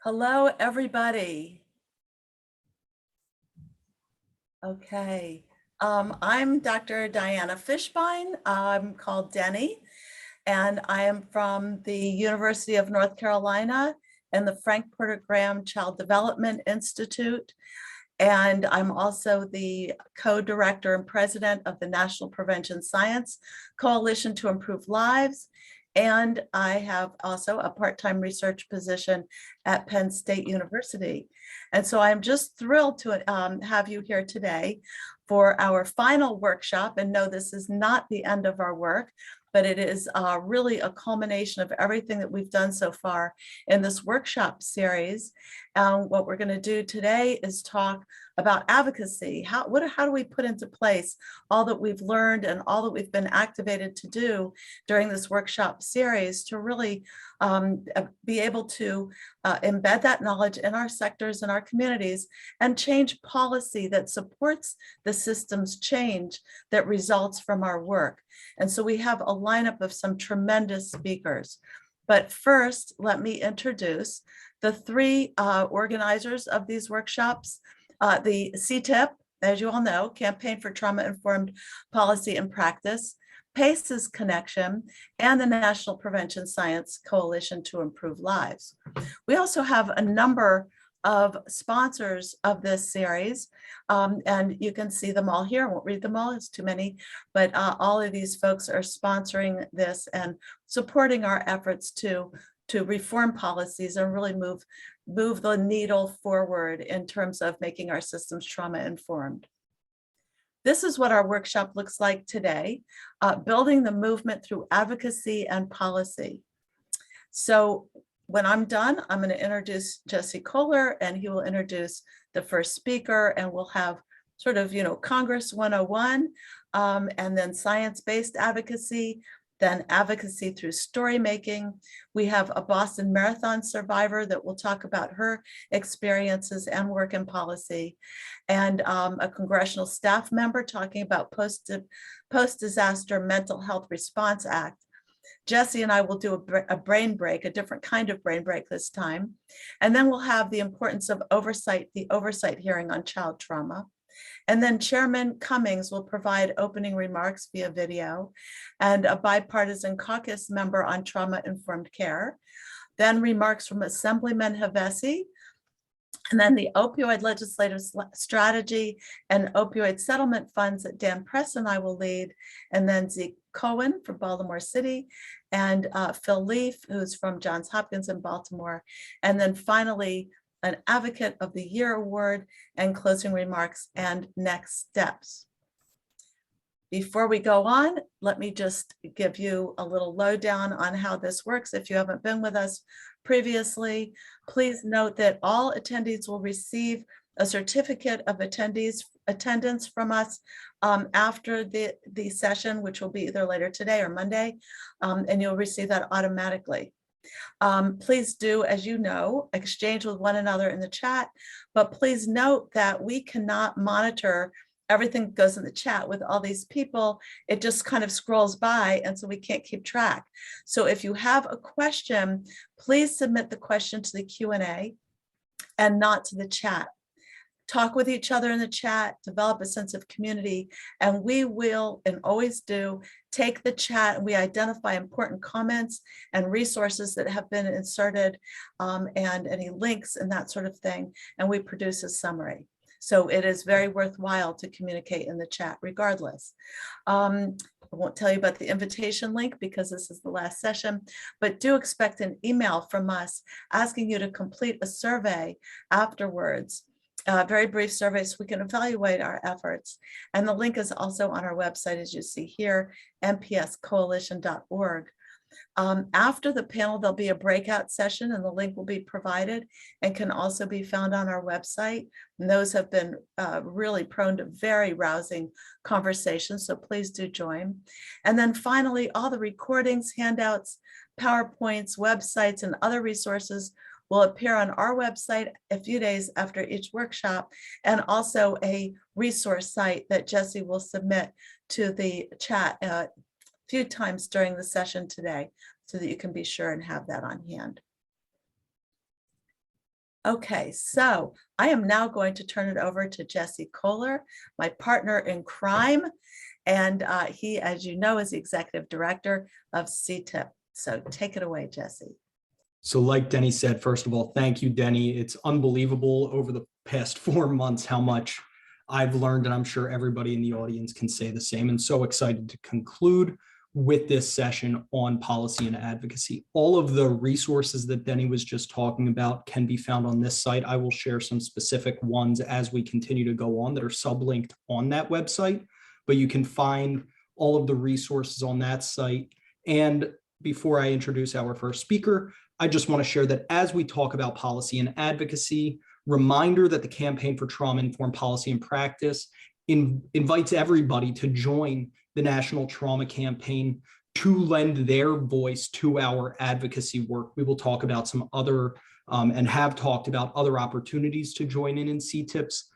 Hello, everybody. Okay. I'm Dr. Diana Fishbein. I'm called Denni, and I am from the University of North Carolina and the Frank Porter Graham Child Development Institute. And I'm also the co-director and president of the National Prevention Science Coalition to Improve Lives. And I have also a part-time research position at Penn State University. And so I'm just thrilled to have you here today for our final workshop. And no, this is not the end of our work, but it is really a culmination of everything that we've done so far in this workshop series. What we're going to do today is talk about advocacy. How do we put into place all that we've learned and all that we've been activated to do during this workshop series to really be able to embed that knowledge in our sectors and our communities and change policy that supports the systems change that results from our work. And so we have a lineup of some tremendous speakers. But first, let me introduce the three organizers of these workshops. The CTIPP, as you all know, Campaign for Trauma-Informed Policy and Practice, PACE's Connection, and the National Prevention Science Coalition to Improve Lives. We also have a number of sponsors of this series, and you can see them all here. I won't read them all, it's too many, but all of these folks are sponsoring this and supporting our efforts to reform policies and really move the needle forward in terms of making our systems trauma informed. This is what our workshop looks like today, building the movement through advocacy and policy. So when I'm done, I'm going to introduce Jesse Kohler, and he will introduce the first speaker, and we'll have sort of, Congress 101, and then science-based advocacy, then advocacy through story making. We have a Boston Marathon survivor that will talk about her experiences and work in policy, and a congressional staff member talking about post-disaster mental health response act. Jesse and I will do a brain break, a different kind of brain break this time. And then we'll have the importance of oversight, the oversight hearing on child trauma. And then Chairman Cummings will provide opening remarks via video, and a bipartisan caucus member on trauma-informed care. Then remarks from Assemblyman Havesi, and then the opioid legislative strategy and opioid settlement funds that Dan Press and I will lead, and then Zeke Cohen from Baltimore City, and Phil Leaf, who's from Johns Hopkins in Baltimore, and then finally an Advocate of the Year award and closing remarks and next steps. Before we go on, let me just give you a little lowdown on how this works. If you haven't been with us previously, please note that all attendees will receive a certificate of attendance from us after the session, which will be either later today or Monday, and you'll receive that automatically. Please do, as you know, exchange with one another in the chat, but please note that we cannot monitor everything that goes in the chat with all these people. It just kind of scrolls by, and so we can't keep track. So if you have a question, please submit the question to the Q&A and not to the chat. Talk with each other in the chat, develop a sense of community, and we will, and always do, take the chat and we identify important comments and resources that have been inserted, and any links and that sort of thing, and we produce a summary. So it is very worthwhile to communicate in the chat regardless. I won't tell you about the invitation link because this is the last session, but do expect an email from us asking you to complete a survey afterwards. Very brief survey so we can evaluate our efforts. And the link is also on our website, as you see here, npscoalition.org. After the panel, there'll be a breakout session, and the link will be provided and can also be found on our website. And those have been really prone to very rousing conversations, so please do join. And then finally, all the recordings, handouts, PowerPoints, websites, and other resources will appear on our website a few days after each workshop, and also a resource site that Jesse will submit to the chat a few times during the session today so that you can be sure and have that on hand. Okay, so I am now going to turn it over to Jesse Kohler, my partner in crime. And he, as you know, is the executive director of CTIPP. So take it away, Jesse. So like Denny said, first of all, thank you, Denny. It's unbelievable over the past 4 months how much I've learned, and I'm sure everybody in the audience can say the same. And so excited to conclude with this session on policy and advocacy. All of the resources that Denny was just talking about can be found on this site. I will share some specific ones as we continue to go on that are sublinked on that website, but you can find all of the resources on that site. And before I introduce our first speaker, I just want to share that as we talk about policy and advocacy, reminder that the Campaign for Trauma-Informed Policy and Practice invites everybody to join the National Trauma Campaign to lend their voice to our advocacy work. We will talk about some other and have talked about other opportunities to join in CTIPP's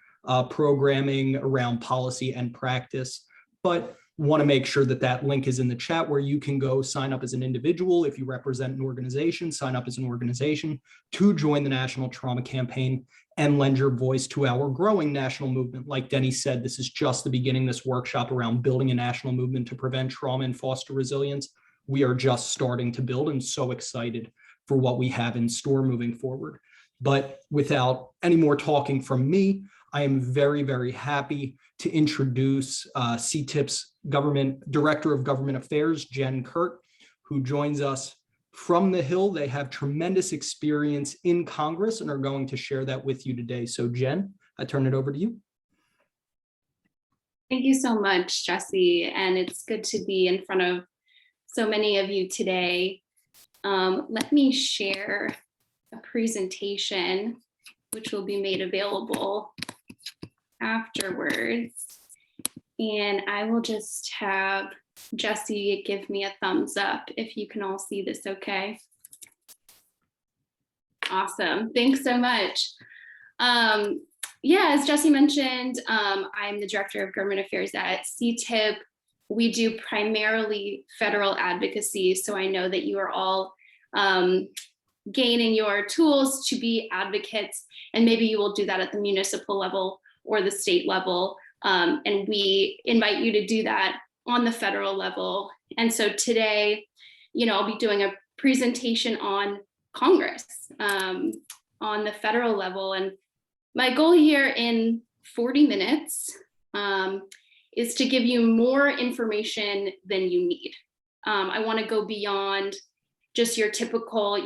programming around policy and practice, but want to make sure that that link is in the chat where you can go sign up as an individual. If you represent an organization, sign up as an organization to join the National Trauma Campaign and lend your voice to our growing national movement. Like Denny said, this is just the beginning, this workshop around building a national movement to prevent trauma and foster resilience. We are just starting to build and so excited for what we have in store moving forward. But without any more talking from me, I am very, very happy to introduce CTIPP's Director of Government Affairs, Jen Kurt, who joins us from the Hill. They have tremendous experience in Congress and are going to share that with you today. So Jen, I turn it over to you. Thank you so much, Jesse. And it's good to be in front of so many of you today. Let me share a presentation, which will be made available afterwards. And I will just have Jesse give me a thumbs up if you can all see this okay. Awesome, thanks so much. Yeah, as Jesse mentioned, I'm the Director of Government Affairs at CTIPP. We do primarily federal advocacy, so I know that you are all gaining your tools to be advocates, and maybe you will do that at the municipal level or the state level. And we invite you to do that on the federal level. And so today, I'll be doing a presentation on Congress on the federal level. And my goal here in 40 minutes is to give you more information than you need. I want to go beyond just your typical,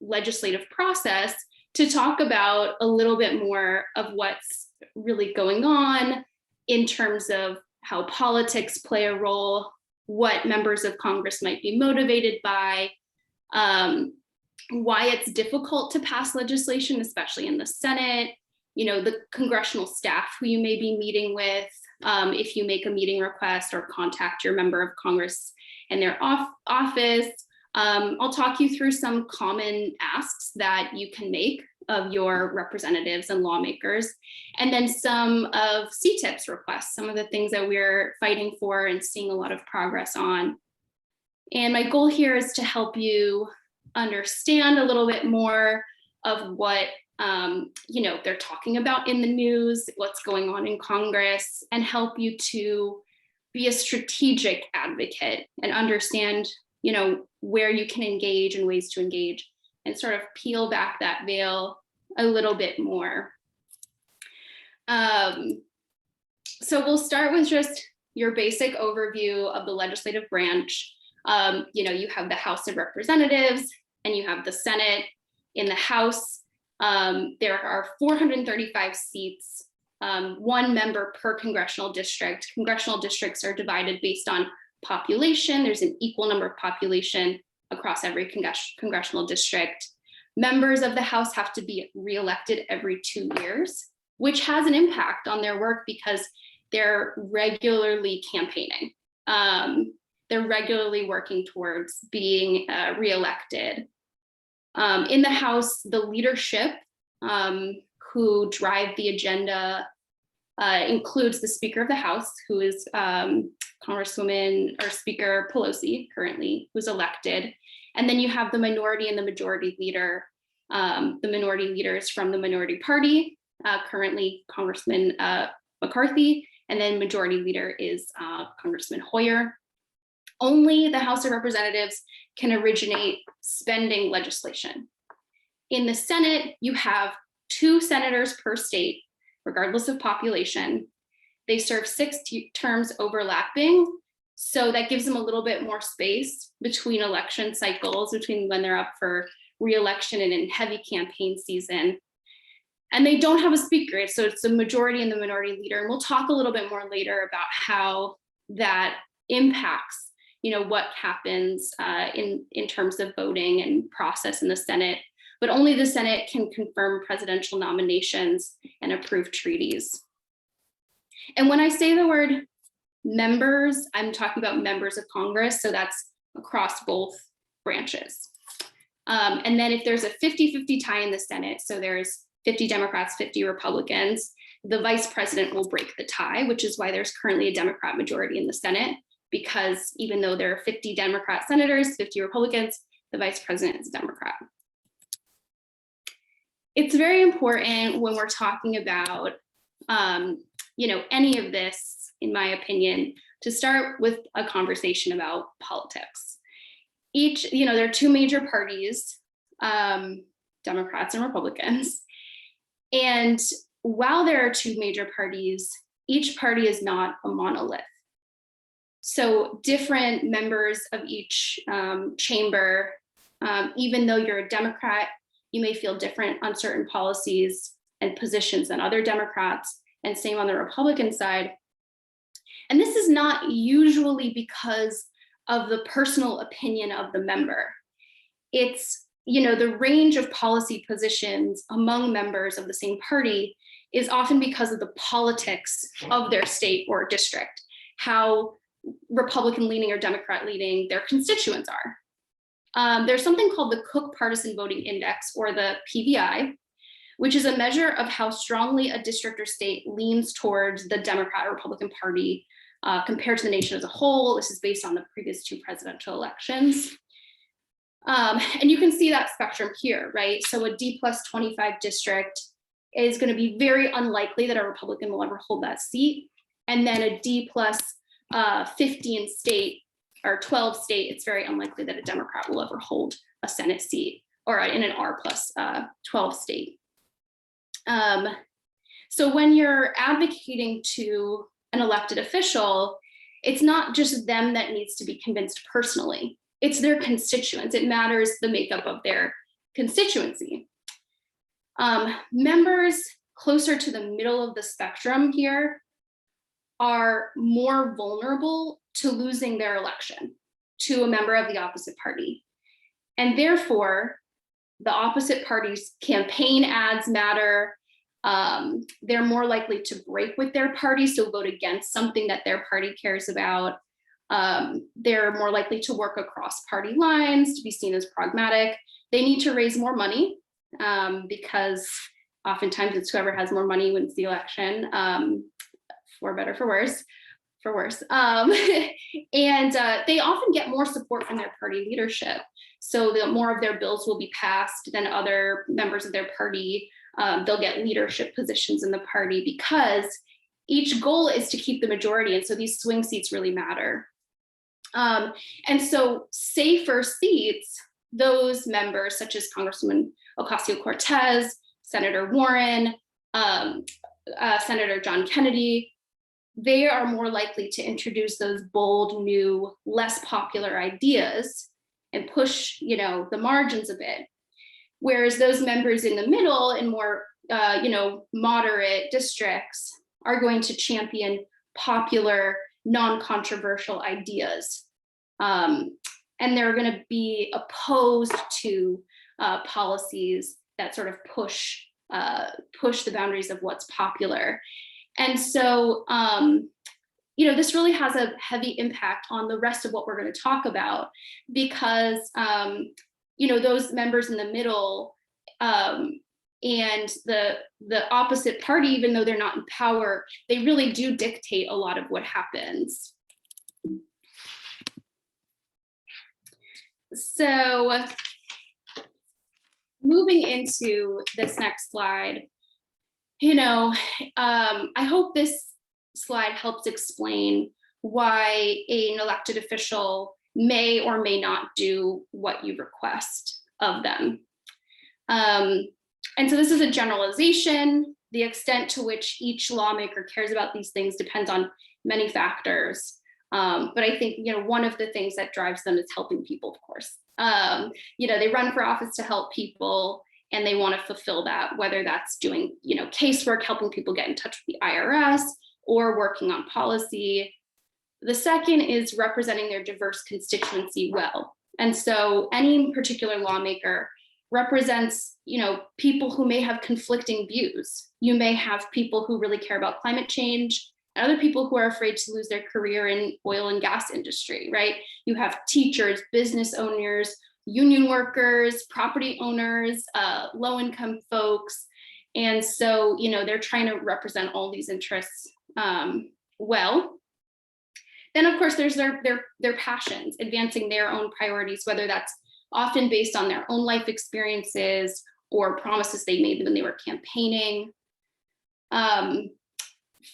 legislative process to talk about a little bit more of what's really going on in terms of how politics play a role, what members of Congress might be motivated by, why it's difficult to pass legislation, especially in the Senate, the congressional staff who you may be meeting with, if you make a meeting request or contact your member of Congress in their office. I'll talk you through some common asks that you can make of your representatives and lawmakers, and then some of CTIPP's requests, some of the things that we're fighting for and seeing a lot of progress on. And my goal here is to help you understand a little bit more of what they're talking about in the news, what's going on in Congress, and help you to be a strategic advocate and understand where you can engage and ways to engage, and sort of peel back that veil a little bit more. So we'll start with just your basic overview of the legislative branch. You have the House of Representatives and you have the Senate. In the House, there are 435 seats, one member per congressional district. Congressional districts are divided based on population. There's an equal number of population across every congressional district. Members of the House have to be reelected every 2 years, which has an impact on their work because they're regularly campaigning. They're regularly working towards being reelected. In the House, the leadership who drive the agenda includes the Speaker of the House, who is Congresswoman or Speaker Pelosi currently, who's elected. And then you have the minority and the majority leader. the minority leaders from the minority party, currently Congressman McCarthy, and then majority leader is Congressman Hoyer. Only the House of Representatives can originate spending legislation. In the Senate, you have 2 senators per state, regardless of population. They serve 6 terms overlapping, so that gives them a little bit more space between election cycles, between when they're up for re-election and in heavy campaign season. And they don't have a speaker, so it's the majority and the minority leader. And we'll talk a little bit more later about how that impacts, what happens in terms of voting and process in the Senate. But only the Senate can confirm presidential nominations and approve treaties. And when I say the word members, I'm talking about members of Congress, so that's across both branches. And then if there's a 50-50 tie in the Senate, so there's 50 Democrats, 50 Republicans, the vice president will break the tie, which is why there's currently a Democrat majority in the Senate, because even though there are 50 Democrat senators, 50 Republicans, the vice president is a Democrat. It's very important when we're talking about, any of this, in my opinion, to start with a conversation about politics. There are 2 major parties, Democrats and Republicans. And while there are 2 major parties, each party is not a monolith. So different members of each chamber, even though you're a Democrat, you may feel different on certain policies and positions than other Democrats, and same on the Republican side. And this is not usually because of the personal opinion of the member. It's, the range of policy positions among members of the same party is often because of the politics of their state or district, how Republican leaning or Democrat leaning their constituents are. There's something called the Cook Partisan Voting Index, or the PVI, which is a measure of how strongly a district or state leans towards the Democrat or Republican Party compared to the nation as a whole. This is based on the previous 2 presidential elections. And you can see that spectrum here, right? So a D+25 district is going to be very unlikely that a Republican will ever hold that seat. And then a D+15 state or 12 state, it's very unlikely that a Democrat will ever hold a Senate seat, or in an R+12 state. So when you're advocating to an elected official, it's not just them that needs to be convinced personally, it's their constituents. It matters the makeup of their constituency. Members closer to the middle of the spectrum here are more vulnerable to losing their election to a member of the opposite party. And therefore, the opposite party's campaign ads matter. They're more likely to break with their party, so vote against something that their party cares about. They're more likely to work across party lines, to be seen as pragmatic. They need to raise more money because oftentimes it's whoever has more money wins the election, for better, for worse. And they often get more support from their party leadership. So the more of their bills will be passed than other members of their party. They'll get leadership positions in the party because each goal is to keep the majority. And so these swing seats really matter. And so safer seats, those members such as Congresswoman Ocasio-Cortez, Senator Warren, Senator John Kennedy, they are more likely to introduce those bold, new, less popular ideas and push, the margins a bit. Whereas those members in the middle and more, moderate districts are going to champion popular, non-controversial ideas. And they're going to be opposed to policies that sort of push the boundaries of what's popular. And so, this really has a heavy impact on the rest of what we're going to talk about, because, those members in the middle and the opposite party, even though they're not in power, they really do dictate a lot of what happens. So moving into this next slide, I hope this slide helps explain why an elected official may or may not do what you request of them. And so this is a generalization. The extent to which each lawmaker cares about these things depends on many factors. But I think, one of the things that drives them is helping people, of course. They run for office to help people, and they want to fulfill that, whether that's doing, casework, helping people get in touch with the IRS, or working on policy. The second is representing their diverse constituency well. And so any particular lawmaker represents, people who may have conflicting views. You may have people who really care about climate change, and other people who are afraid to lose their career in oil and gas industry, right? You have teachers, business owners, union workers, property owners, low-income folks. And so, they're trying to represent all these interests well. Then, of course, there's their passions, advancing their own priorities, whether that's often based on their own life experiences or promises they made when they were campaigning.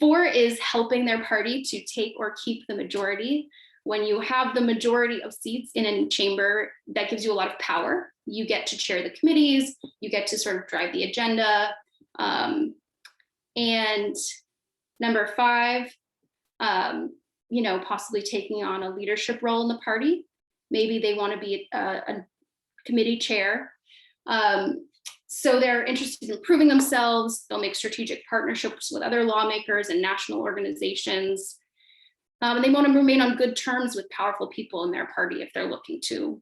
4 is helping their party to take or keep the majority. When you have the majority of seats in a chamber, that gives you a lot of power. You get to chair the committees, you get to sort of drive the agenda. And number 5, possibly taking on a leadership role in the party. Maybe they want to be a committee chair. So they're interested in improving themselves. They'll make strategic partnerships with other lawmakers and national organizations. And they want to remain on good terms with powerful people in their party if they're looking to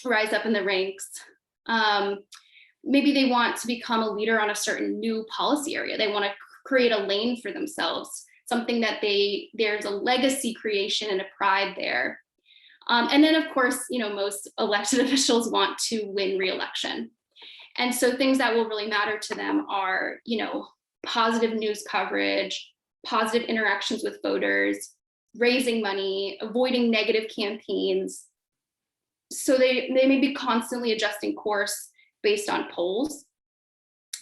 rise up in the ranks. Maybe they want to become a leader on a certain new policy area. They want to create a lane for themselves, something that there's a legacy creation and a pride there. And then, of course, most elected officials want to win re-election. And so things that will really matter to them are, positive news coverage, positive interactions with voters, raising money, avoiding negative campaigns. So they may be constantly adjusting course based on polls.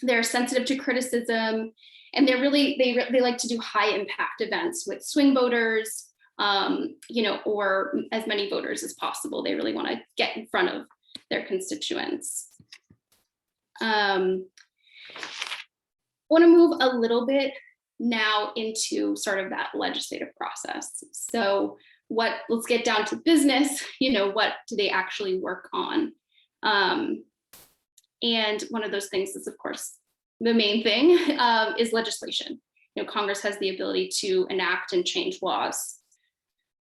They're sensitive to criticism, and they like to do high impact events with swing voters, or as many voters as possible. They really want to get in front of their constituents. I want to move a little bit now into sort of that legislative process. So let's get down to business. What do they actually work on? And one of those things is, of course, the main thing is legislation. Congress has the ability to enact and change laws.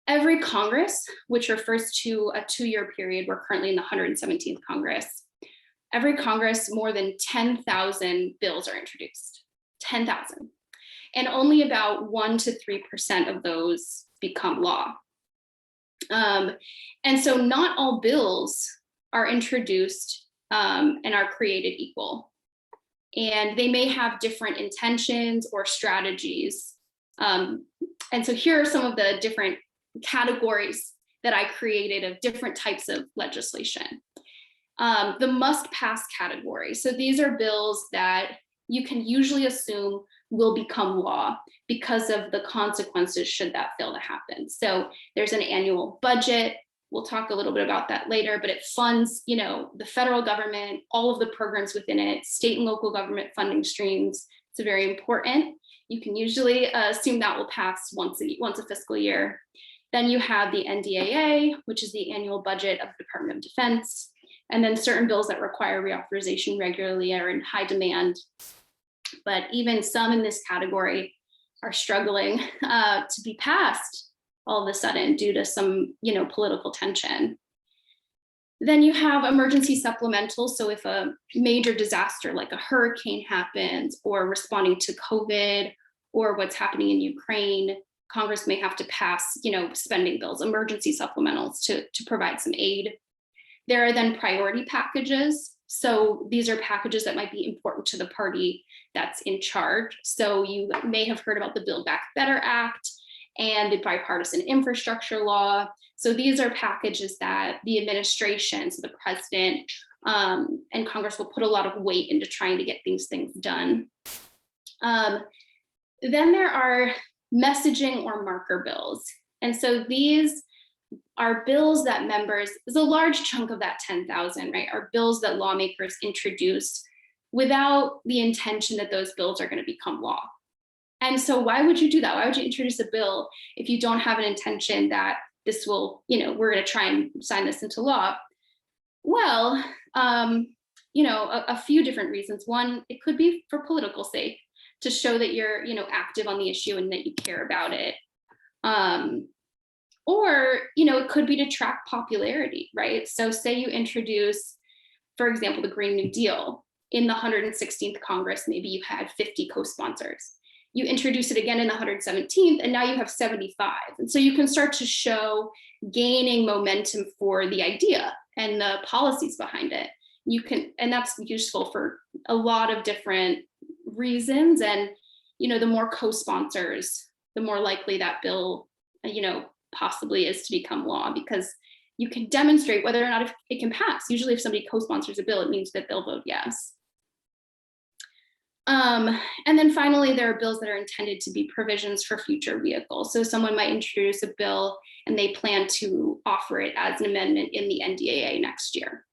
Every Congress, which refers to a 2-year period, we're currently in the 117th Congress. Every Congress, more than 10,000 bills are introduced, 10,000. And only about 1 to 3% of those become law. And so not all bills are introduced and are created equal. And they may have different intentions or strategies. And so here are some of the different categories that I created of different types of legislation. The must pass category. So these are bills that you can usually assume will become law because of the consequences should that fail to happen. So there's an annual budget. We'll talk a little bit about that later, but it funds, the federal government, all of the programs within it, state and local government funding streams. It's very important. You can usually assume that will pass once a fiscal year. Then you have the NDAA, which is the annual budget of the Department of Defense. And then certain bills that require reauthorization regularly are in high demand. But even some in this category are struggling to be passed all of a sudden due to some, political tension. Then you have emergency supplementals. So if a major disaster like a hurricane happens, or responding to COVID, or what's happening in Ukraine, Congress may have to pass, spending bills, emergency supplementals to provide some aid. There are then priority packages. So these are packages that might be important to the party that's in charge. So you may have heard about the Build Back Better Act and the bipartisan infrastructure law. So these are packages that the administration, so the president, and Congress will put a lot of weight into trying to get these things done. Then there are messaging or marker bills. And so these are bills that members, is a large chunk of that 10,000, right, are bills that lawmakers introduce without the intention that those bills are going to become law. And so why would you do that? Why would you introduce a bill if you don't have an intention that this will, we're going to try and sign this into law? Well, a few different reasons. One, it could be for political sake, to show that you're, active on the issue and that you care about it. Or, it could be to track popularity, right? So say you introduce, for example, the Green New Deal in the 116th Congress, maybe you had 50 co-sponsors. You introduce it again in the 117th, and now you have 75. And so you can start to show gaining momentum for the idea and the policies behind it. And that's useful for a lot of different reasons. And, the more co-sponsors, the more likely that bill, possibly is to become law, because you can demonstrate whether or not it can pass. Usually if somebody co-sponsors a bill, it means that they'll vote yes. And then finally, there are bills that are intended to be provisions for future vehicles. So someone might introduce a bill and they plan to offer it as an amendment in the NDAA next year.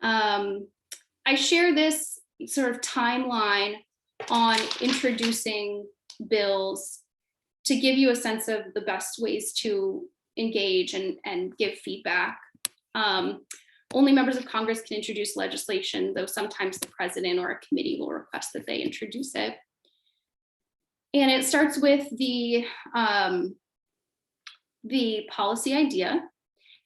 I share this sort of timeline on introducing bills to give you a sense of the best ways to engage and give feedback. Only members of Congress can introduce legislation, though sometimes the president or a committee will request that they introduce it. And it starts with the policy idea.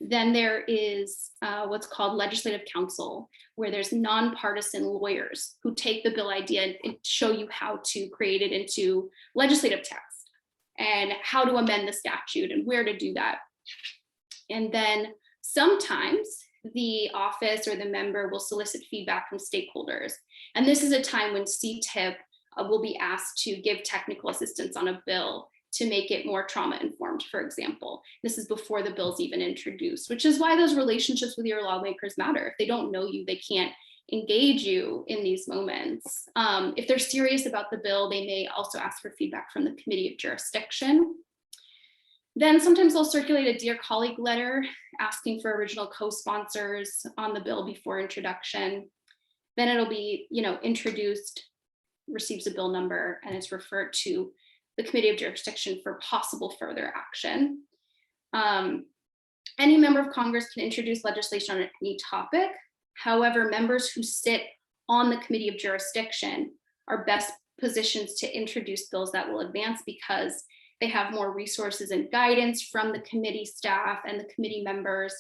Then there is what's called legislative counsel, where there's nonpartisan lawyers who take the bill idea and show you how to create it into legislative text and how to amend the statute and where to do that. And then sometimes the office or the member will solicit feedback from stakeholders. And this is a time when CTIPP will be asked to give technical assistance on a bill to make it more trauma-informed, for example. This is before the bill's even introduced, which is why those relationships with your lawmakers matter. If they don't know you, they can't engage you in these moments. If they're serious about the bill, they may also ask for feedback from the Committee of Jurisdiction. Then sometimes they'll circulate a Dear Colleague letter asking for original co-sponsors on the bill before introduction. Then it'll be, introduced, receives a bill number, and it's referred to the Committee of Jurisdiction for possible further action. Any member of Congress can introduce legislation on any topic. However, members who sit on the Committee of Jurisdiction are best positions to introduce bills that will advance because they have more resources and guidance from the committee staff and the committee members.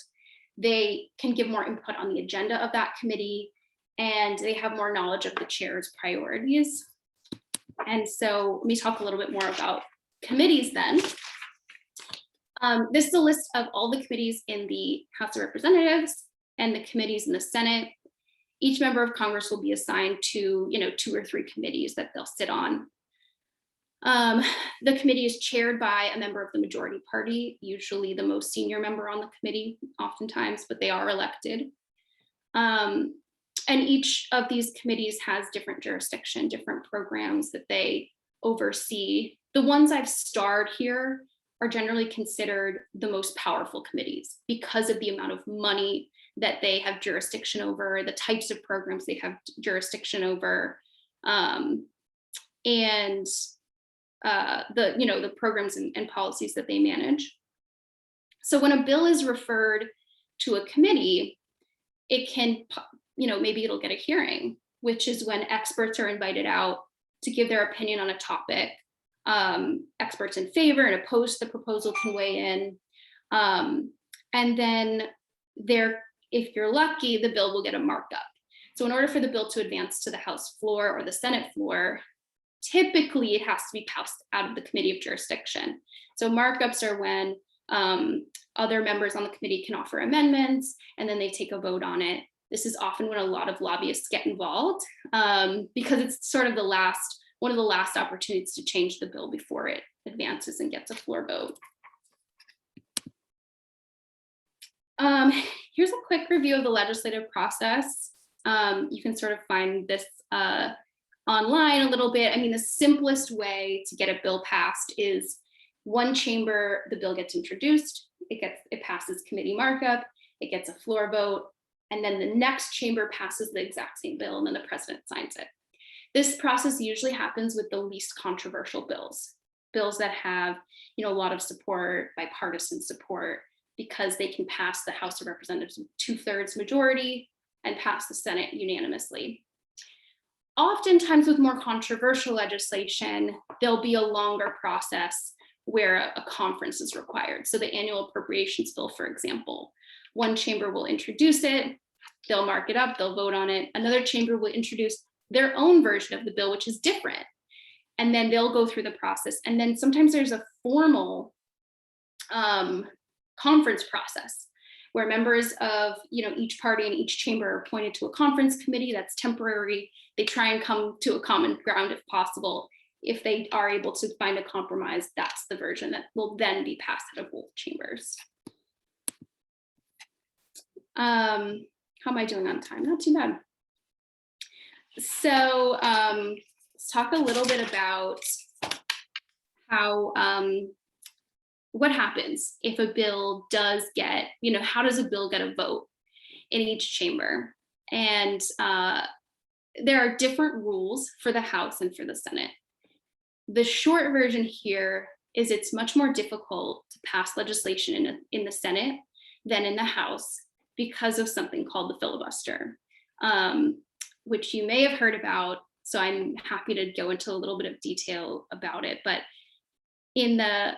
They can give more input on the agenda of that committee, and they have more knowledge of the chair's priorities. And so let me talk a little bit more about committees then. This is a list of all the committees in the House of Representatives and the committees in the Senate. Each member of Congress will be assigned to, 2 or 3 committees that they'll sit on. The committee is chaired by a member of the majority party, usually the most senior member on the committee, oftentimes, but they are elected. And each of these committees has different jurisdiction, different programs that they oversee. The ones I've starred here are generally considered the most powerful committees because of the amount of money that they have jurisdiction over, the types of programs they have jurisdiction over, and the programs and policies that they manage. So when a bill is referred to a committee, it can, maybe it'll get a hearing, which is when experts are invited out to give their opinion on a topic. Experts in favor and opposed to the proposal can weigh in. And then if you're lucky, the bill will get a markup. So in order for the bill to advance to the House floor or the Senate floor, typically it has to be passed out of the Committee of Jurisdiction. So markups are when other members on the committee can offer amendments and then they take a vote on it. This is often when a lot of lobbyists get involved because it's sort of one of the last opportunities to change the bill before it advances and gets a floor vote. Um, Here's a quick review of the legislative process. You can sort of find this online a little bit. I mean, the simplest way to get a bill passed is one chamber, the bill gets introduced, it passes committee markup, it gets a floor vote, and then the next chamber passes the exact same bill, and then the president signs it. This process usually happens with the least controversial bills that have, a lot of support, bipartisan support, because they can pass the House of Representatives with 2/3 majority and pass the Senate unanimously. Oftentimes with more controversial legislation, there'll be a longer process where a conference is required. So the annual appropriations bill, for example, one chamber will introduce it, they'll mark it up, they'll vote on it. Another chamber will introduce their own version of the bill, which is different. And then they'll go through the process. And then sometimes there's a formal conference process where members of each party and each chamber are appointed to a conference committee that's temporary. They try and come to a common ground if possible. If they are able to find a compromise, that's the version that will then be passed out of both chambers. How am I doing on time? Not too bad. So let's talk a little bit about how what happens if a bill does get, how does a bill get a vote in each chamber? And there are different rules for the House and for the Senate. The short version here is it's much more difficult to pass legislation in the Senate than in the House because of something called the filibuster, which you may have heard about. So I'm happy to go into a little bit of detail about it. But in the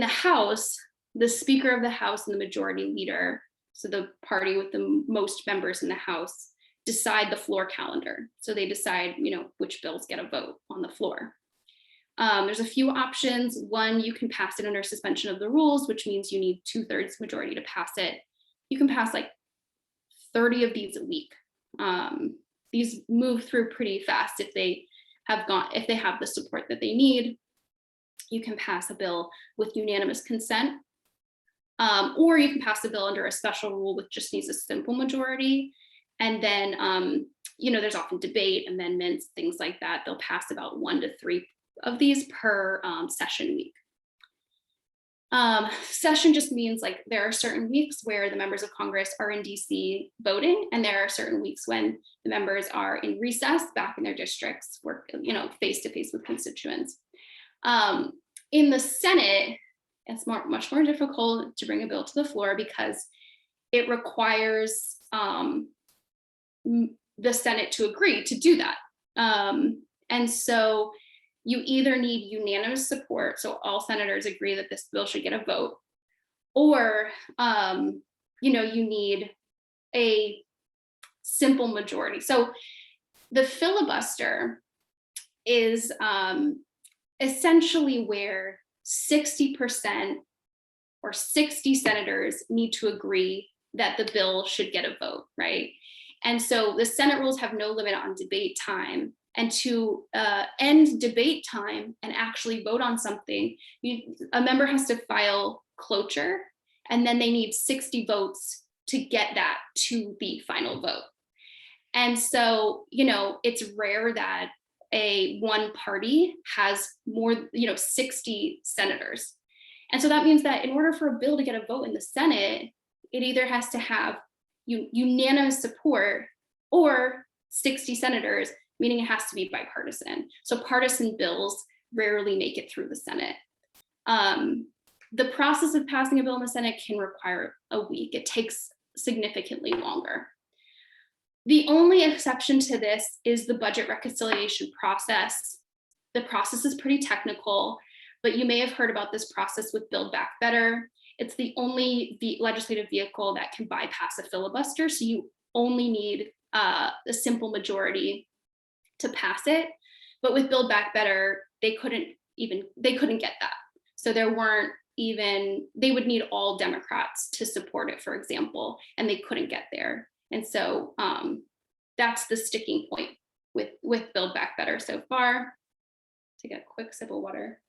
House, the Speaker of the House and the Majority Leader, so the party with the most members in the House, decide the floor calendar. So they decide, which bills get a vote on the floor. There's a few options. One, you can pass it under suspension of the rules, which means you need 2/3 majority to pass it. You can pass like 30 of these a week. These move through pretty fast if they have the support that they need. You can pass a bill with unanimous consent, or you can pass a bill under a special rule which just needs a simple majority. And then, there's often debate, amendments, things like that. They'll pass about 1 to 3 of these per session week. Session just means like there are certain weeks where the members of Congress are in DC voting, and there are certain weeks when the members are in recess back in their districts, work, face to face with constituents. In the Senate, it's much more difficult to bring a bill to the floor because it requires the Senate to agree to do that. And so you either need unanimous support, so all senators agree that this bill should get a vote, or you need a simple majority. So the filibuster is essentially where 60% or 60 senators need to agree that the bill should get a vote, right? And so the Senate rules have no limit on debate time. And to end debate time and actually vote on something, a member has to file cloture, and then they need 60 votes to get that to the final vote. And so, it's rare that one party has more, 60 senators. And so that means that in order for a bill to get a vote in the Senate, it either has to have unanimous support or 60 senators, meaning it has to be bipartisan. So partisan bills rarely make it through the Senate. The process of passing a bill in the Senate can require a week. It takes significantly longer. The only exception to this is the budget reconciliation process. The process is pretty technical, but you may have heard about this process with Build Back Better. It's the only legislative vehicle that can bypass a filibuster. So you only need a simple majority to pass it. But with Build Back Better, they couldn't get that. So they would need all Democrats to support it, for example, and they couldn't get there. And so that's the sticking point with Build Back Better so far. Take a quick sip of water.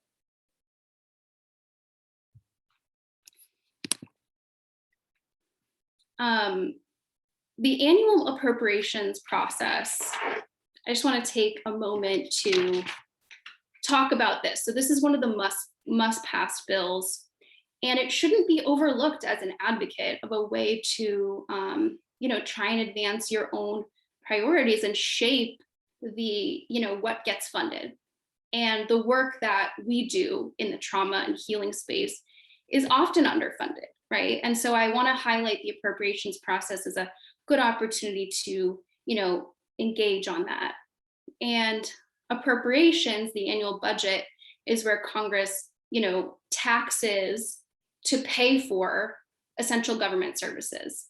The annual appropriations process, I just want to take a moment to talk about this. So this is one of the must pass bills, and it shouldn't be overlooked as an advocate of a way to try and advance your own priorities and shape the what gets funded. And the work that we do in the trauma and healing space is often underfunded, right? And so I want to highlight the appropriations process as a good opportunity to engage on that. And appropriations, the annual budget, is where Congress taxes to pay for essential government services.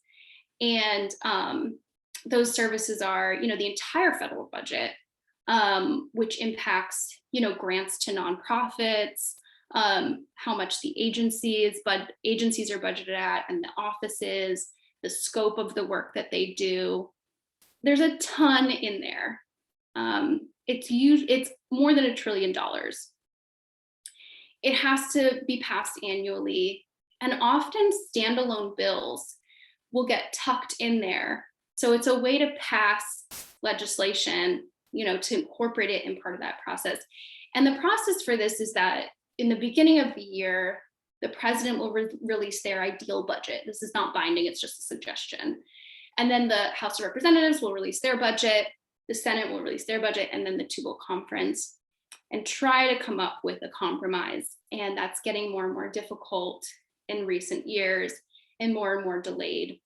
And those services are the entire federal budget, which impacts grants to nonprofits, how much the agencies are budgeted at, and the offices, the scope of the work that they do. There's a ton in there. It's more than $1 trillion. It has to be passed annually, and often standalone bills will get tucked in there. So it's a way to pass legislation, to incorporate it in part of that process. And the process for this is that in the beginning of the year, the president will release their ideal budget. This is not binding, it's just a suggestion. And then the House of Representatives will release their budget, the Senate will release their budget, and then the two will conference and try to come up with a compromise. And that's getting more and more difficult in recent years and more delayed.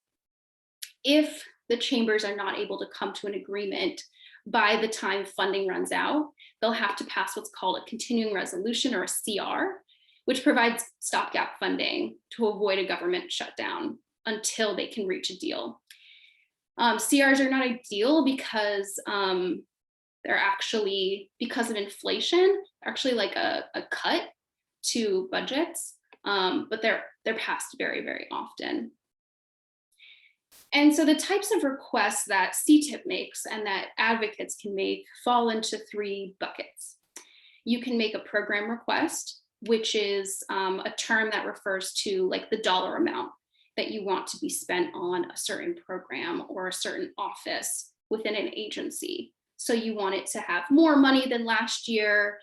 If the chambers are not able to come to an agreement by the time funding runs out, they'll have to pass what's called a continuing resolution, or a CR, which provides stopgap funding to avoid a government shutdown until they can reach a deal. CRs are not ideal because they're actually, because of inflation, actually like a cut to budgets, but they're passed very often. And so the types of requests that CTIPP makes and that advocates can make fall into 3 buckets. You can make a program request, which is a term that refers to like the dollar amount that you want to be spent on a certain program or a certain office within an agency. So you want it to have more money than last year,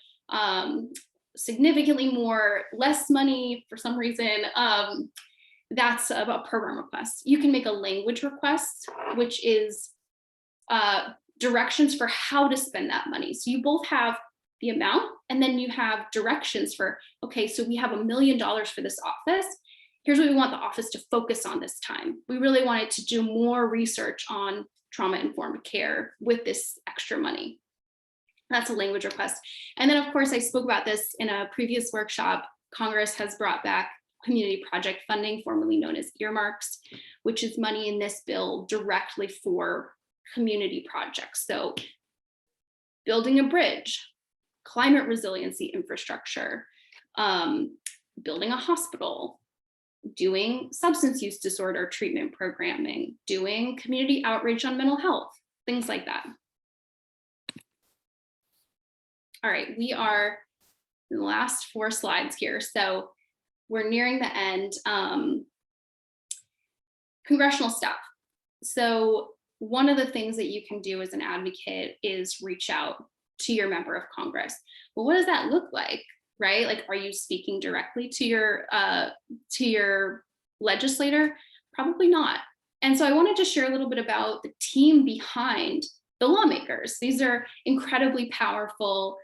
significantly more, less money for some reason. That's a program request. You can make a language request, which is directions for how to spend that money. So you both have the amount, and then you have directions for, okay, so we have $1 million for this office. Here's what we want the office to focus on this time. We really want it to do more research on trauma-informed care with this extra money. That's a language request. And then, of course, I spoke about this in a previous workshop. Congress has brought back community project funding, formerly known as earmarks, which is money in this bill directly for community projects. So building a bridge, climate resiliency infrastructure, building a hospital, doing substance use disorder treatment programming, doing community outreach on mental health, things like that. All right, we are in the last 4 slides here. So we're nearing the end. Congressional staff. So one of the things that you can do as an advocate is reach out to your member of Congress. Well, what does that look like, right? Like, are you speaking directly to your legislator? Probably not. And so I wanted to share a little bit about the team behind the lawmakers. These are incredibly powerful,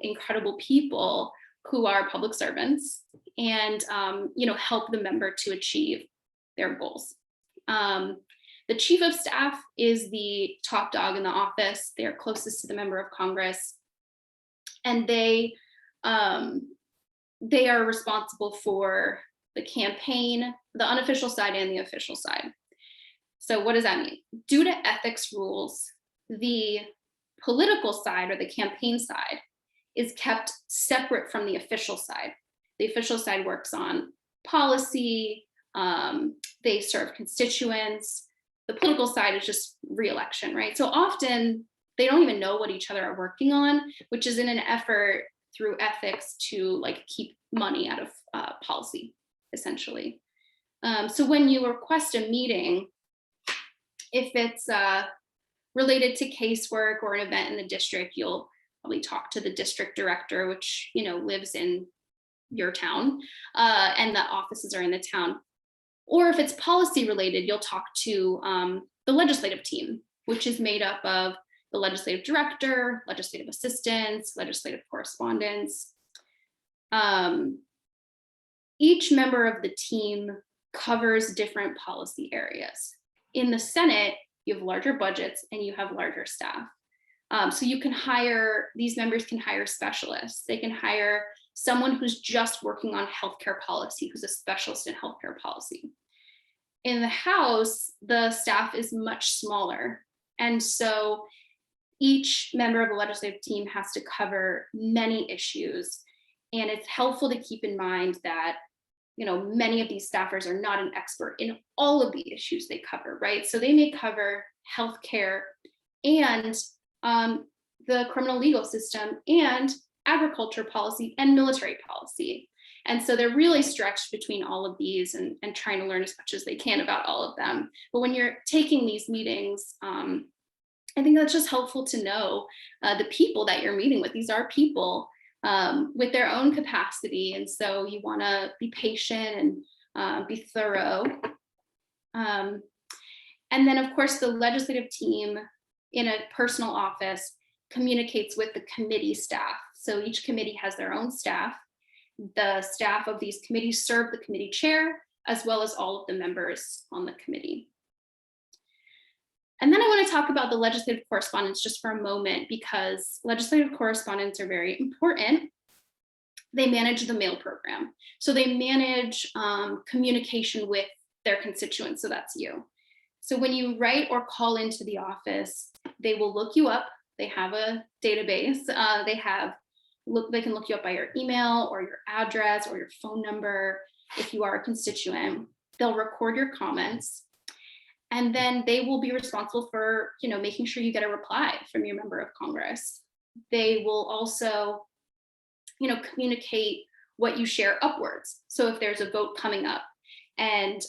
incredible people who are public servants and help the member to achieve their goals. The chief of staff is the top dog in the office. They are closest to the member of Congress, and they are responsible for the campaign, the unofficial side and the official side. So what does that mean? Due to ethics rules, the political side or the campaign side is kept separate from the official side. The official side works on policy, they serve constituents. The political side is just re-election, right? So often they don't even know what each other are working on, which is in an effort through ethics to like keep money out of policy, essentially. So when you request a meeting, if it's related to casework or an event in the district, you'll probably talk to the district director, which lives in your town, and the offices are in the town. Or if it's policy related, you'll talk to the legislative team, which is made up of the legislative director, legislative assistants, legislative correspondents. Each member of the team covers different policy areas. In the Senate, you have larger budgets and you have larger staff. So you can hire, these members can hire specialists. They can hire someone who's just working on healthcare policy, who's a specialist in healthcare policy. In the House, the staff is much smaller. And so each member of the legislative team has to cover many issues. And it's helpful to keep in mind that many of these staffers are not an expert in all of the issues they cover, right? So they may cover healthcare and the criminal legal system and agriculture policy and military policy. And so they're really stretched between all of these and trying to learn as much as they can about all of them. But when you're taking these meetings, I think that's just helpful to know the people that you're meeting with. These are people with their own capacity. And so you want to be patient and be thorough. And then, of course, the legislative team in a personal office communicates with the committee staff. So each committee has their own staff. The staff of these committees serve the committee chair, as well as all of the members on the committee. And then I want to talk about the legislative correspondence just for a moment, because legislative correspondence are very important. They manage the mail program. So they manage communication with their constituents, so that's you. So when you write or call into the office, they will look you up. They have a database. They can look you up by your email or your address or your phone number if you are a constituent. They'll record your comments. And then they will be responsible for, making sure you get a reply from your member of Congress. They will also, communicate what you share upwards. So if there's a vote coming up and,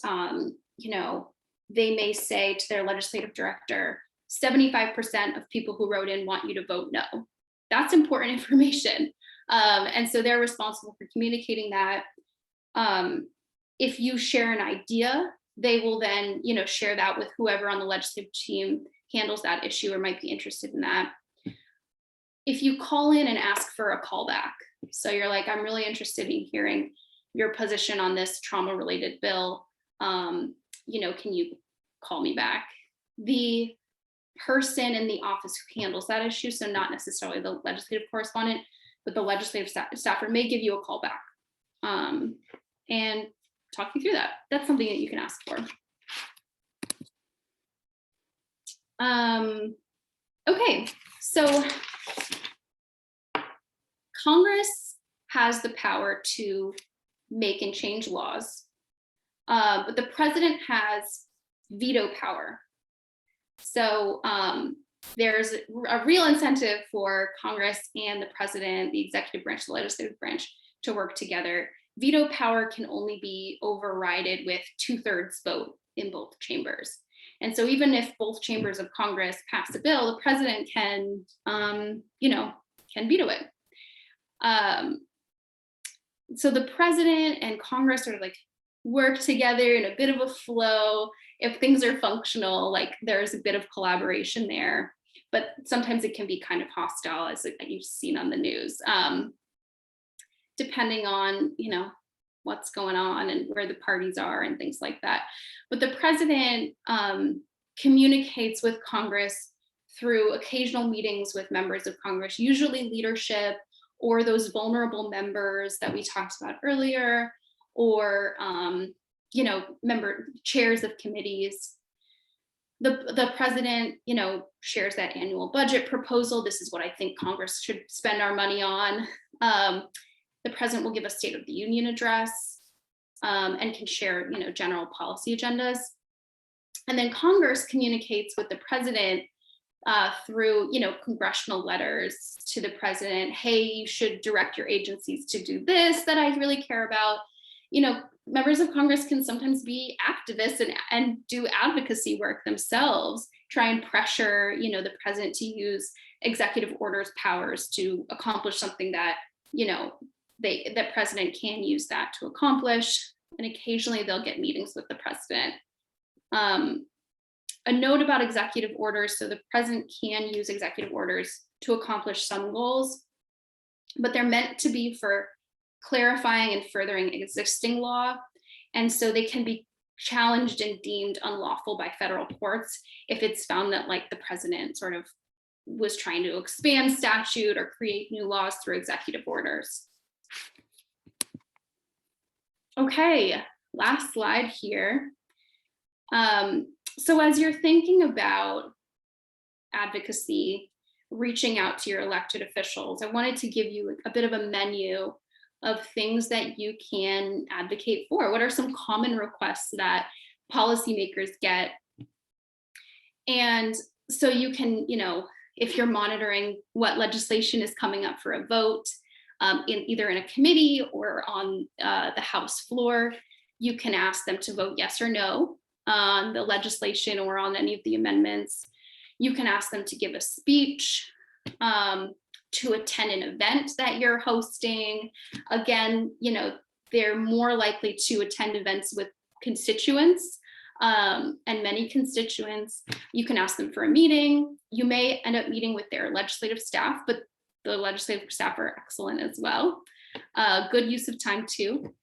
they may say to their legislative director, 75% of people who wrote in want you to vote no. That's important information. And so they're responsible for communicating that. If you share an idea, they will then, share that with whoever on the legislative team handles that issue or might be interested in that. If you call in and ask for a callback, so you're like, I'm really interested in hearing your position on this trauma-related bill, can you call me back? The person in the office who handles that issue, so not necessarily the legislative correspondent, but the legislative staffer may give you a call back and talk you through that. That's something that you can ask for. Okay, so Congress has the power to make and change laws, but the president has veto power. So there's a real incentive for Congress and the president, the executive branch, the legislative branch, to work together. Veto power can only be overridden with 2/3 vote in both chambers. And so even if both chambers of Congress pass a bill, the president can, can veto it. So the president and Congress sort of like work together in a bit of a flow. If things are functional, like there's a bit of collaboration there, but sometimes it can be kind of hostile, as you've seen on the news, depending on, what's going on and where the parties are and things like that. But the president communicates with Congress through occasional meetings with members of Congress, usually leadership or those vulnerable members that we talked about earlier, or member chairs of committees. The president, shares that annual budget proposal. This is what I think Congress should spend our money on. The president will give a State of the Union address and can share, general policy agendas. And then Congress communicates with the president through, congressional letters to the president. Hey, you should direct your agencies to do this that I really care about. members of Congress can sometimes be activists and do advocacy work themselves, try and pressure, the president to use executive orders powers to accomplish something that, the president can use that to accomplish. And occasionally they'll get meetings with the president. A note about executive orders. So the president can use executive orders to accomplish some goals, but they're meant to be for clarifying and furthering existing law. And so they can be challenged and deemed unlawful by federal courts if it's found that the president sort of was trying to expand statute or create new laws through executive orders. Okay, last slide here. So as you're thinking about advocacy, reaching out to your elected officials, I wanted to give you a bit of a menu of things that you can advocate for. What are some common requests that policymakers get? And so you can, if you're monitoring what legislation is coming up for a vote, either in a committee or on the House floor, you can ask them to vote yes or no on the legislation or on any of the amendments. You can ask them to give a speech, to attend an event that you're hosting. Again, they're more likely to attend events with constituents and many constituents. You can ask them for a meeting. You may end up meeting with their legislative staff, but the legislative staff are excellent as well. Good use of time too.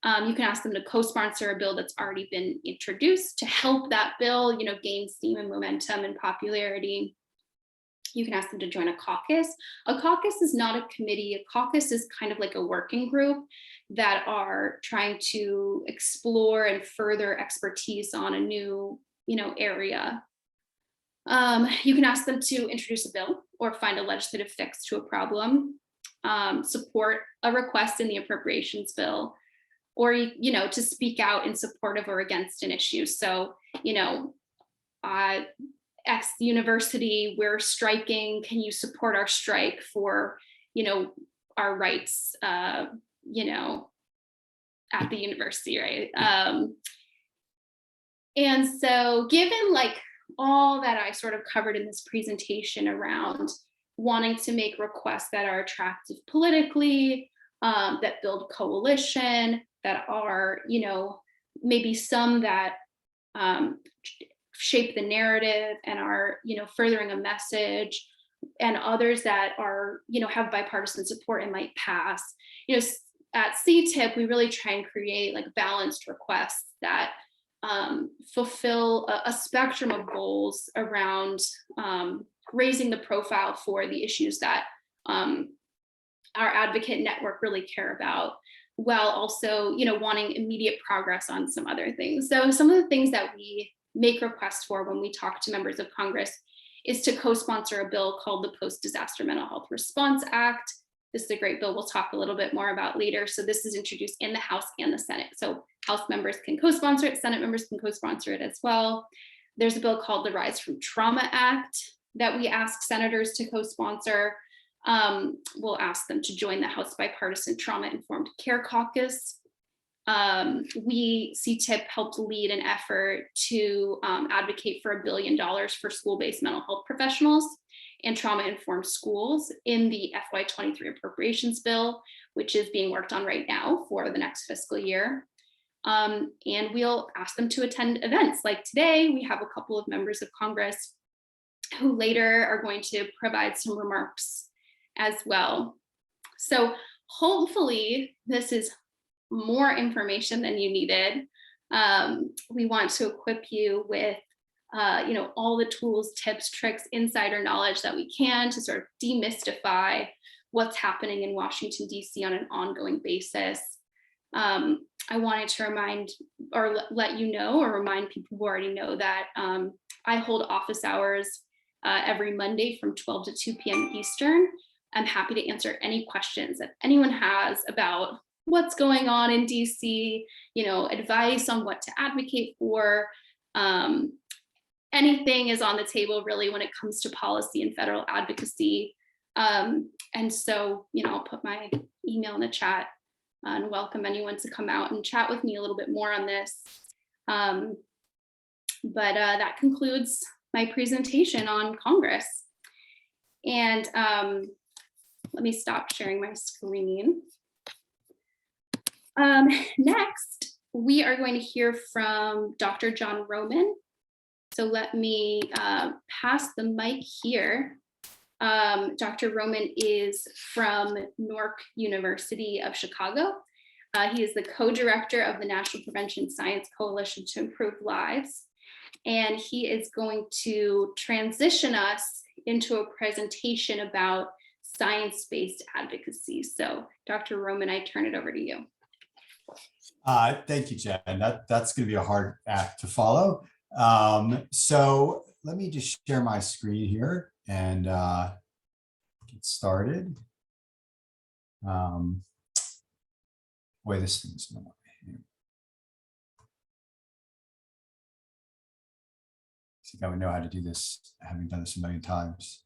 You can ask them to co-sponsor a bill that's already been introduced to help that bill, gain steam and momentum and popularity. You can ask them to join a caucus. A caucus is not a committee. A caucus is kind of like a working group that are trying to explore and further expertise on a new, area. You can ask them to introduce a bill or find a legislative fix to a problem, support a request in the appropriations bill, or, to speak out in support of or against an issue. So, X university, we're striking, can you support our strike for, our rights, at the university, right? And so given all that I sort of covered in this presentation around wanting to make requests that are attractive politically, that build coalition, that are, maybe some that shape the narrative and are, furthering a message, and others that are, have bipartisan support and might pass. At CTIPP, we really try and create balanced requests that fulfill a spectrum of goals around raising the profile for the issues that our advocate network really care about, while also, wanting immediate progress on some other things. So some of the things that we make requests for when we talk to members of Congress is to co-sponsor a bill called the Post-Disaster Mental Health Response Act. This is a great bill we'll talk a little bit more about later. So this is introduced in the House and the Senate. So House members can co-sponsor it, Senate members can co-sponsor it as well. There's a bill called the Rise from Trauma Act that we ask senators to co-sponsor. We'll ask them to join the House Bipartisan Trauma-Informed Care Caucus. CTIPP helped lead an effort to advocate for $1 billion for school-based mental health professionals and trauma-informed schools in the FY23 appropriations bill, which is being worked on right now for the next fiscal year. And we'll ask them to attend events. Like today, we have a couple of members of Congress who later are going to provide some remarks as well. So hopefully this is more information than you needed. We want to equip you with all the tools, tips, tricks, insider knowledge that we can to sort of demystify what's happening in Washington, D.C. on an ongoing basis. I wanted to remind or let you know, or remind people who already know, that I hold office hours every Monday from 12 to 2 p.m. Eastern. I'm happy to answer any questions that anyone has about what's going on in DC, advice on what to advocate for. Anything is on the table really when it comes to policy and federal advocacy. And so, I'll put my email in the chat and welcome anyone to come out and chat with me a little bit more on this. But that concludes my presentation on Congress. And let me stop sharing my screen. Next, we are going to hear from Dr. John Roman. So let me pass the mic here. Dr. Roman is from Newark University of Chicago. He is the co-director of the National Prevention Science Coalition to Improve Lives. And he is going to transition us into a presentation about science-based advocacy. So Dr. Roman, I turn it over to you. Thank you, Jen. That's going to be a hard act to follow. So let me just share my screen here and get started. Boy, this thing's not. I think I would know how to do this, having done this a million times.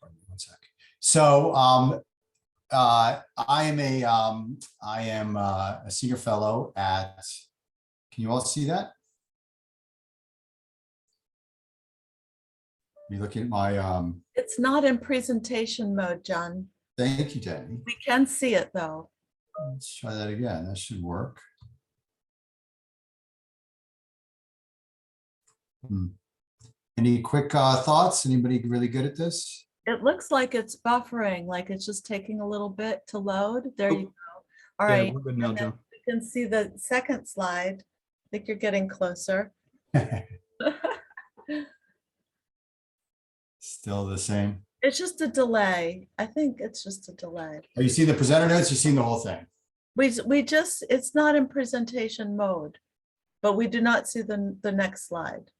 Pardon me 1 sec. So I am a senior fellow at, can you all see that? Are you looking at my It's not in presentation mode, John. Thank you, Denny. We can see it though. Let's try that again. That should work. Any quick thoughts? Anybody really good at this? It looks like it's buffering, like it's just taking a little bit to load. There you go. All Yeah, right. we're good now, And then John. you can see the second slide. I think you're getting closer. Still the same. It's just a delay. I think it's just a delay. Are you seeing the presenter notes? You've seen the whole thing. We just, it's not in presentation mode, but we do not see the next slide.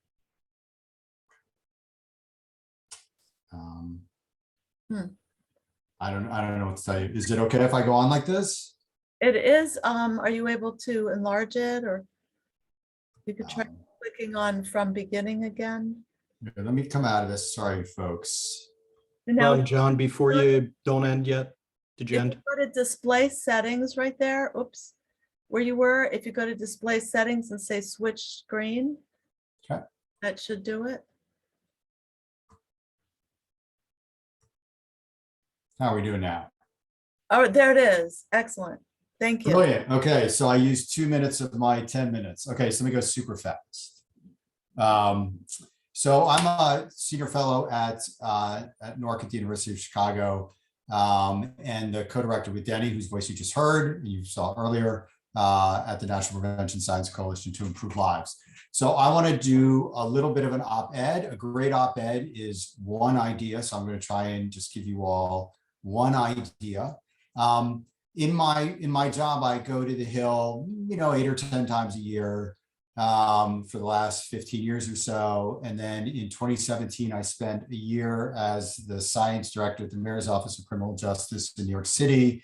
I don't know what to tell you. Is it okay if I go on like this? It is, are you able to enlarge it, or you could try clicking on from beginning again? Let me come out of this. Sorry, folks. Now, John, before you don't end yet, did you if end? you go to display settings right there, oops, where you were, if you go to display settings and say switch screen, Okay. that should do it. How are we doing now? Oh, there it is. Excellent. Thank you. Brilliant. Okay, so I used 2 minutes of my 10 minutes. Okay, so let me go super fast. So I'm a senior fellow at Newark at the University of Chicago, and the co-director with Denny, whose voice you just heard, and you saw earlier, at the National Prevention Science Coalition to Improve Lives. So I want to do a little bit of an op-ed. A great op-ed is one idea, so I'm going to try and just give you all one idea. In my job, I go to the Hill, 8 or 10 times a year for the last 15 years or so. And then in 2017, I spent a year as the science director at the Mayor's Office of Criminal Justice in New York City.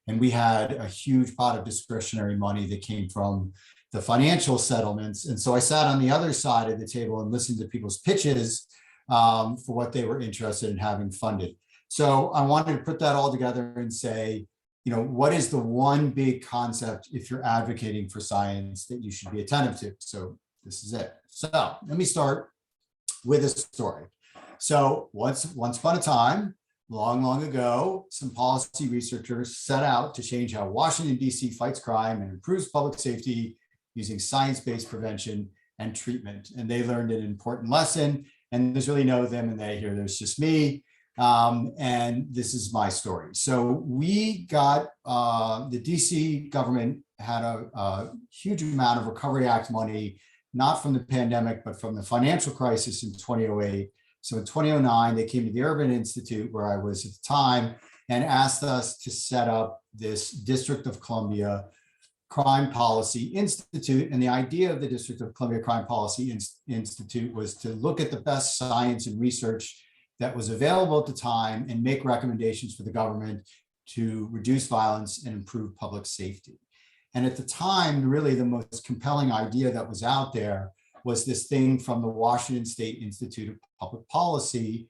And we had a huge pot of discretionary money that came from the financial settlements. And so I sat on the other side of the table and listened to people's pitches for what they were interested in having funded. So I wanted to put that all together and say, what is the one big concept if you're advocating for science that you should be attentive to? So this is it. So let me start with a story. So once upon a time, long ago, some policy researchers set out to change how Washington, D.C. fights crime and improves public safety using science-based prevention and treatment. And they learned an important lesson, and there's really no them and they here, there's just me. And this is my story. So we got, the DC government had a huge amount of Recovery Act money, not from the pandemic, but from the financial crisis in 2008. So in 2009, they came to the Urban Institute, where I was at the time, and asked us to set up this District of Columbia Crime Policy Institute. And the idea of the District of Columbia Crime Policy Institute was to look at the best science and research that was available at the time and make recommendations for the government to reduce violence and improve public safety. And at the time, really the most compelling idea that was out there was this thing from the Washington State Institute of Public Policy,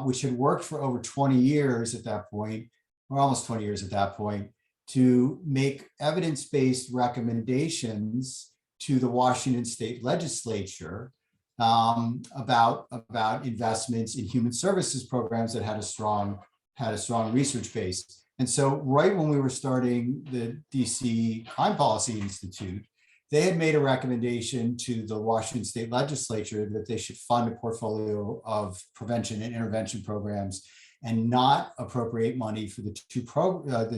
which had worked for over 20 years at that point, or almost 20 years at that point, to make evidence-based recommendations to the Washington State Legislature about investments in human services programs that had a strong research base. And so right when we were starting the DC Crime Policy Institute, they had made a recommendation to the Washington State Legislature that they should fund a portfolio of prevention and intervention programs and not appropriate money for the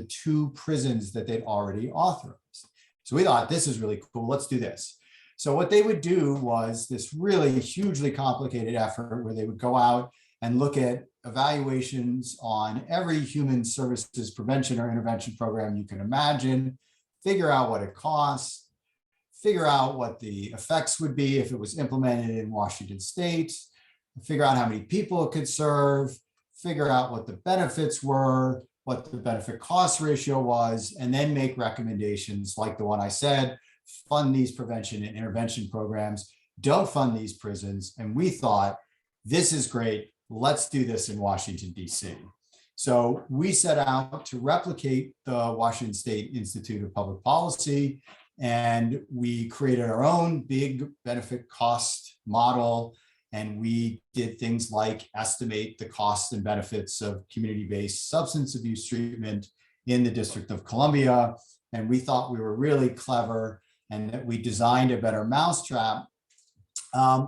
two prisons that they'd already authorized. So we thought, this is really cool, let's do this. So what they would do was this really hugely complicated effort where they would go out and look at evaluations on every human services prevention or intervention program you can imagine, figure out what it costs, figure out what the effects would be if it was implemented in Washington State, figure out how many people it could serve, figure out what the benefits were, what the benefit cost ratio was, and then make recommendations like the one I said, fund these prevention and intervention programs, don't fund these prisons. And we thought, this is great, let's do this in Washington, DC. So we set out to replicate the Washington State Institute of Public Policy, and we created our own big benefit cost model. And we did things like estimate the costs and benefits of community-based substance abuse treatment in the District of Columbia. And we thought we were really clever and that we designed a better mousetrap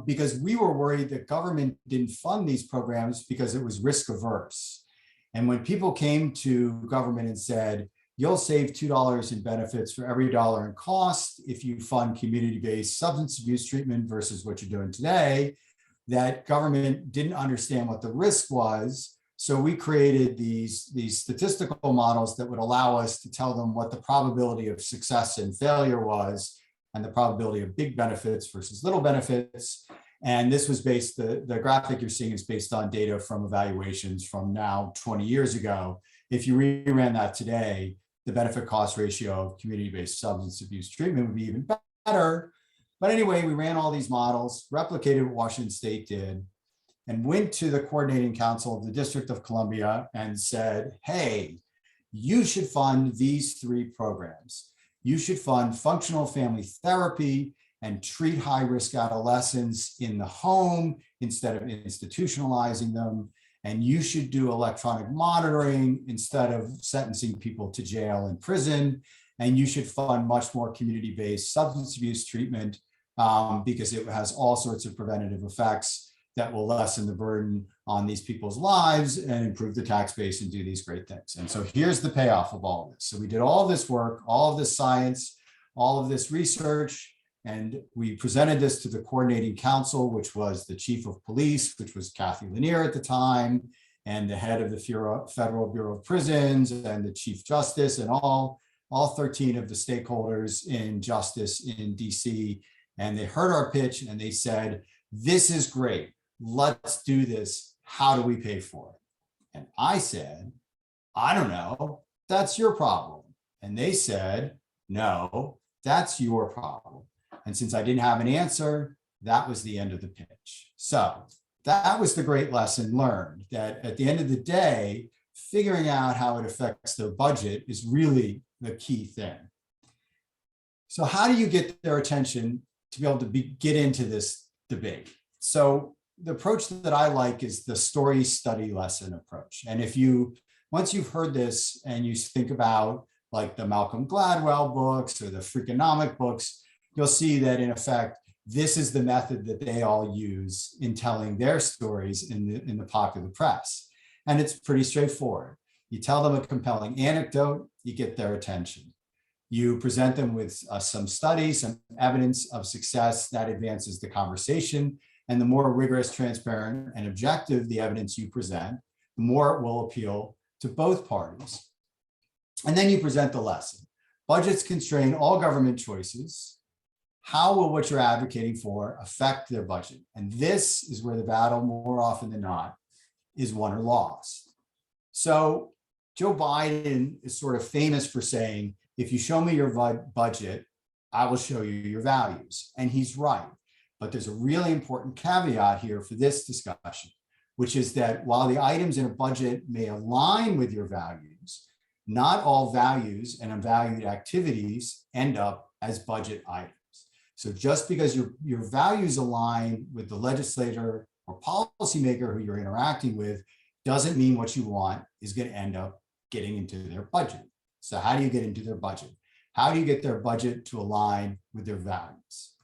because we were worried that government didn't fund these programs because it was risk averse. And when people came to government and said, you'll save $2 in benefits for every dollar in cost if you fund community-based substance abuse treatment versus what you're doing today, that government didn't understand what the risk was. So we created these statistical models that would allow us to tell them what the probability of success and failure was and the probability of big benefits versus little benefits. And this was based, the graphic you're seeing is based on data from evaluations from now 20 years ago. If you reran that today, the benefit cost ratio of community-based substance abuse treatment would be even better. But anyway, we ran all these models, replicated what Washington State did, and went to the coordinating council of the District of Columbia and said, hey, you should fund these 3 programs. You should fund functional family therapy and treat high-risk adolescents in the home instead of institutionalizing them. And you should do electronic monitoring instead of sentencing people to jail and prison. And you should fund much more community-based substance abuse treatment because it has all sorts of preventative effects that will lessen the burden on these people's lives and improve the tax base and do these great things. And so here's the payoff of all of this. So we did all this work, all of this science, all of this research, and we presented this to the coordinating council, which was the chief of police, which was Kathy Lanier at the time, and the head of the Federal Bureau of Prisons and the chief justice and all 13 of the stakeholders in justice in DC. And they heard our pitch and they said, this is great. Let's do this. How do we pay for it? And I said, I don't know. That's your problem. And they said, no, that's your problem. And since I didn't have an answer, that was the end of the pitch. So that was the great lesson learned, that at the end of the day, figuring out how it affects their budget is really the key thing. So how do you get their attention to be able to get into this debate? So the approach that I like is the story, study, lesson approach. And once you've heard this and you think about like the Malcolm Gladwell books or the Freakonomic books, you'll see that in effect, this is the method that they all use in telling their stories in the popular press. And it's pretty straightforward. You tell them a compelling anecdote, you get their attention. You present them with some studies, some evidence of success that advances the conversation. And the more rigorous, transparent, and objective the evidence you present, the more it will appeal to both parties. And then you present the lesson. Budgets constrain all government choices. How will what you're advocating for affect their budget? And this is where the battle, more often than not, is won or lost. So Joe Biden is sort of famous for saying, if you show me your budget, I will show you your values. And he's right. But there's a really important caveat here for this discussion, which is that while the items in a budget may align with your values, Not all values and unvalued activities end up as budget items. So just because your values align with the legislator or policymaker who you're interacting with doesn't mean what you want is going to end up getting into their budget. So how do you get into their budget? How do you get their budget to align with their values?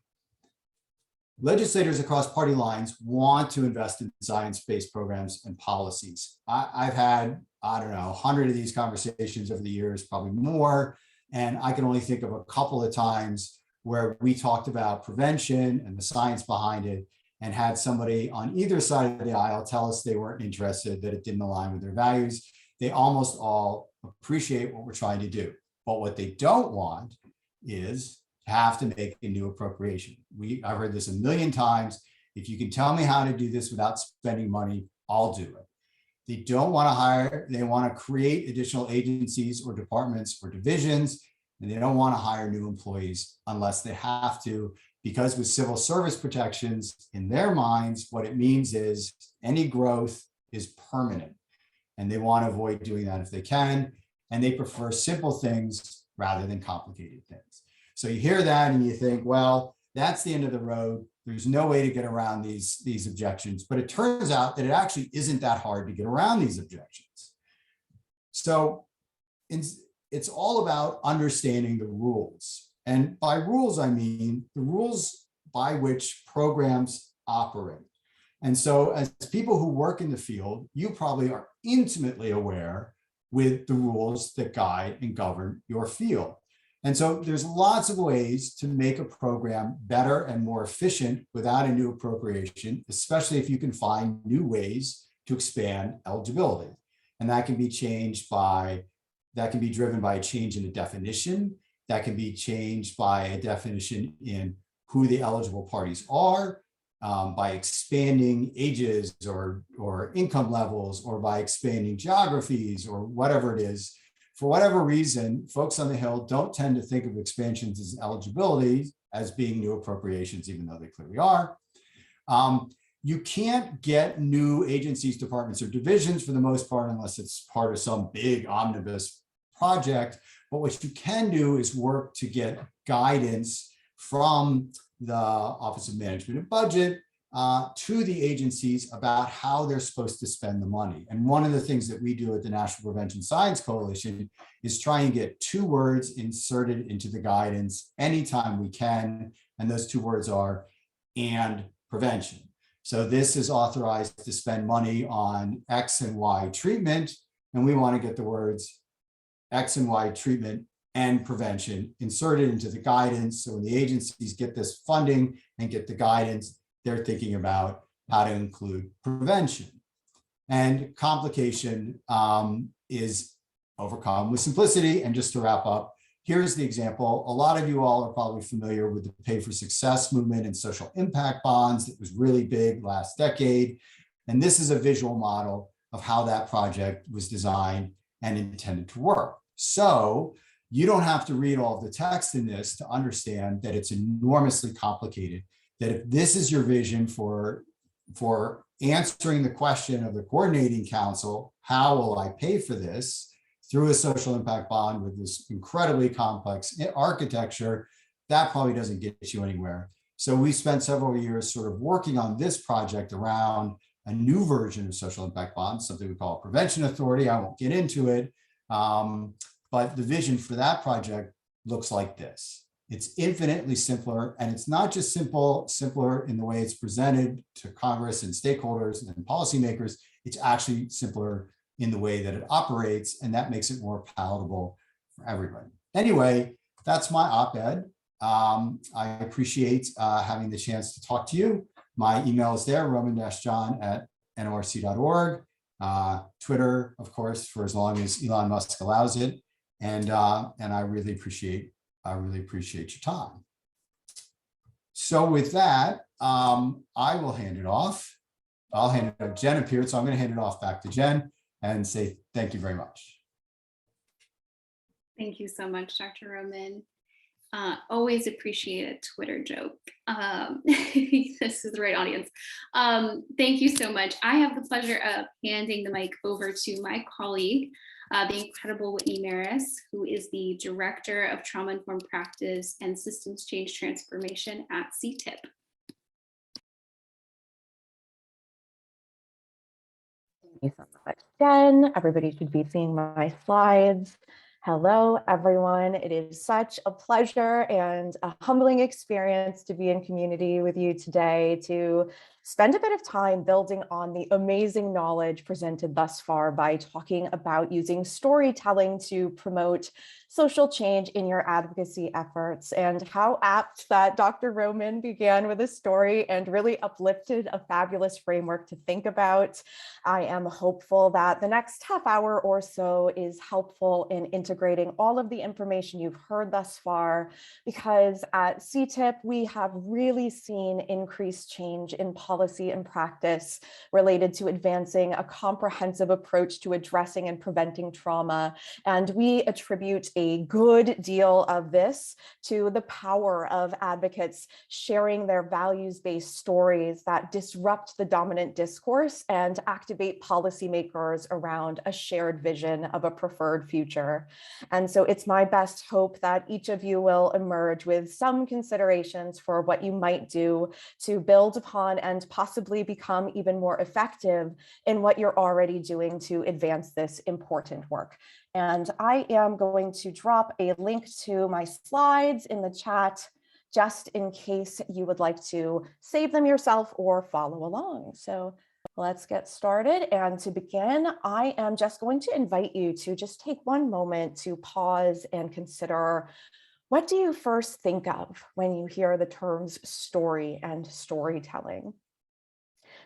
Legislators across party lines want to invest in science-based programs and policies. I've had, I don't know, 100 of these conversations over the years, probably more. And I can only think of a couple of times where we talked about prevention and the science behind it and had somebody on either side of the aisle tell us they weren't interested, that it didn't align with their values. They almost all appreciate what we're trying to do. But what they don't want is have to make a new appropriation. I've heard this a million times. If you can tell me how to do this without spending money, I'll do it. They don't want to hire, they want to create additional agencies or departments or divisions, and they don't want to hire new employees unless they have to, because with civil service protections, in their minds, what it means is any growth is permanent. And they want to avoid doing that if they can, and they prefer simple things rather than complicated things. So you hear that and you think, well, that's the end of the road. There's no way to get around these objections, but it turns out that it actually isn't that hard to get around these objections. So it's all about understanding the rules. And by rules, I mean the rules by which programs operate. And so as people who work in the field, you probably are intimately aware with the rules that guide and govern your field. And so there's lots of ways to make a program better and more efficient without a new appropriation, especially if you can find new ways to expand eligibility. And that can be driven by a change in a definition. That can be changed by a definition in who the eligible parties are, by expanding ages or income levels, or by expanding geographies or whatever it is. For whatever reason, folks on the Hill don't tend to think of expansions as eligibility as being new appropriations, even though they clearly are. You can't get new agencies, departments, or divisions for the most part unless it's part of some big omnibus project. But what you can do is work to get guidance from the Office of Management and Budget to the agencies about how they're supposed to spend the money. And one of the things that we do at the National Prevention Science Coalition is try and get 2 words inserted into the guidance anytime we can. And those 2 words are "and prevention." So this is authorized to spend money on X and Y treatment. And we want to get the words X and Y treatment and prevention inserted into the guidance. So when the agencies get this funding and get the guidance, they're thinking about how to include prevention. And complication is overcome with simplicity. And just to wrap up, here's the example. A lot of you all are probably familiar with the Pay for Success movement and social impact bonds that was really big last decade. And this is a visual model of how that project was designed and intended to work. So you don't have to read all of the text in this to understand that it's enormously complicated, that if this is your vision for answering the question of the coordinating council, how will I pay for this through a social impact bond with this incredibly complex architecture, that probably doesn't get you anywhere. So we spent several years sort of working on this project around a new version of social impact bonds, something we call a prevention authority. I won't get into it, but the vision for that project looks like this. It's infinitely simpler, and it's not just simpler in the way it's presented to Congress and stakeholders and policymakers. It's actually simpler in the way that it operates, and that makes it more palatable for everybody. Anyway, that's my op-ed. I appreciate having the chance to talk to you. My email is there, roman-john@norc.org. Twitter, of course, for as long as Elon Musk allows it. And I really appreciate your time. So with that, I will hand it off. I'll hand it off. Jen appeared, so I'm going to hand it off back to Jen and say thank you very much. Thank you so much, Dr. Roman. Always appreciate a Twitter joke. This is the right audience. Thank you so much. I have the pleasure of handing the mic over to my colleague, the incredible Whitney Maris, who is the Director of Trauma-Informed Practice and Systems Change Transformation at CTIPP. Thank you so much, Jen. Everybody should be seeing my slides. Hello, everyone. It is such a pleasure and a humbling experience to be in community with you today, to spend a bit of time building on the amazing knowledge presented thus far by talking about using storytelling to promote social change in your advocacy efforts, and how apt that Dr. Roman began with a story and really uplifted a fabulous framework to think about. I am hopeful that the next half hour or so is helpful in integrating all of the information you've heard thus far, because at CTIPP, we have really seen increased change in policy and practice related to advancing a comprehensive approach to addressing and preventing trauma. And we attribute a good deal of this to the power of advocates sharing their values-based stories that disrupt the dominant discourse and activate policymakers around a shared vision of a preferred future. And so it's my best hope that each of you will emerge with some considerations for what you might do to build upon and possibly become even more effective in what you're already doing to advance this important work. And I am going to drop a link to my slides in the chat, just in case you would like to save them yourself or follow along. So let's get started. And to begin, I am just going to invite you to just take one moment to pause and consider, what do you first think of when you hear the terms story and storytelling?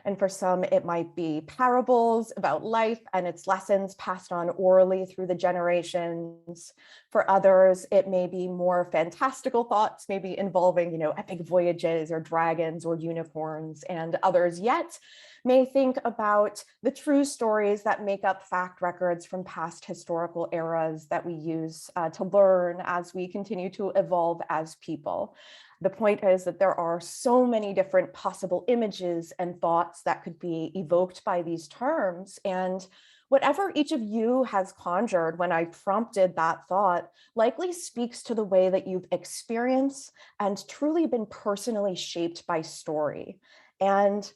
And for some, it might be parables about life and its lessons passed on orally through the generations. For others, it may be more fantastical thoughts, maybe involving, epic voyages or dragons or unicorns. And others yet may think about the true stories that make up fact records from past historical eras that we use to learn as we continue to evolve as people. The point is that there are so many different possible images and thoughts that could be evoked by these terms. And whatever each of you has conjured when I prompted that thought likely speaks to the way that you've experienced and truly been personally shaped by story. And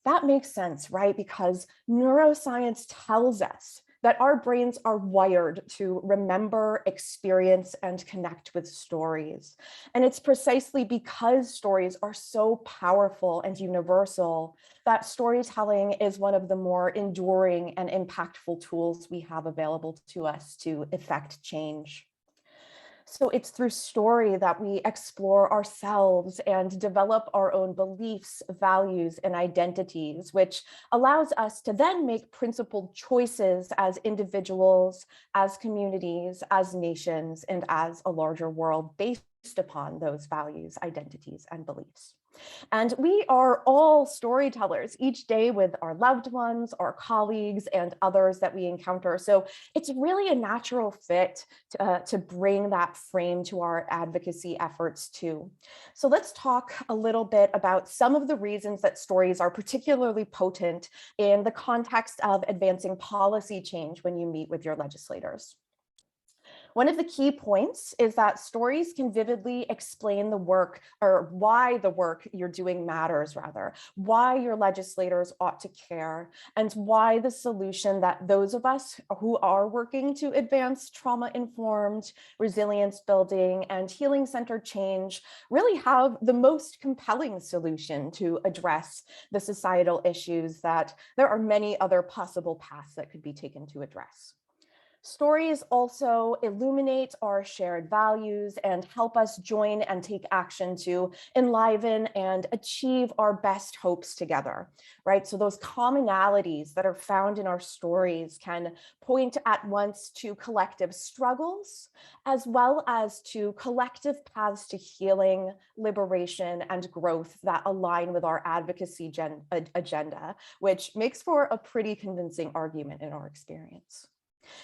that makes sense, right? Because neuroscience tells us that our brains are wired to remember, experience, and connect with stories. And it's precisely because stories are so powerful and universal that storytelling is one of the more enduring and impactful tools we have available to us to effect change. So it's through story that we explore ourselves and develop our own beliefs, values, and identities, which allows us to then make principled choices as individuals, as communities, as nations, and as a larger world based upon those values, identities, and beliefs. And we are all storytellers each day with our loved ones, our colleagues, and others that we encounter. So it's really a natural fit to bring that frame to our advocacy efforts too. So let's talk a little bit about some of the reasons that stories are particularly potent in the context of advancing policy change when you meet with your legislators. One of the key points is that stories can vividly explain the work, or why the work you're doing matters, rather, why your legislators ought to care, and why the solution that those of us who are working to advance trauma-informed, resilience building, and healing-centered change really have the most compelling solution to address the societal issues that there are many other possible paths that could be taken to address. Stories also illuminate our shared values and help us join and take action to enliven and achieve our best hopes together, right? So those commonalities that are found in our stories can point at once to collective struggles, as well as to collective paths to healing, liberation, and growth that align with our advocacy agenda, which makes for a pretty convincing argument in our experience.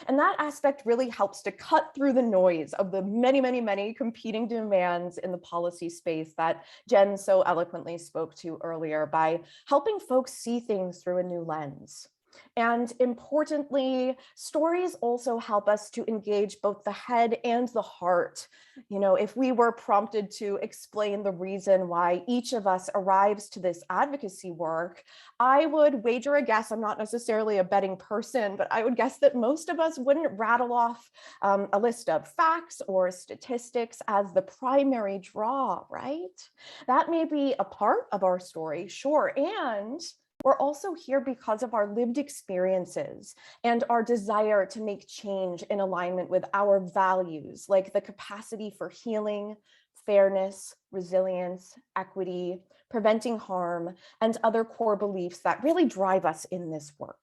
And that aspect really helps to cut through the noise of the many, many, many competing demands in the policy space that Jen so eloquently spoke to earlier by helping folks see things through a new lens. And importantly, stories also help us to engage both the head and the heart. You know, if we were prompted to explain the reason why each of us arrives to this advocacy work, I would wager a guess, I'm not necessarily a betting person, but I would guess that most of us wouldn't rattle off a list of facts or statistics as the primary draw, right? That may be a part of our story, sure, and we're also here because of our lived experiences and our desire to make change in alignment with our values, like the capacity for healing, fairness, resilience, equity, preventing harm, and other core beliefs that really drive us in this work.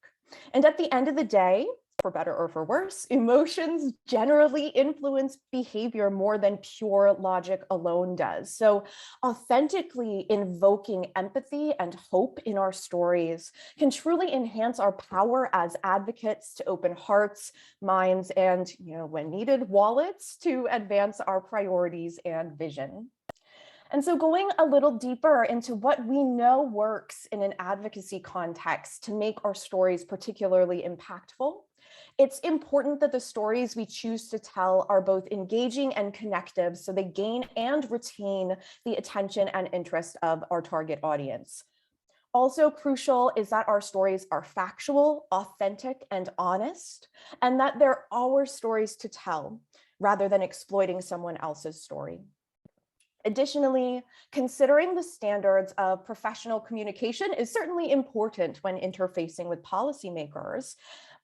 And at the end of the day, for better or for worse, emotions generally influence behavior more than pure logic alone does. So authentically invoking empathy and hope in our stories can truly enhance our power as advocates to open hearts, minds, and, when needed, wallets to advance our priorities and vision. And so going a little deeper into what we know works in an advocacy context to make our stories particularly impactful, it's important that the stories we choose to tell are both engaging and connective so they gain and retain the attention and interest of our target audience. Also crucial is that our stories are factual, authentic, and honest, and that they're our stories to tell rather than exploiting someone else's story. Additionally, considering the standards of professional communication is certainly important when interfacing with policymakers,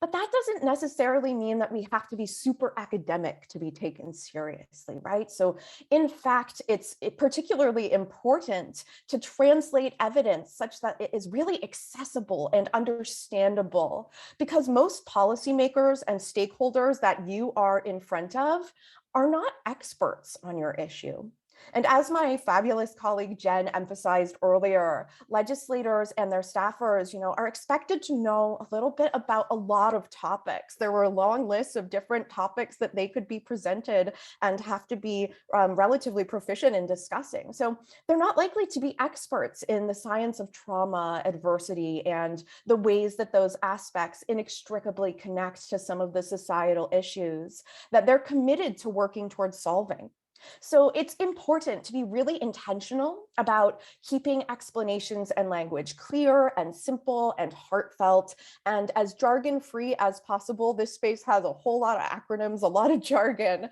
but that doesn't necessarily mean that we have to be super academic to be taken seriously, right? So in fact, it's particularly important to translate evidence such that it is really accessible and understandable, because most policymakers and stakeholders that you are in front of are not experts on your issue. And as my fabulous colleague Jen emphasized earlier, legislators and their staffers, are expected to know a little bit about a lot of topics. There were long lists of different topics that they could be presented and have to be relatively proficient in discussing. So they're not likely to be experts in the science of trauma, adversity, and the ways that those aspects inextricably connect to some of the societal issues that they're committed to working towards solving. So it's important to be really intentional about keeping explanations and language clear and simple and heartfelt and as jargon-free as possible. This space has a whole lot of acronyms, a lot of jargon,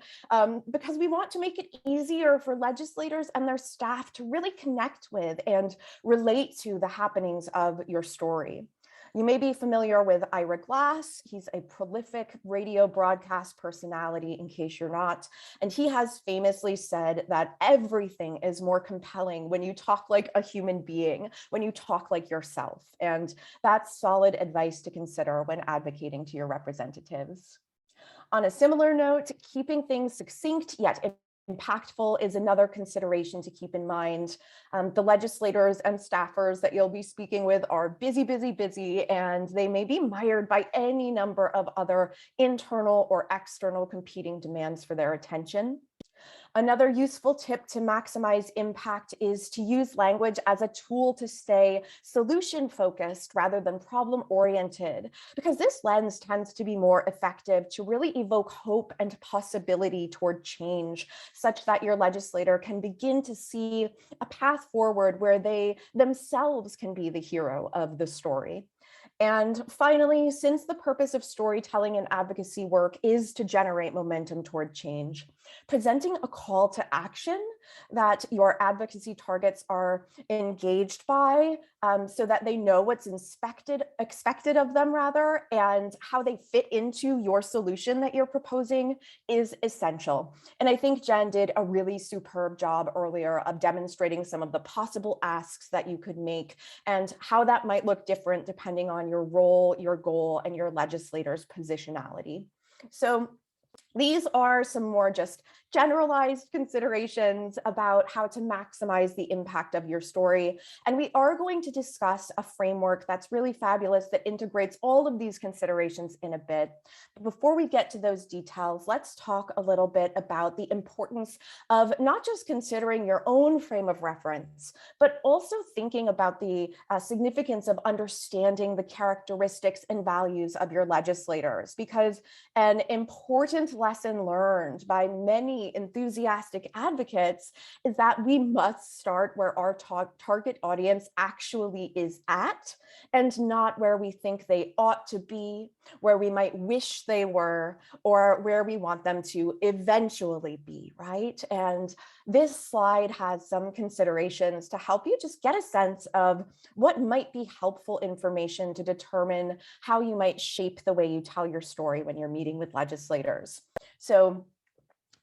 because we want to make it easier for legislators and their staff to really connect with and relate to the happenings of your story. You may be familiar with Ira Glass. He's a prolific radio broadcast personality, in case you're not. And he has famously said that everything is more compelling when you talk like a human being, when you talk like yourself. And that's solid advice to consider when advocating to your representatives. On a similar note, keeping things succinct yet impactful is another consideration to keep in mind. The legislators and staffers that you'll be speaking with are busy, and they may be mired by any number of other internal or external competing demands for their attention. Another useful tip to maximize impact is to use language as a tool to stay solution-focused rather than problem-oriented, because this lens tends to be more effective to really evoke hope and possibility toward change, such that your legislator can begin to see a path forward where they themselves can be the hero of the story. And finally, since the purpose of storytelling and advocacy work is to generate momentum toward change, presenting a call to action that your advocacy targets are engaged by, so that they know what's expected of them rather, and how they fit into your solution that you're proposing is essential. And I think Jen did a really superb job earlier of demonstrating some of the possible asks that you could make and how that might look different depending on your role, your goal, and your legislator's positionality. So These are some more just generalized considerations about how to maximize the impact of your story. And we are going to discuss a framework that's really fabulous that integrates all of these considerations in a bit. But before we get to those details, let's talk a little bit about the importance of not just considering your own frame of reference, but also thinking about the significance of understanding the characteristics and values of your legislators, because an important lesson learned by many enthusiastic advocates is that we must start where our target audience actually is at, and not where we think they ought to be, where we might wish they were, or where we want them to eventually be, right? And this slide has some considerations to help you just get a sense of what might be helpful information to determine how you might shape the way you tell your story when you're meeting with legislators. So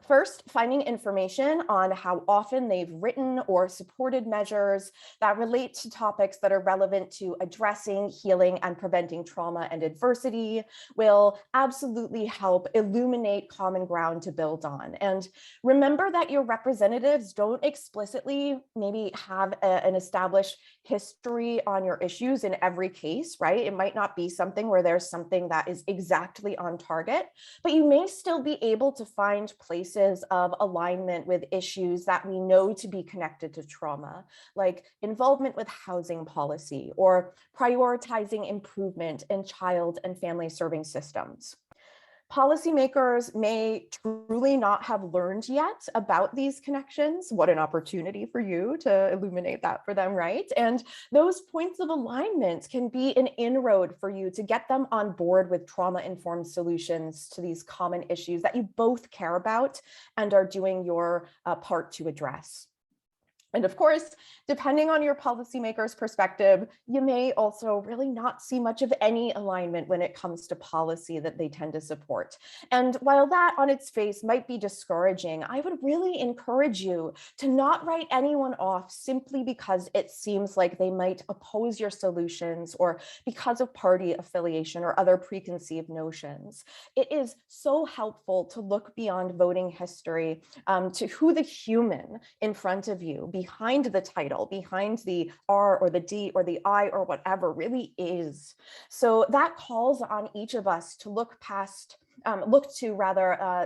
first, finding information on how often they've written or supported measures that relate to topics that are relevant to addressing, healing, and preventing trauma and adversity will absolutely help illuminate common ground to build on. And remember that your representatives don't explicitly maybe have an established history on your issues in every case, right? It might not be something where there's something that is exactly on target, but you may still be able to find places of alignment with issues that we know to be connected to trauma, like involvement with housing policy or prioritizing improvement in child and family serving systems. Policymakers may truly not have learned yet about these connections. What an opportunity for you to illuminate that for them, right? And those points of alignment can be an inroad for you to get them on board with trauma-informed solutions to these common issues that you both care about and are doing your part to address. And of course, depending on your policymaker's perspective, you may also really not see much of any alignment when it comes to policy that they tend to support. And while that on its face might be discouraging, I would really encourage you to not write anyone off simply because it seems like they might oppose your solutions or because of party affiliation or other preconceived notions. It is so helpful to look beyond voting history to who the human in front of you, behind the title, behind the R or the D or the I or whatever really is. So that calls on each of us to look to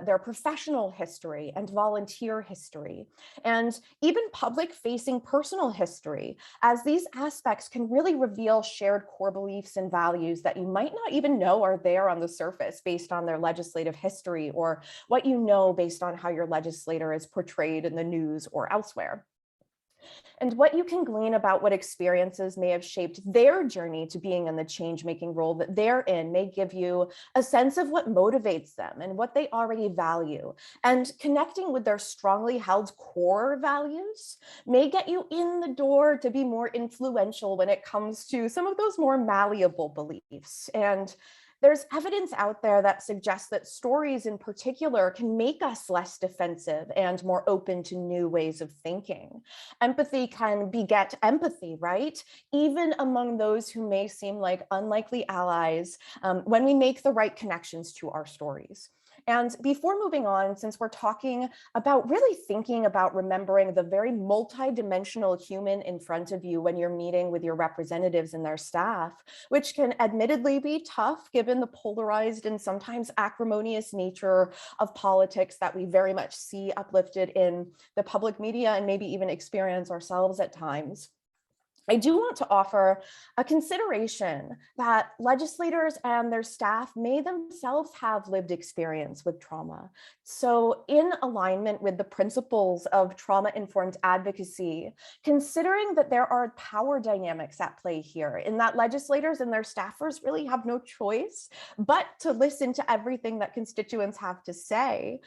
their professional history and volunteer history, and even public-facing personal history, as these aspects can really reveal shared core beliefs and values that you might not even know are there on the surface based on their legislative history or what you know based on how your legislator is portrayed in the news or elsewhere. And what you can glean about what experiences may have shaped their journey to being in the change-making role that they're in may give you a sense of what motivates them and what they already value. And connecting with their strongly held core values may get you in the door to be more influential when it comes to some of those more malleable beliefs. And there's evidence out there that suggests that stories in particular can make us less defensive and more open to new ways of thinking. Empathy can beget empathy, right? Even among those who may seem like unlikely allies when we make the right connections to our stories. And before moving on, since we're talking about really thinking about remembering the very multidimensional human in front of you when you're meeting with your representatives and their staff, which can admittedly be tough given the polarized and sometimes acrimonious nature of politics that we very much see uplifted in the public media and maybe even experience ourselves at times, I do want to offer a consideration that legislators and their staff may themselves have lived experience with trauma. So in alignment with the principles of trauma-informed advocacy, considering that there are power dynamics at play here, in that legislators and their staffers really have no choice but to listen to everything that constituents have to say,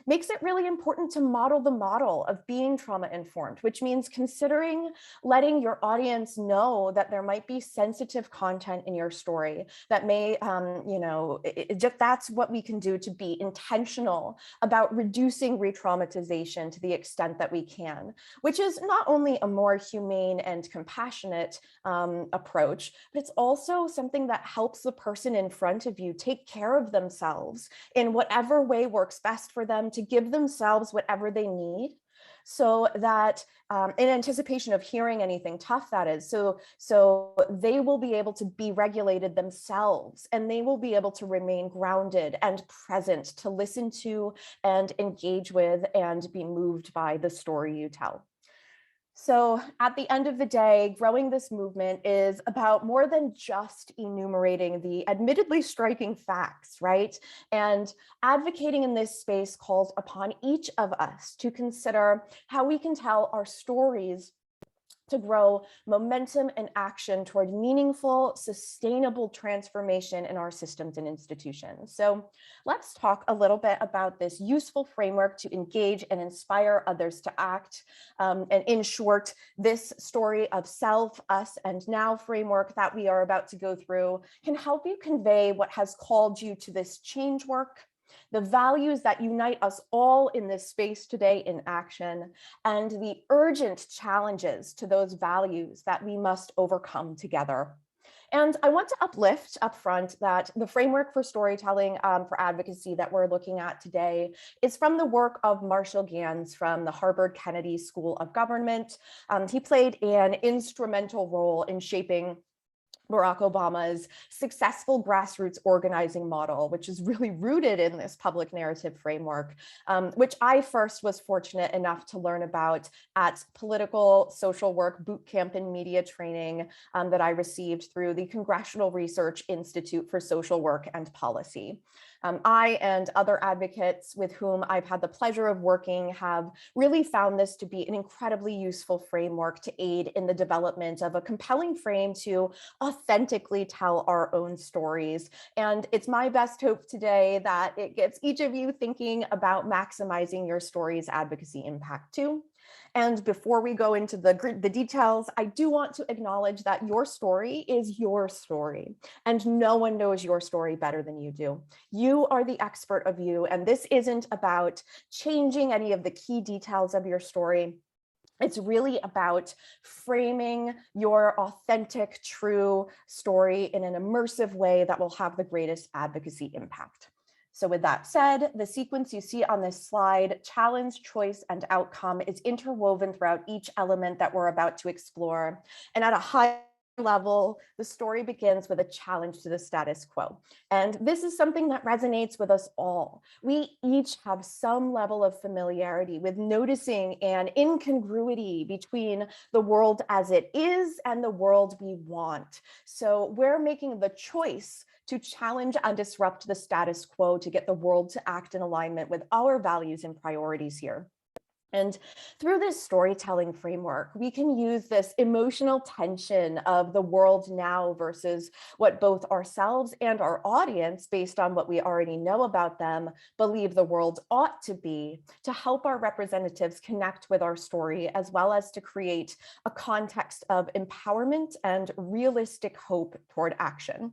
makes it really important to model the model of being trauma-informed, which means considering letting your your audience know that there might be sensitive content in your story that may, that's what we can do to be intentional about reducing re-traumatization to the extent that we can, which is not only a more humane and compassionate approach, but it's also something that helps the person in front of you take care of themselves in whatever way works best for them, to give themselves whatever they need, so that in anticipation of hearing anything tough, that is, so they will be able to be regulated themselves, and they will be able to remain grounded and present to listen to and engage with and be moved by the story you tell. So at the end of the day, growing this movement is about more than just enumerating the admittedly striking facts, right? And advocating in this space calls upon each of us to consider how we can tell our stories to grow momentum and action toward meaningful, sustainable transformation in our systems and institutions. So let's talk a little bit about this useful framework to engage and inspire others to act. And in short, this story of self, us, and now framework that we are about to go through can help you convey what has called you to this change work, the values that unite us all in this space today in action, and the urgent challenges to those values that we must overcome together. And I want to uplift up front that the framework for storytelling for advocacy that we're looking at today is from the work of Marshall Gans from the Harvard Kennedy School of Government. He played an instrumental role in shaping Barack Obama's successful grassroots organizing model, which is really rooted in this public narrative framework, which I first was fortunate enough to learn about at political social work boot camp and media training that I received through the Congressional Research Institute for Social Work and Policy. I and other advocates with whom I've had the pleasure of working have really found this to be an incredibly useful framework to aid in the development of a compelling frame to authentically tell our own stories. And it's my best hope today that it gets each of you thinking about maximizing your story's advocacy impact too. And before we go into the details, I do want to acknowledge that your story is your story, and no one knows your story better than you do. You are the expert of you, and this isn't about changing any of the key details of your story. It's really about framing your authentic, true story in an immersive way that will have the greatest advocacy impact. So with that said, the sequence you see on this slide, challenge, choice, and outcome, is interwoven throughout each element that we're about to explore. And at a high level, the story begins with a challenge to the status quo. And this is something that resonates with us all. We each have some level of familiarity with noticing an incongruity between the world as it is and the world we want. So we're making the choice to challenge and disrupt the status quo to get the world to act in alignment with our values and priorities here. And through this storytelling framework, we can use this emotional tension of the world now versus what both ourselves and our audience, based on what we already know about them, believe the world ought to be, to help our representatives connect with our story, as well as to create a context of empowerment and realistic hope toward action.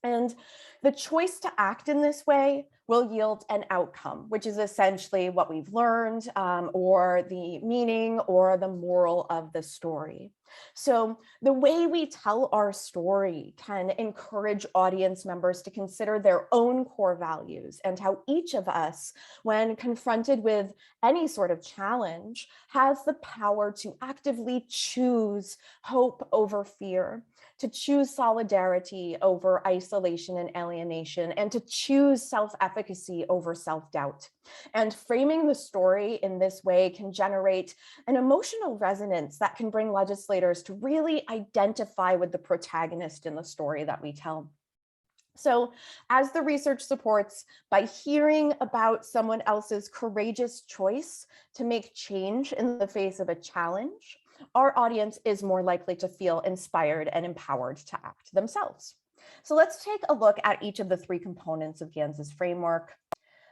And the choice to act in this way will yield an outcome, which is essentially what we've learned, or the meaning or the moral of the story. So the way we tell our story can encourage audience members to consider their own core values and how each of us, when confronted with any sort of challenge, has the power to actively choose hope over fear, to choose solidarity over isolation and alienation, and to choose self-efficacy over self-doubt. And framing the story in this way can generate an emotional resonance that can bring legislators to really identify with the protagonist in the story that we tell. So as the research supports, by hearing about someone else's courageous choice to make change in the face of a challenge, our audience is more likely to feel inspired and empowered to act themselves. So let's take a look at each of the three components of Gans's framework.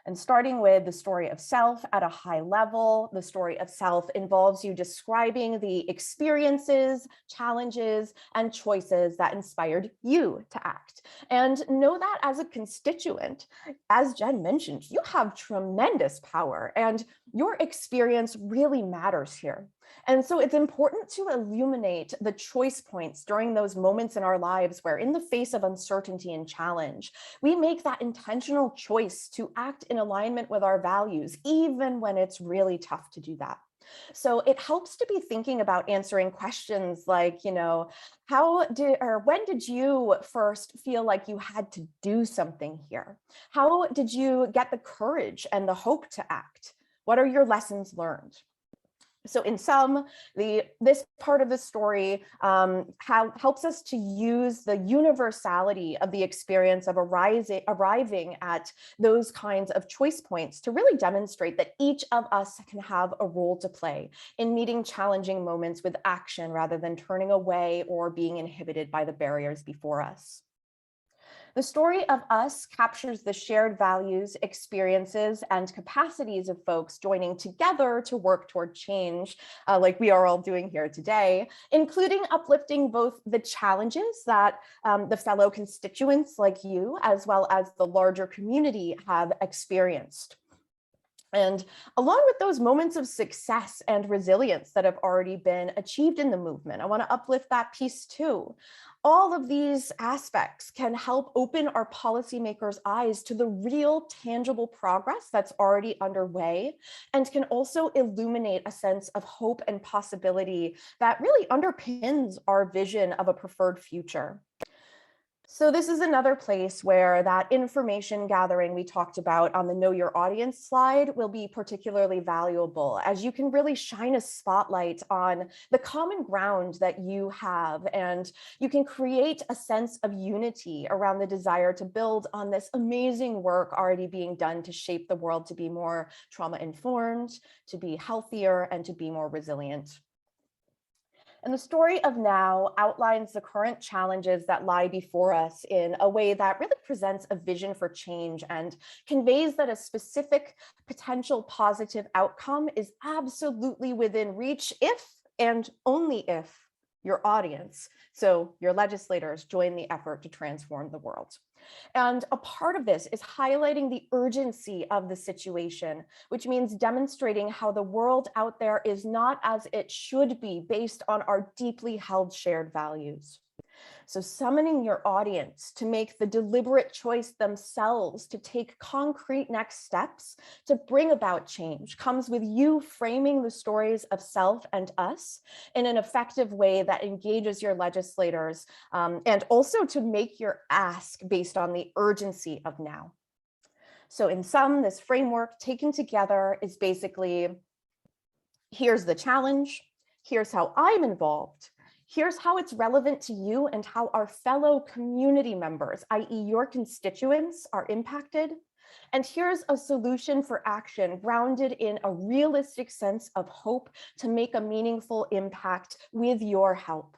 And starting with the story of self at a high level, the story of self involves you describing the experiences, challenges, and choices that inspired you to act. And know that as a constituent, as Jen mentioned, you have tremendous power and your experience really matters here. And so it's important to illuminate the choice points during those moments in our lives where, in the face of uncertainty and challenge, we make that intentional choice to act in alignment with our values, even when it's really tough to do that. So it helps to be thinking about answering questions like, when did you first feel like you had to do something here? How did you get the courage and the hope to act? What are your lessons learned? So in sum, this part of the story helps us to use the universality of the experience of arriving at those kinds of choice points to really demonstrate that each of us can have a role to play in meeting challenging moments with action rather than turning away or being inhibited by the barriers before us. The story of us captures the shared values, experiences, and capacities of folks joining together to work toward change, like we are all doing here today, including uplifting both the challenges that the fellow constituents like you, as well as the larger community, have experienced. And along with those moments of success and resilience that have already been achieved in the movement, I want to uplift that piece too. All of these aspects can help open our policymakers' eyes to the real tangible progress that's already underway, and can also illuminate a sense of hope and possibility that really underpins our vision of a preferred future. So this is another place where that information gathering we talked about on the Know Your Audience slide will be particularly valuable, as you can really shine a spotlight on the common ground that you have, and you can create a sense of unity around the desire to build on this amazing work already being done to shape the world to be more trauma-informed, to be healthier, and to be more resilient. And the story of now outlines the current challenges that lie before us in a way that really presents a vision for change and conveys that a specific potential positive outcome is absolutely within reach if and only if your audience, so your legislators, join the effort to transform the world. And a part of this is highlighting the urgency of the situation, which means demonstrating how the world out there is not as it should be based on our deeply held shared values. So summoning your audience to make the deliberate choice themselves to take concrete next steps to bring about change comes with you framing the stories of self and us in an effective way that engages your legislators, and also to make your ask based on the urgency of now. So in sum, this framework taken together is basically, here's the challenge, here's how I'm involved, here's how it's relevant to you and how our fellow community members, i.e. your constituents, are impacted. And here's a solution for action grounded in a realistic sense of hope to make a meaningful impact with your help.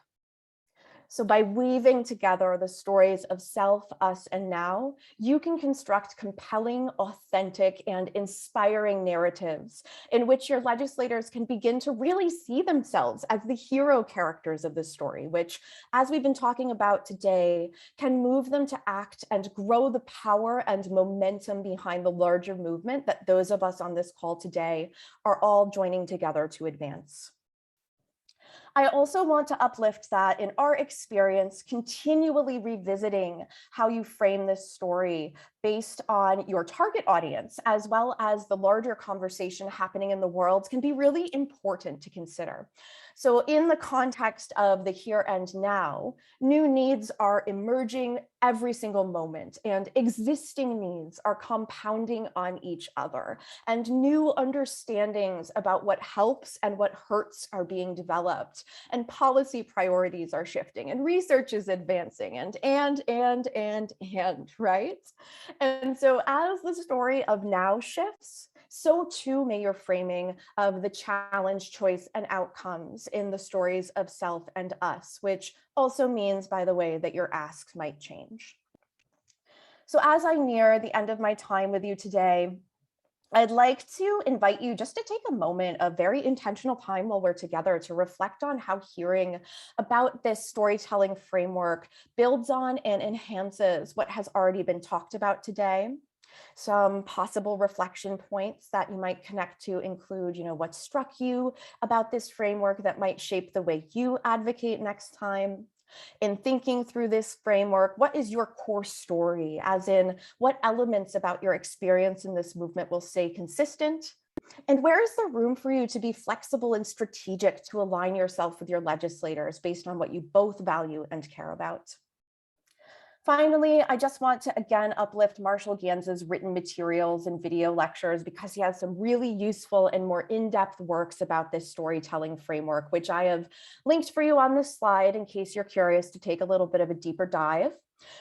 So by weaving together the stories of self, us, and now, you can construct compelling, authentic, and inspiring narratives in which your legislators can begin to really see themselves as the hero characters of the story, which, as we've been talking about today, can move them to act and grow the power and momentum behind the larger movement that those of us on this call today are all joining together to advance. I also want to uplift that in our experience, continually revisiting how you frame this story based on your target audience, as well as the larger conversation happening in the world, can be really important to consider. So in the context of the here and now, new needs are emerging every single moment, and existing needs are compounding on each other, and new understandings about what helps and what hurts are being developed, and policy priorities are shifting, and research is advancing, and, right? And so as the story of now shifts, so too may your framing of the challenge, choice, and outcomes in the stories of self and us, which also means, by the way, that your asks might change. So as I near the end of my time with you today, I'd like to invite you just to take a moment of very intentional time while we're together to reflect on how hearing about this storytelling framework builds on and enhances what has already been talked about today. Some possible reflection points that you might connect to include, what struck you about this framework that might shape the way you advocate next time. In thinking through this framework, what is your core story? As in, what elements about your experience in this movement will stay consistent? And where is the room for you to be flexible and strategic to align yourself with your legislators based on what you both value and care about? Finally, I just want to again uplift Marshall Ganz's written materials and video lectures because he has some really useful and more in-depth works about this storytelling framework, which I have linked for you on this slide in case you're curious to take a little bit of a deeper dive.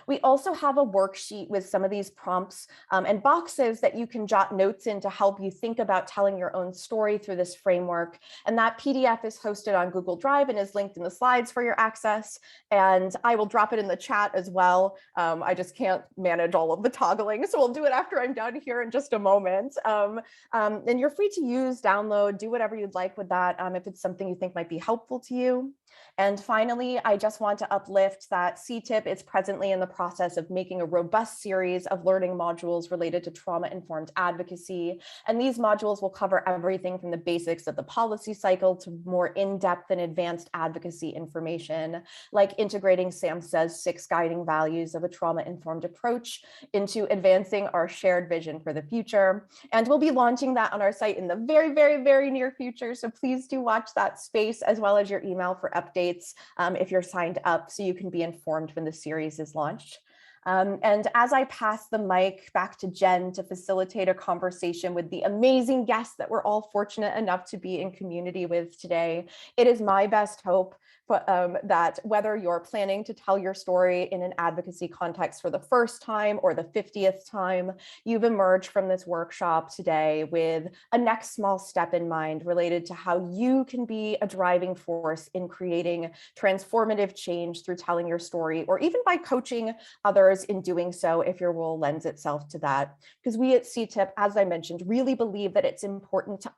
We also have a worksheet with some of these prompts and boxes that you can jot notes in to help you think about telling your own story through this framework. And that PDF is hosted on Google Drive and is linked in the slides for your access. And I will drop it in the chat as well. I just can't manage all of the toggling, so we'll do it after I'm done here in just a moment. And you're free to use, download, do whatever you'd like with that if it's something you think might be helpful to you. And finally, I just want to uplift that CTIPP is presently in the process of making a robust series of learning modules related to trauma-informed advocacy. And these modules will cover everything from the basics of the policy cycle to more in-depth and advanced advocacy information, like integrating SAMHSA's 6 guiding values of a trauma-informed approach into advancing our shared vision for the future. And we'll be launching that on our site in the very, very, very near future. So please do watch that space as well as your email for updates if you're signed up so you can be informed when the series is launched. And as I pass the mic back to Jen to facilitate a conversation with the amazing guests that we're all fortunate enough to be in community with today, it is my best hope that whether you're planning to tell your story in an advocacy context for the first time or the 50th time, you've emerged from this workshop today with a next small step in mind related to how you can be a driving force in creating transformative change through telling your story, or even by coaching others in doing so if your role lends itself to that. Because we at CTIPP, as I mentioned, really believe that it's important to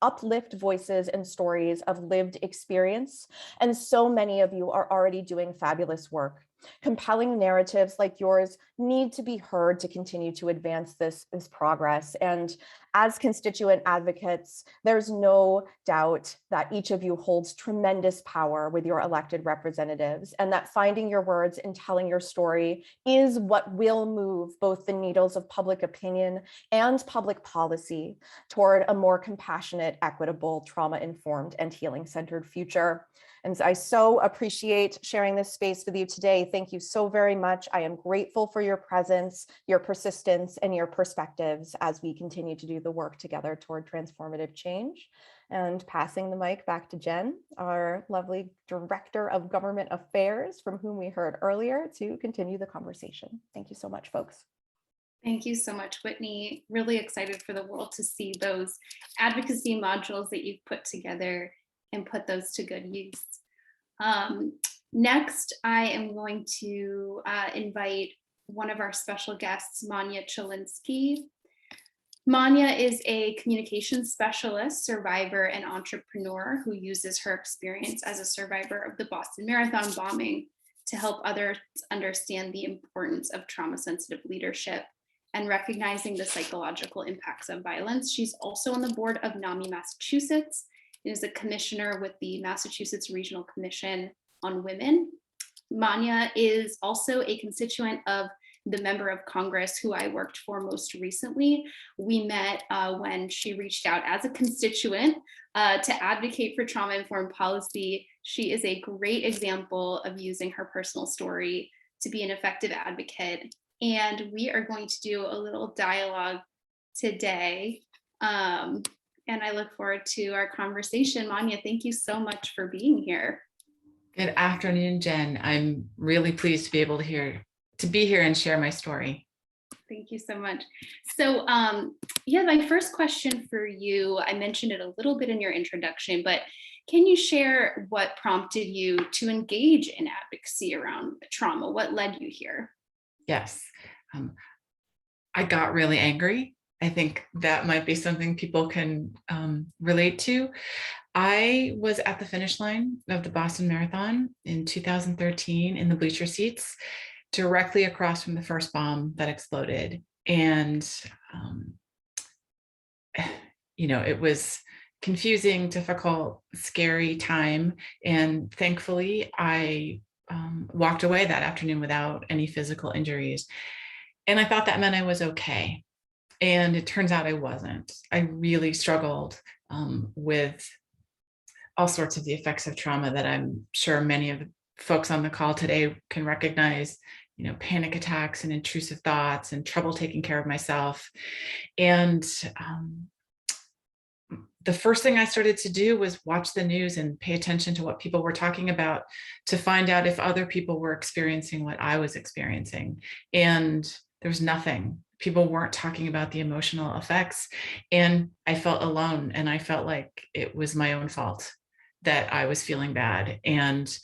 uplift voices and stories of lived experience. And so many of you are already doing fabulous work. Compelling narratives like yours need to be heard to continue to advance this progress. And as constituent advocates, there's no doubt that each of you holds tremendous power with your elected representatives, and that finding your words and telling your story is what will move both the needles of public opinion and public policy toward a more compassionate, equitable, trauma-informed, and healing-centered future. And I so appreciate sharing this space with you today. Thank you so very much. I am grateful for your presence, your persistence, and your perspectives as we continue to do the work together toward transformative change. And passing the mic back to Jen, our lovely Director of Government Affairs, from whom we heard earlier, to continue the conversation. Thank you so much, folks. Thank you so much, Whitney. Really excited for the world to see those advocacy modules that you've put together and put those to good use. Next, I am going to invite one of our special guests, Manya Chilinsky. Manya is a communications specialist, survivor, and entrepreneur who uses her experience as a survivor of the Boston Marathon bombing to help others understand the importance of trauma-sensitive leadership and recognizing the psychological impacts of violence. She's also on the board of NAMI Massachusetts, is a commissioner with the Massachusetts Regional Commission on Women. Manya is also a constituent of the member of Congress who I worked for most recently. We met when she reached out as a constituent to advocate for trauma-informed policy. She is a great example of using her personal story to be an effective advocate. And we are going to do a little dialogue today. And I look forward to our conversation. Manya, thank you so much for being here. Good afternoon, Jen. I'm really pleased to be able to be here and share my story. Thank you so much. So yeah, my first question for you, I mentioned it a little bit in your introduction, but can you share what prompted you to engage in advocacy around trauma? What led you here? Yes. I got really angry I think that might be something people can relate to. I was at the finish line of the Boston Marathon in 2013 in the bleacher seats, directly across from the first bomb that exploded. And, it was confusing, difficult, scary time. And thankfully, I walked away that afternoon without any physical injuries. And I thought that meant I was okay. And it turns out I wasn't. I really struggled with all sorts of the effects of trauma that I'm sure many of the folks on the call today can recognize, panic attacks and intrusive thoughts and trouble taking care of myself. And the first thing I started to do was watch the news and pay attention to what people were talking about to find out if other people were experiencing what I was experiencing. And there was nothing. People weren't talking about the emotional effects. And I felt alone, and I felt like it was my own fault that I was feeling bad. And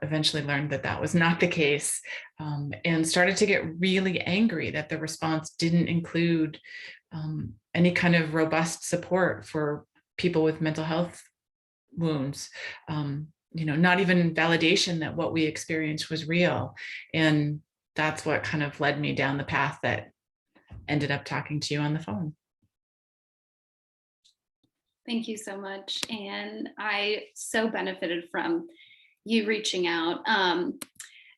eventually learned that that was not the case, and started to get really angry that the response didn't include any kind of robust support for people with mental health wounds, not even validation that what we experienced was real. And that's what kind of led me down the path that ended up talking to you on the phone. Thank you so much. And I so benefited from you reaching out.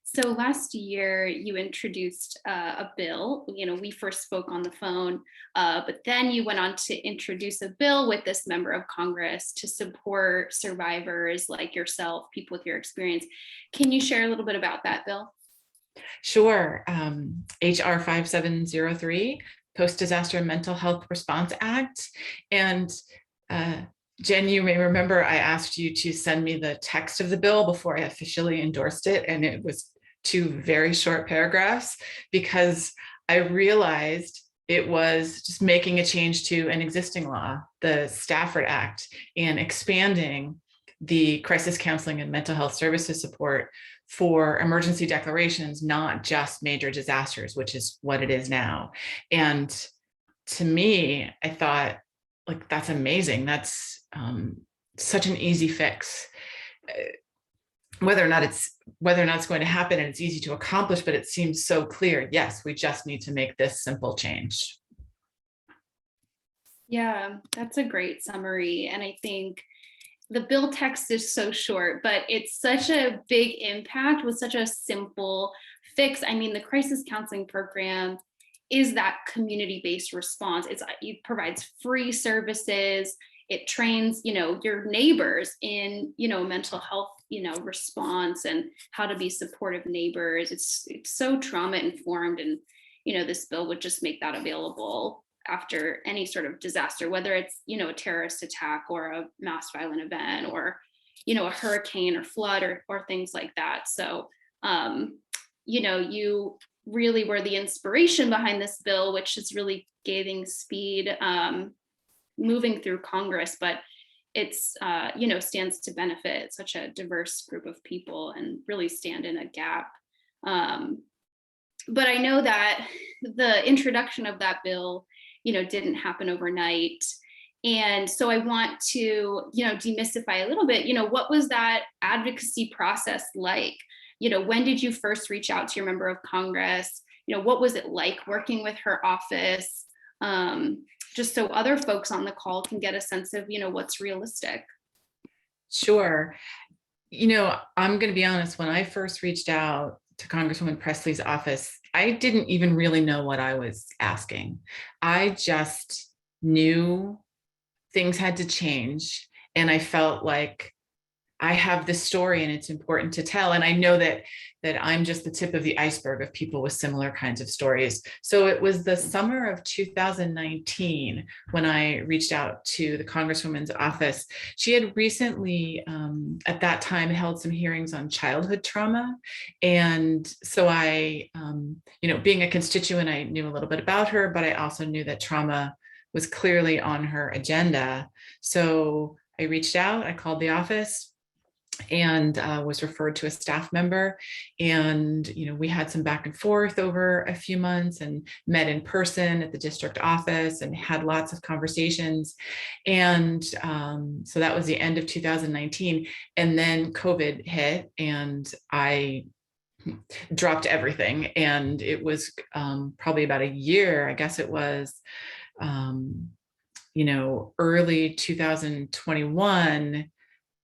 So last year you introduced a bill. We first spoke on the phone, but then you went on to introduce a bill with this member of Congress to support survivors like yourself, people with your experience. Can you share a little bit about that bill? Sure. HR 5703, Post-Disaster Mental Health Response Act. And Jen, you may remember I asked you to send me the text of the bill before I officially endorsed it. And it was 2 very short paragraphs, because I realized it was just making a change to an existing law, the Stafford Act, and expanding the crisis counseling and mental health services support for emergency declarations, not just major disasters, which is what it is now. And to me, I thought, like, that's amazing. That's such an easy fix. Whether or not it's going to happen and it's easy to accomplish, but it seems so clear. Yes, we just need to make this simple change. Yeah, that's a great summary. And I think the bill text is so short, but it's such a big impact with such a simple fix. I mean, the crisis counseling program is that community-based response. It provides free services. It trains, your neighbors in, mental health, response and how to be supportive neighbors. It's so trauma informed, and, this bill would just make that available after any sort of disaster, whether it's, a terrorist attack or a mass violent event or, a hurricane or flood or things like that. So, you really were the inspiration behind this bill, which is really gaining speed, moving through Congress, but it's, stands to benefit such a diverse group of people and really stand in a gap. But I know that the introduction of that bill, didn't happen overnight. And so I want to, demystify a little bit, what was that advocacy process like? When did you first reach out to your member of Congress? What was it like working with her office? Just so other folks on the call can get a sense of, what's realistic. Sure. I'm going to be honest, when I first reached out to Congresswoman Presley's office, I didn't even really know what I was asking. I just knew things had to change. And I felt like I have this story and it's important to tell. And I know that I'm just the tip of the iceberg of people with similar kinds of stories. So it was the summer of 2019 when I reached out to the Congresswoman's office. She had recently, at that time, held some hearings on childhood trauma. And so I, being a constituent, I knew a little bit about her, but I also knew that trauma was clearly on her agenda. So I reached out, I called the office, and was referred to a staff member. And, we had some back and forth over a few months and met in person at the district office and had lots of conversations. And so that was the end of 2019. And then COVID hit and I dropped everything. And it was probably about a year, I guess it was, early 2021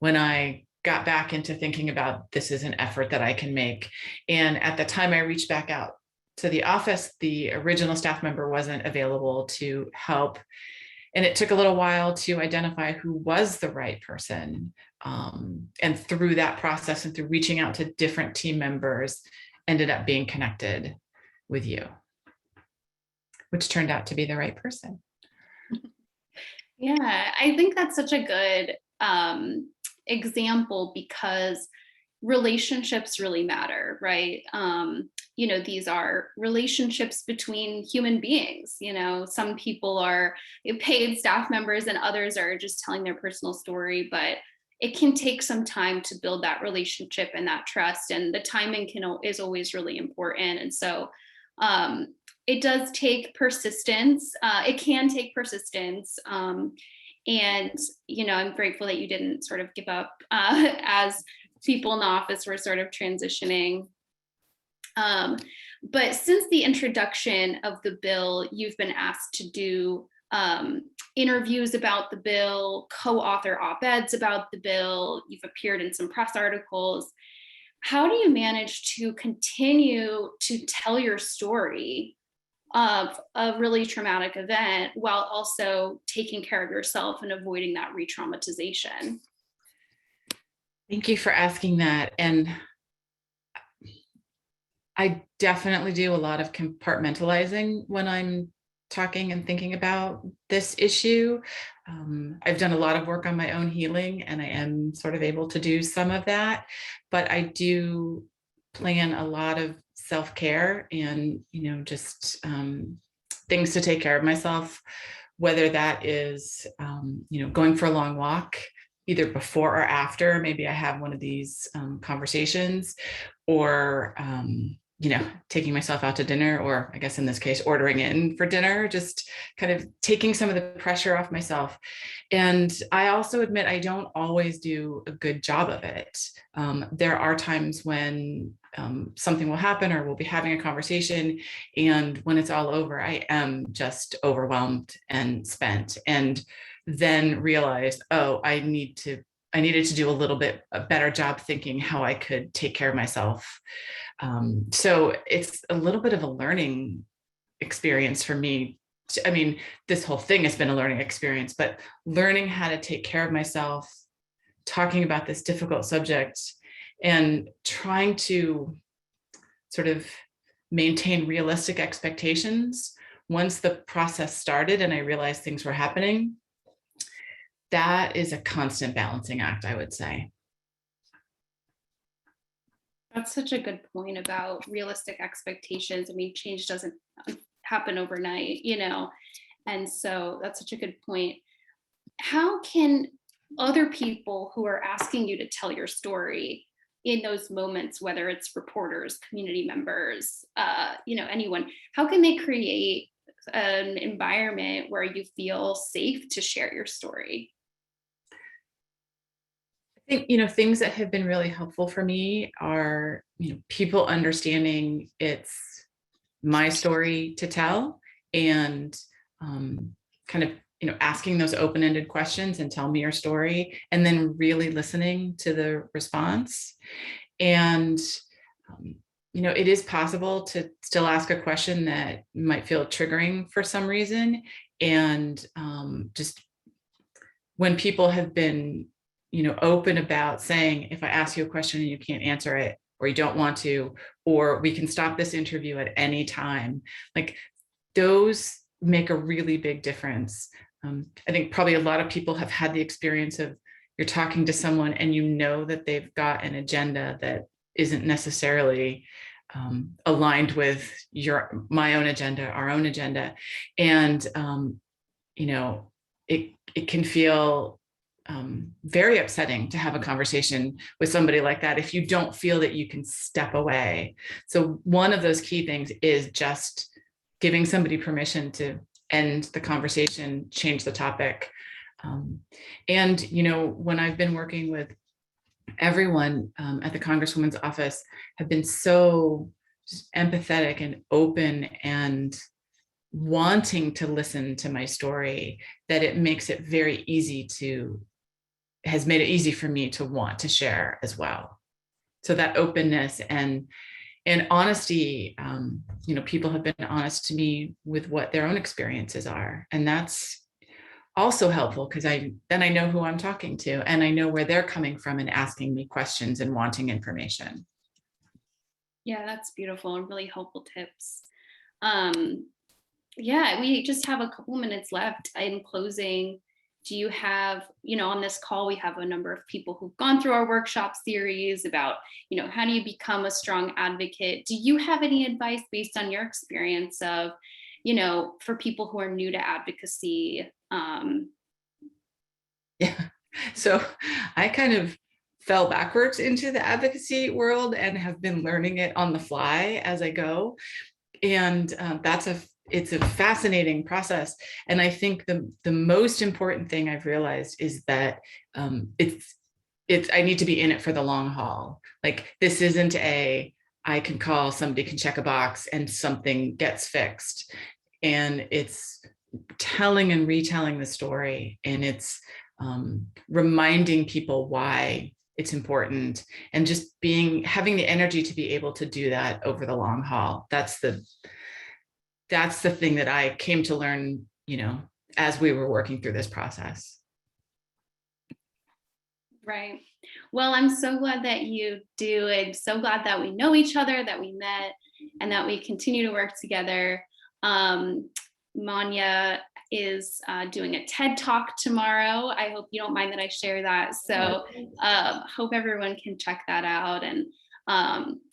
when I got back into thinking about this is an effort that I can make. And at the time I reached back out to the office, the original staff member wasn't available to help. And it took a little while to identify who was the right person. And through that process and through reaching out to different team members, ended up being connected with you, which turned out to be the right person. Yeah, I think that's such a good example because relationships really matter, right? These are relationships between human beings. Some people are paid staff members and others are just telling their personal story, but it can take some time to build that relationship and that trust, and the timing is always really important. And so it does take persistence. It can take persistence. And, I'm grateful that you didn't sort of give up as people in the office were sort of transitioning. But since the introduction of the bill, you've been asked to do interviews about the bill, co-author op-eds about the bill. You've appeared in some press articles. How do you manage to continue to tell your story of a really traumatic event while also taking care of yourself and avoiding that re-traumatization? Thank you for asking that. And I definitely do a lot of compartmentalizing when I'm talking and thinking about this issue. I've done a lot of work on my own healing, and I am sort of able to do some of that, but I do plan a lot of self-care and, just things to take care of myself, whether that is, going for a long walk, either before or after, maybe I have one of these conversations, or, taking myself out to dinner, or I guess in this case, ordering in for dinner, just kind of taking some of the pressure off myself. And I also admit I don't always do a good job of it. There are times when something will happen, or we'll be having a conversation, and when it's all over, I am just overwhelmed and spent, and then realize, oh, I needed to do a little bit a better job thinking how I could take care of myself. So it's a little bit of a learning experience for me. I mean, this whole thing has been a learning experience, but learning how to take care of myself, talking about this difficult subject, and trying to sort of maintain realistic expectations. Once the process started and I realized things were happening, that is a constant balancing act, I would say. That's such a good point about realistic expectations. I mean, change doesn't happen overnight, and so that's such a good point. How can other people who are asking you to tell your story in those moments, whether it's reporters, community members, anyone, how can they create an environment where you feel safe to share your story? I think, things that have been really helpful for me are, people understanding it's my story to tell, and kind of, asking those open-ended questions and tell me your story, and then really listening to the response. And, it is possible to still ask a question that might feel triggering for some reason. And just when people have been open about saying, if I ask you a question and you can't answer it, or you don't want to, or we can stop this interview at any time, like those make a really big difference. I think probably a lot of people have had the experience of you're talking to someone and that they've got an agenda that isn't necessarily aligned with my own agenda, our own agenda. And, it can feel very upsetting to have a conversation with somebody like that if you don't feel that you can step away. So one of those key things is just giving somebody permission to end the conversation, change the topic. And, you know, when I've been working with everyone at the Congresswoman's office, have been so just empathetic and open and wanting to listen to my story, that it makes it very easy has made it easy for me to want to share as well. So that openness and honesty, you know, people have been honest to me with what their own experiences are. And that's also helpful because then I know who I'm talking to and I know where they're coming from and asking me questions and wanting information. Yeah, that's beautiful and really helpful tips. Yeah, we just have a couple minutes left. In closing, do you have, you know, on this call, we have a number of people who've gone through our workshop series about, you know, how do you become a strong advocate? Do you have any advice based on your experience of, you know, for people who are new to advocacy? Yeah, so I kind of fell backwards into the advocacy world and have been learning it on the fly as I go. And it's a fascinating process. And I think the most important thing I've realized is that I need to be in it for the long haul. Like, this isn't I can call, somebody can check a box and something gets fixed. And it's telling and retelling the story, and it's reminding people why it's important, and just having the energy to be able to do that over the long haul. That's the thing that I came to learn, you know, as we were working through this process. Right. Well, I'm so glad that you do, and so glad that we know each other, that we met, and that we continue to work together. Manya is doing a TED Talk tomorrow. I hope you don't mind that I share that. So hope everyone can check that out. And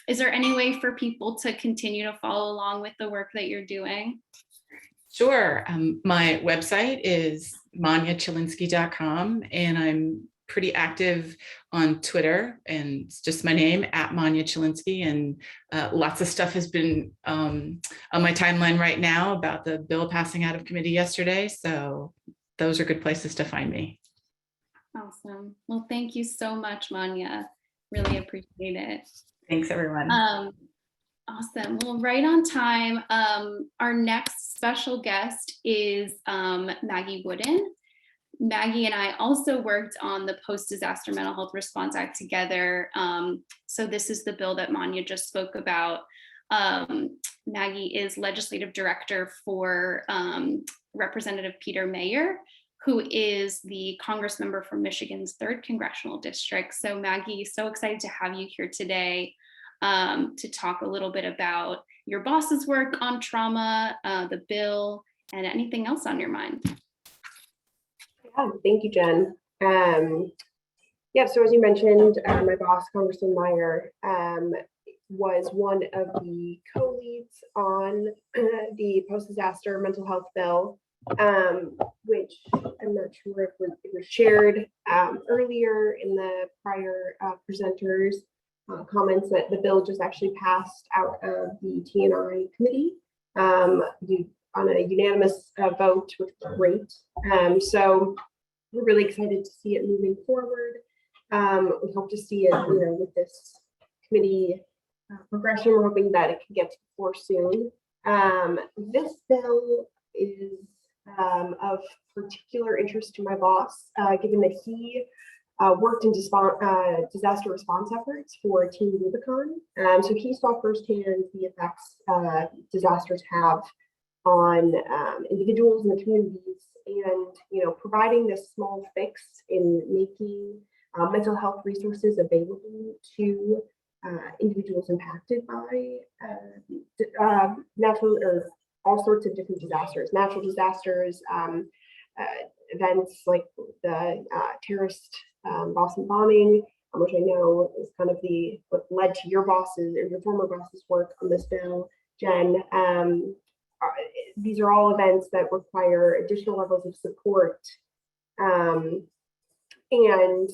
is there any way for people to continue to follow along with the work that you're doing? Sure. My website is manyachilinsky.com, and I'm pretty active on Twitter, and it's just my name, @ManyaChilinsky, and lots of stuff has been on my timeline right now about the bill passing out of committee yesterday. So those are good places to find me. Awesome. Well, thank you so much, Manya. Really appreciate it. Thanks, everyone. Awesome. Well, right on time. Our next special guest is Maggie Wooden. Maggie and I also worked on the Post-Disaster Mental Health Response Act together. So this is the bill that Manya just spoke about. Maggie is legislative director for Representative Peter Mayer, who is the Congress member from Michigan's 3rd Congressional District. So Maggie, so excited to have you here today to talk a little bit about your boss's work on trauma, the bill, and anything else on your mind. Yeah, thank you, Jen. Yeah, so as you mentioned, my boss, Congressman Meyer, was one of the co-leads on the post-disaster mental health bill, which I'm not sure if it was shared earlier in the prior presenters' comments, that the bill just actually passed out of the T&I committee on a unanimous vote, which was great. So we're really excited to see it moving forward. We hope to see it, you know, with this committee progression. We're hoping that it can get to the floor soon. This bill is of particular interest to my boss, given that he worked in disaster response efforts for Team Rubicon. So he saw firsthand the effects disasters have on individuals and the communities, and, you know, providing this small fix in making mental health resources available to individuals impacted by natural or all sorts of different disasters, natural disasters, events like the terrorist Boston bombing, which I know is kind of what led to your boss's or your former boss's work on this bill, Jen. These are all events that require additional levels of support And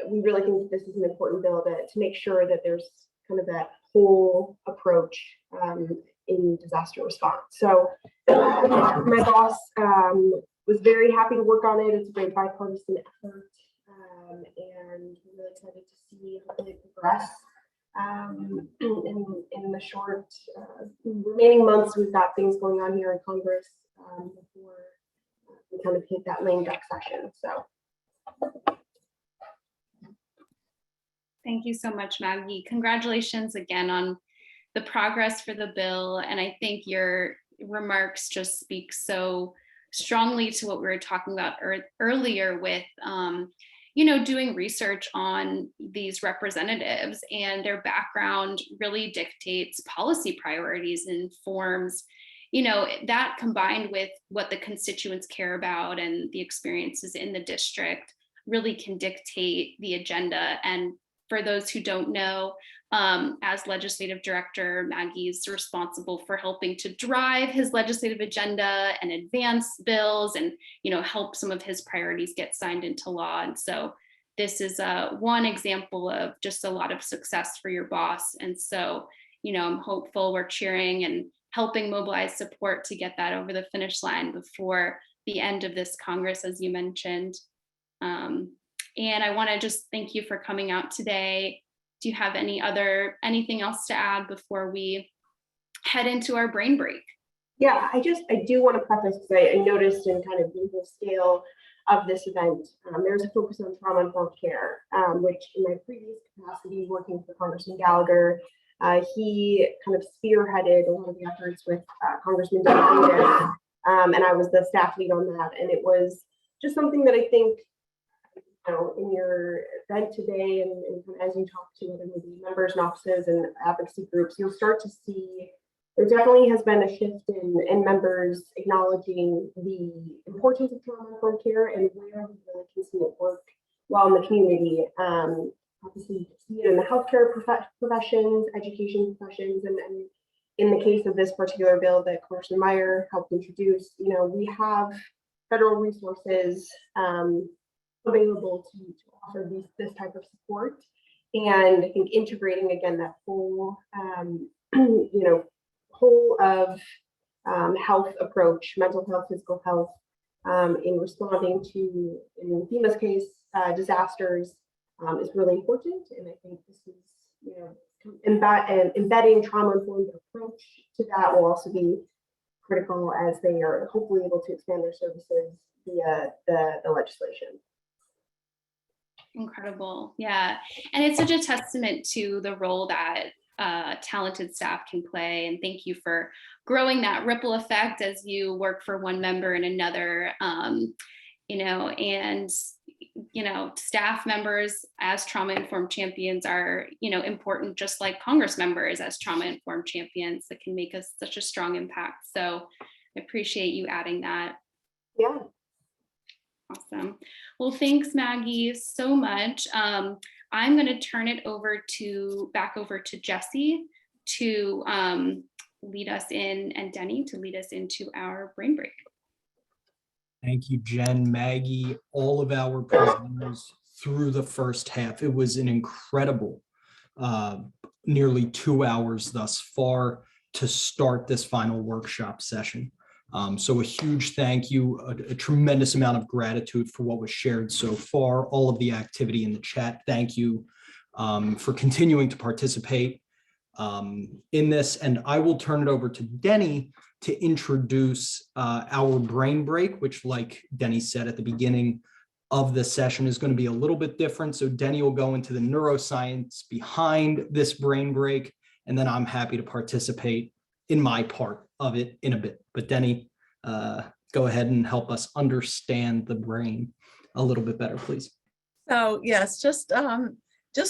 we really think that this is an important bill to make sure that there's kind of that whole approach in disaster response. So my boss was very happy to work on it. It's a great bipartisan effort, and we're really excited to see how it progress. In the short remaining months, we've got things going on here in Congress before we kind of hit that lame duck session. So. Thank you so much, Maggie. Congratulations again on the progress for the bill. And I think your remarks just speak so strongly to what we were talking about earlier with, doing research on these representatives, and their background really dictates policy priorities and informs, that combined with what the constituents care about and the experiences in the district really can dictate the agenda. And for those who don't know, as legislative director, Maggie's responsible for helping to drive his legislative agenda and advance bills and, help some of his priorities get signed into law. And so this is one example of just a lot of success for your boss. And so, I'm hopeful, we're cheering and helping mobilize support to get that over the finish line before the end of this Congress, as you mentioned. And I want to just thank you for coming out today. Do you have anything else to add before we head into our brain break? Yeah, I do want to preface, because I noticed in kind of the scale of this event, there's a focus on trauma-informed care, which in my previous capacity working for Congressman Gallagher, he kind of spearheaded a lot of the efforts with Congressman Denni, and I was the staff lead on that. And it was just something that I think, in your event today, and as you talk to other members and offices and advocacy groups, you'll start to see there definitely has been a shift in members acknowledging the importance of trauma-informed care and where we really can see it work well in the community. Obviously, you see it in the healthcare professions, education professions, and in the case of this particular bill that Congressman Meyer helped introduce, we have federal resources available to offer this type of support. And I think integrating again that whole, whole of health approach, mental health, physical health, in responding to, in FEMA's case, disasters is really important. And I think this is, embedding trauma-informed approach to that will also be critical as they are hopefully able to expand their services via the legislation. Incredible. Yeah. And it's such a testament to the role that talented staff can play. And thank you for growing that ripple effect as you work for one member and another, staff members as trauma-informed champions are, important, just like Congress members as trauma-informed champions that can make us such a strong impact. So I appreciate you adding that. Yeah. Awesome. Well, thanks, Maggie, so much. I'm going to turn it back over to Jesse to lead us in, and Denni to lead us into our brain break. Thank you, Jen, Maggie, all of our presenters through the first half. It was an incredible nearly 2 hours thus far to start this final workshop session. So a huge thank you, a tremendous amount of gratitude for what was shared so far, all of the activity in the chat. Thank you for continuing to participate in this. And I will turn it over to Denni to introduce our brain break, which, like Denni said at the beginning of the session, is going to be a little bit different. So Denni will go into the neuroscience behind this brain break, and then I'm happy to participate in my part of it in a bit. But Denni, go ahead and help us understand the brain a little bit better, please. So yes, just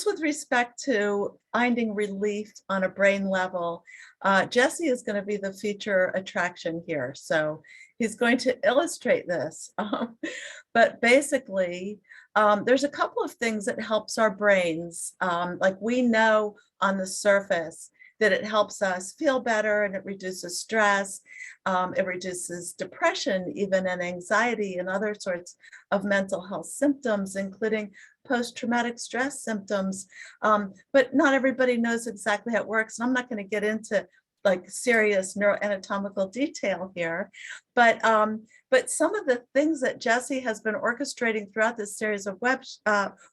with respect to finding relief on a brain level, Jesse is going to be the feature attraction here. So he's going to illustrate this. But basically, there's a couple of things that helps our brains. Like we know on the surface that it helps us feel better and it reduces stress. It reduces depression, even, and anxiety and other sorts of mental health symptoms, including post-traumatic stress symptoms. But not everybody knows exactly how it works. And I'm not going to get into like serious neuroanatomical detail here, but some of the things that Jesse has been orchestrating throughout this series of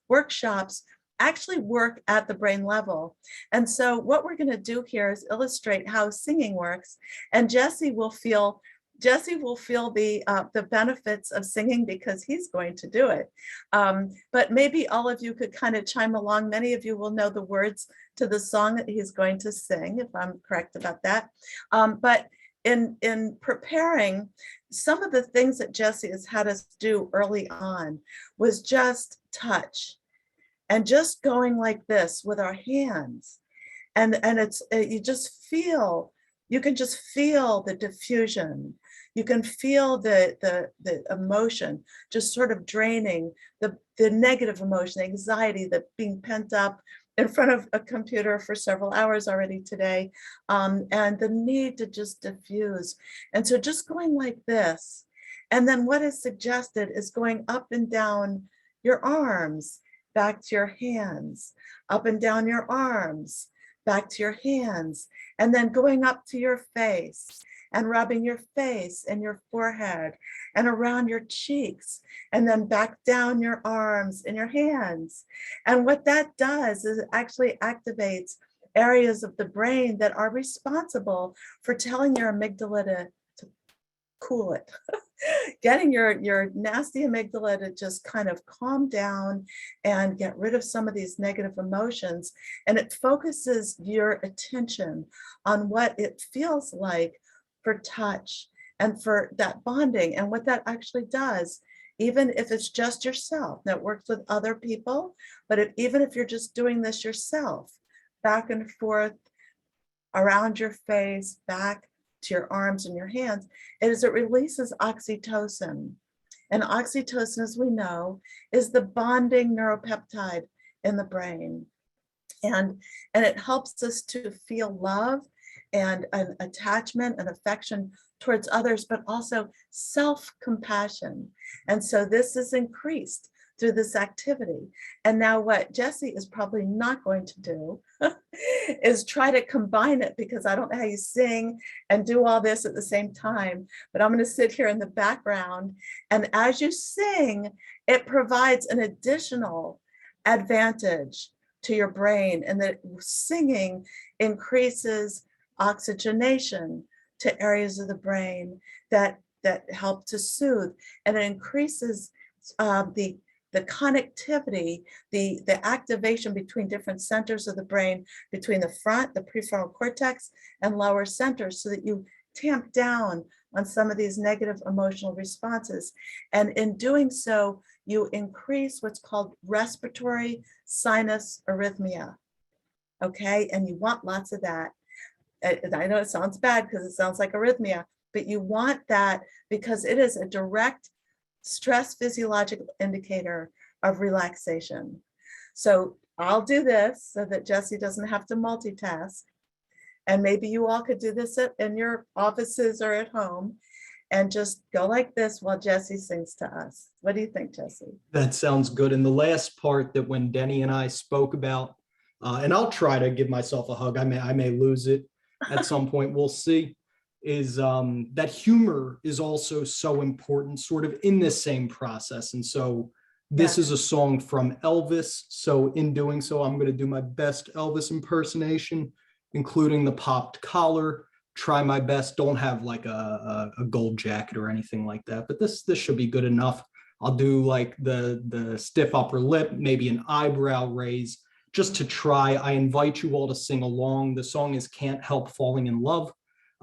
workshops actually work at the brain level. And so what we're going to do here is illustrate how singing works, and Jesse will feel the benefits of singing because he's going to do it. But maybe all of you could kind of chime along. Many of you will know the words to the song that he's going to sing, if I'm correct about that. But in preparing, some of the things that Jesse has had us do early on was just touch and just going like this with our hands. And it's, you can just feel the diffusion. You can feel the emotion just sort of draining, the negative emotion, anxiety that being pent up in front of a computer for several hours already today, and the need to just diffuse. And so just going like this. And then what is suggested is going up and down your arms, back to your hands, up and down your arms, back to your hands, and then going up to your face and rubbing your face and your forehead and around your cheeks, and then back down your arms and your hands. And what that does is it actually activates areas of the brain that are responsible for telling your amygdala to cool it. Getting your nasty amygdala to just kind of calm down and get rid of some of these negative emotions. And it focuses your attention on what it feels like for touch and for that bonding, and what that actually does, even if it's just yourself. That works with other people, but even if you're just doing this yourself, back and forth around your face, back to your arms and your hands, it releases oxytocin. And oxytocin, as we know, is the bonding neuropeptide in the brain. And it helps us to feel love and an attachment and affection towards others, but also self-compassion. And so this is increased through this activity. And now what Jesse is probably not going to do is try to combine it, because I don't know how you sing and do all this at the same time, but I'm going to sit here in the background. And as you sing, it provides an additional advantage to your brain, and that singing increases oxygenation to areas of the brain that help to soothe, and it increases the connectivity, the activation between different centers of the brain, between the front, the prefrontal cortex, and lower centers, so that you tamp down on some of these negative emotional responses. And in doing so, you increase what's called respiratory sinus arrhythmia. Okay, and you want lots of that. I know it sounds bad because it sounds like arrhythmia, but you want that because it is a direct stress physiological indicator of relaxation. So I'll do this so that Jesse doesn't have to multitask. And maybe you all could do this in your offices or at home, and just go like this while Jesse sings to us. What do you think, Jesse? That sounds good. And the last part that when Denny and I spoke about, and I'll try to give myself a hug, I may lose it at some point, we'll see, is that humor is also so important sort of in this same process. And so this is a song from Elvis. So in doing so, I'm going to do my best Elvis impersonation, including the popped collar. Try my best. Don't have like a gold jacket or anything like that, but this should be good enough. I'll do like the stiff upper lip, maybe an eyebrow raise, just to try. I invite you all to sing along. The song is Can't Help Falling in Love.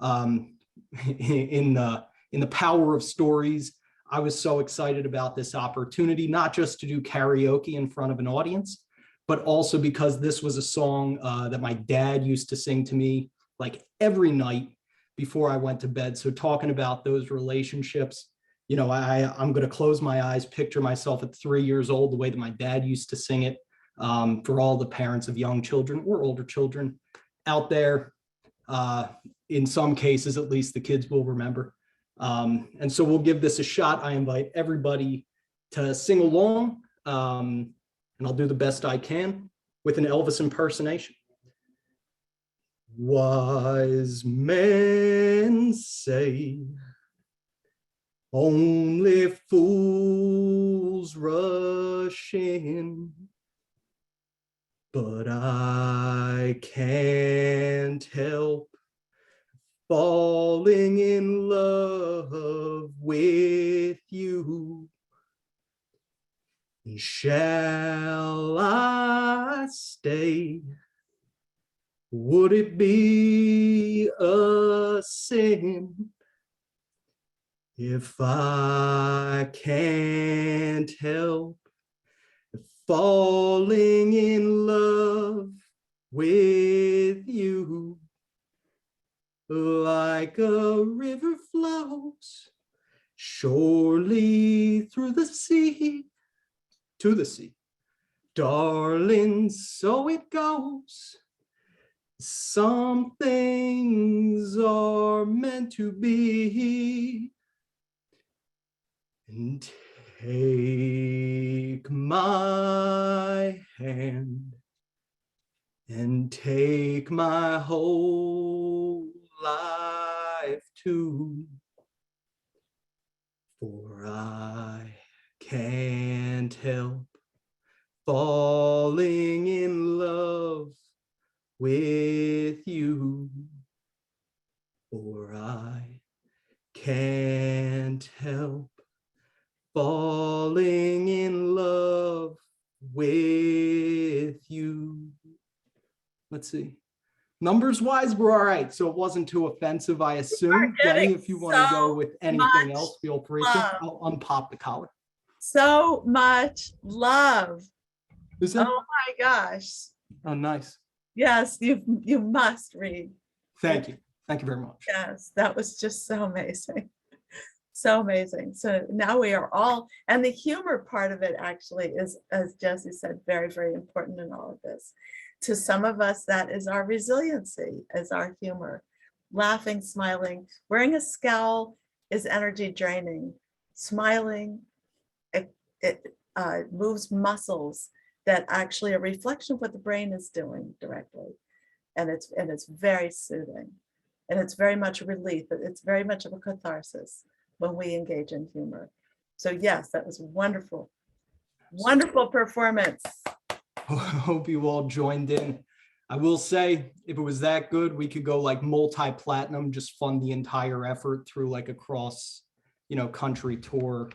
In the power of stories, I was so excited about this opportunity, not just to do karaoke in front of an audience, but also because this was a song that my dad used to sing to me like every night before I went to bed. So talking about those relationships, you know, I'm going to close my eyes, picture myself at 3 years old, the way that my dad used to sing it, for all the parents of young children or older children out there. In some cases, at least, the kids will remember. And so we'll give this a shot. I invite everybody to sing along, and I'll do the best I can with an Elvis impersonation. Wise men say only fools rush in, but I can't help falling in love with you. Shall I stay? Would it be a sin if I can't help falling in love with you? Like a river flows surely through the sea, to the sea. Darling, so it goes. Some things are meant to be. And take my hand and take my whole life too. For I can't help falling in love with you. For I can't help falling in love with you. Let's see. Numbers wise, we're all right. So it wasn't too offensive, I assume. Denny, if you want to go with anything else, feel free to. I'll unpop the collar. So much love. Is it? Oh my gosh. Oh, nice. Yes, you must read. Thank you. Thank you very much. Yes, that was just so amazing. So amazing. So now we are all, and the humor part of it actually is, as Jesse said, very, very important in all of this. To some of us, that is our resiliency, is our humor. Laughing, smiling, wearing a scowl is energy draining. Smiling, it moves muscles that actually a reflection of what the brain is doing directly. And it's very soothing. And it's very much a relief. It's very much of a catharsis when we engage in humor. So yes, that was wonderful. Wonderful performance. Hope you all joined in. I will say, if it was that good, we could go like multi-platinum, just fund the entire effort through like a cross, country tour,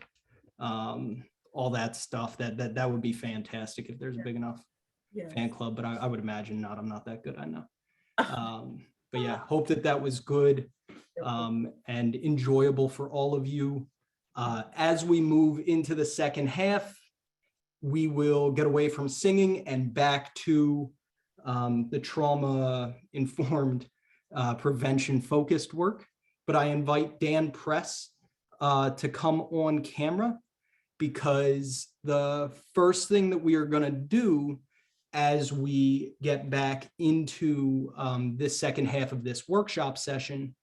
all that stuff. That would be fantastic if there's a big enough fan club, but I would imagine not. I'm not that good, I know. But yeah, hope that was good and enjoyable for all of you. As we move into the second half, we will get away from singing and back to the trauma-informed, prevention-focused work. But I invite Dan Press to come on camera, because the first thing that we are going to do as we get back into this second half of this workshop session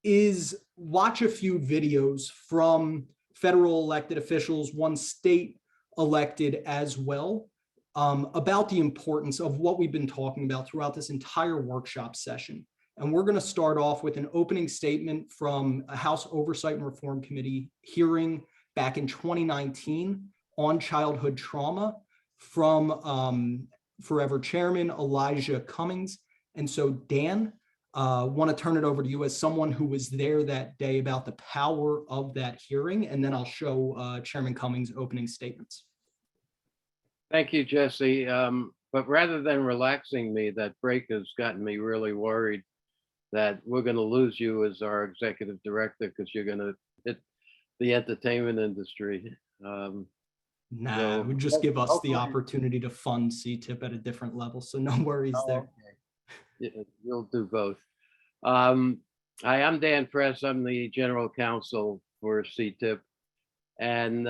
is watch a few videos from federal elected officials, one state elected as well, about the importance of what we've been talking about throughout this entire workshop session. And we're going to start off with an opening statement from a House Oversight and Reform Committee hearing back in 2019 on childhood trauma from Forever Chairman Elijah Cummings. And so Dan, want to turn it over to you as someone who was there that day about the power of that hearing, and then I'll show Chairman Cummings' opening statements. Thank you, Jesse. But rather than relaxing me, that break has gotten me really worried that we're going to lose you as our executive director, because you're going to hit the entertainment industry. Nah, So, it would just give us the hopefully- opportunity to fund CTIPP at a different level, so no worries there. Okay. Yeah, you'll do both. Hi, I'm Dan Press. I'm the general counsel for CTIPP. And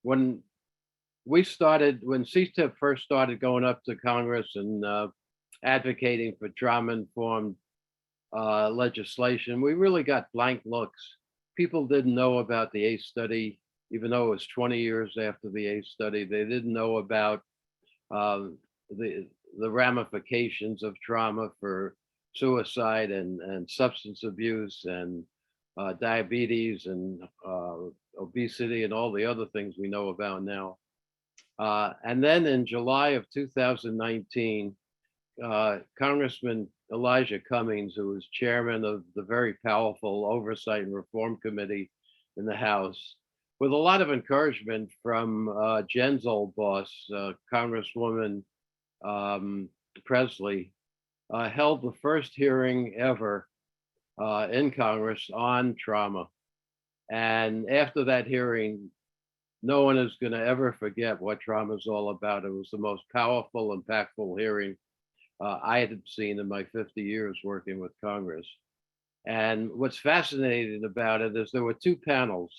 when CTIPP first started going up to Congress in advocating for trauma-informed legislation, we really got blank looks. People didn't know about the ACE study, even though it was 20 years after the ACE study. They didn't know about the ramifications of trauma for suicide and substance abuse and diabetes and obesity and all the other things we know about now. And then in July of 2019, Congressman Elijah Cummings, who was chairman of the very powerful Oversight and Reform Committee in the House, with a lot of encouragement from Jen's old boss, Congresswoman Presley, held the first hearing ever in Congress on trauma. And after that hearing, no one is going to ever forget what trauma is all about. It was the most powerful, impactful hearing I had seen in my 50 years working with Congress. And what's fascinating about it is there were two panels,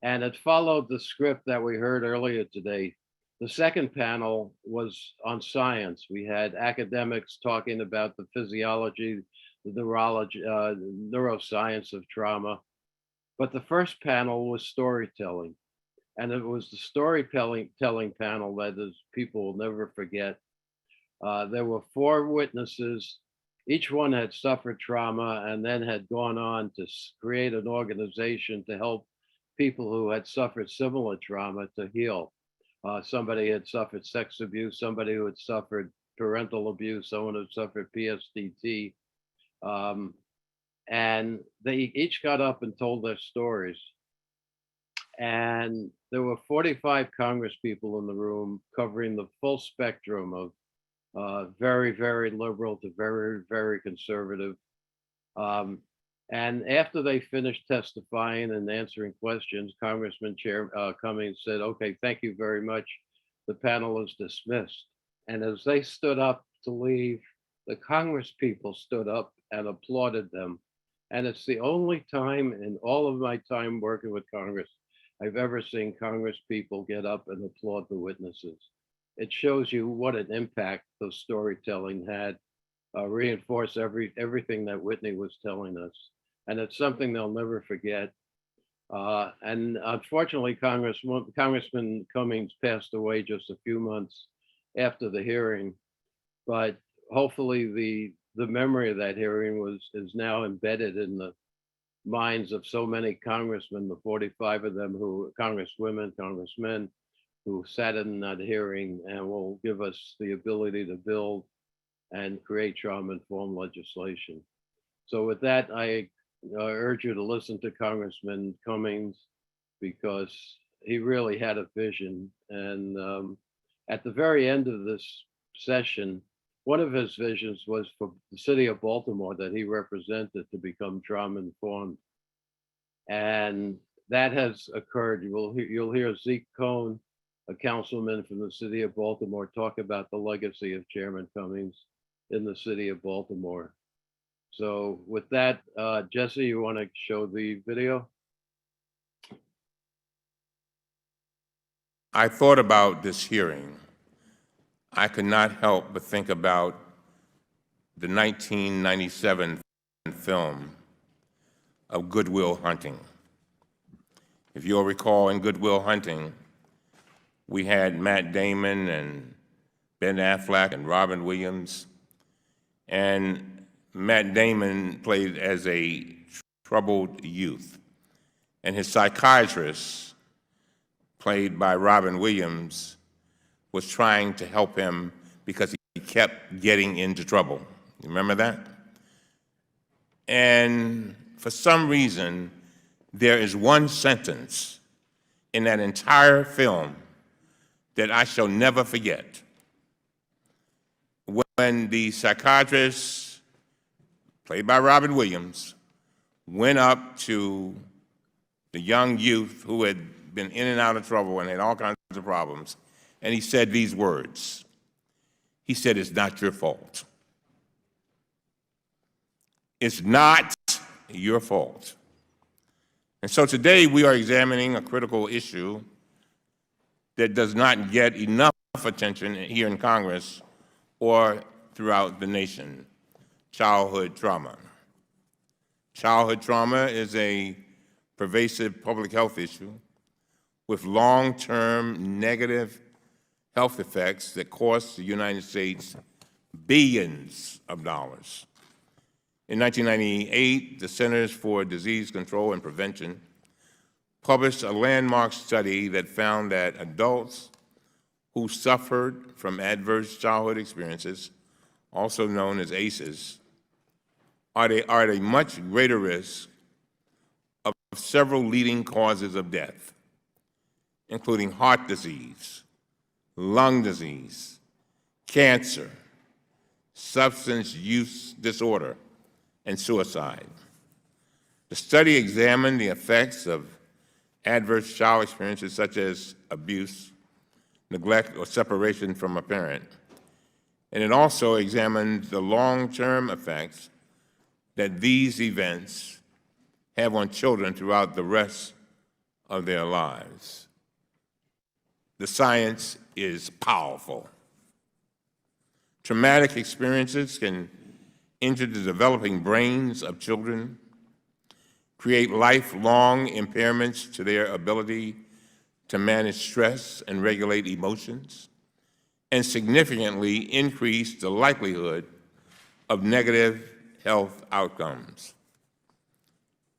and it followed the script that we heard earlier today. The second panel was on science. We had academics talking about the physiology, the neurology, neuroscience of trauma. But the first panel was storytelling. And it was the storytelling panel that is people will never forget. There were 4 witnesses. Each one had suffered trauma and then had gone on to create an organization to help people who had suffered similar trauma to heal. Somebody had suffered sex abuse, somebody who had suffered parental abuse, someone who suffered PSTT. And they each got up and told their stories. And there were 45 Congress people in the room covering the full spectrum of very, very liberal to very, very conservative. And after they finished testifying and answering questions, Congressman Chair Cummings said, "Okay, thank you very much. The panel is dismissed." And as they stood up to leave, the Congress people stood up and applauded them. And it's the only time in all of my time working with Congress I've ever seen Congress people get up and applaud the witnesses. It shows you what an impact the storytelling had, reinforce everything that Whitney was telling us. And it's something they'll never forget. And unfortunately, Congressman Cummings passed away just a few months after the hearing. But hopefully the memory of that hearing is now embedded in the minds of so many congressmen, the 45 of them congresswomen, congressmen, who sat in that hearing, and will give us the ability to build and create trauma-informed legislation. So with that, I urge you to listen to Congressman Cummings, because he really had a vision. And at the very end of this session, one of his visions was for the city of Baltimore that he represented to become trauma-informed. And that has occurred. You'll hear Zeke Cohn, a councilman from the city of Baltimore, talk about the legacy of Chairman Cummings in the city of Baltimore. So with that, Jesse, you want to show the video? I thought about this hearing. I could not help but think about the 1997 film of Good Will Hunting. If you'll recall, in Good Will Hunting, we had Matt Damon and Ben Affleck and Robin Williams. And Matt Damon played as a troubled youth. And his psychiatrist, played by Robin Williams, was trying to help him because he kept getting into trouble. You remember that? And for some reason, there is one sentence in that entire film that I shall never forget. When the psychiatrist, played by Robin Williams, went up to the young youth who had been in and out of trouble and had all kinds of problems, and he said these words. He said, "It's not your fault. It's not your fault." And so today we are examining a critical issue that does not get enough attention here in Congress or throughout the nation: childhood trauma. Childhood trauma is a pervasive public health issue with long-term negative health effects that cost the United States billions of dollars. In 1998, the Centers for Disease Control and Prevention published a landmark study that found that adults who suffered from adverse childhood experiences, also known as ACEs, are at a much greater risk of several leading causes of death, including heart disease, lung disease, cancer, substance use disorder, and suicide. The study examined the effects of adverse child experiences such as abuse, neglect, or separation from a parent. And it also examined the long-term effects that these events have on children throughout the rest of their lives. The science is powerful. Traumatic experiences can injure the developing brains of children, create lifelong impairments to their ability to manage stress and regulate emotions, and significantly increase the likelihood of negative health outcomes.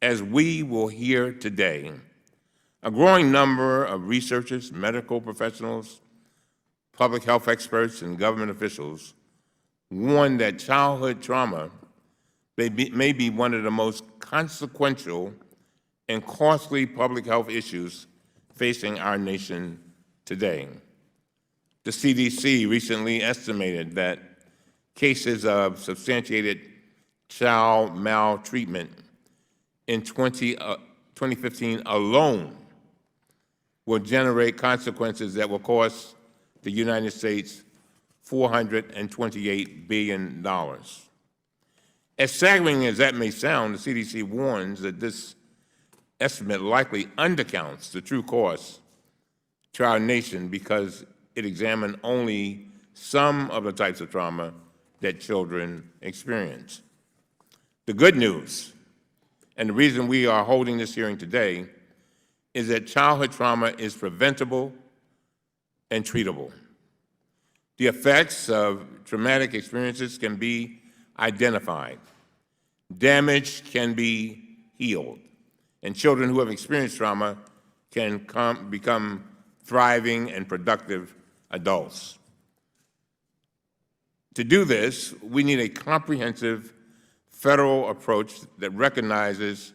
As we will hear today, a growing number of researchers, medical professionals, public health experts, and government officials warn that childhood trauma may be one of the most consequential and costly public health issues facing our nation today. The CDC recently estimated that cases of substantiated child maltreatment in 2015 alone will generate consequences that will cost the United States $428 billion. As staggering as that may sound, the CDC warns that this estimate likely undercounts the true cost to our nation because it examined only some of the types of trauma that children experience. The good news, and the reason we are holding this hearing today, is that childhood trauma is preventable and treatable. The effects of traumatic experiences can be identified. Damage can be healed, and children who have experienced trauma can become thriving and productive adults. To do this, we need a comprehensive federal approach that recognizes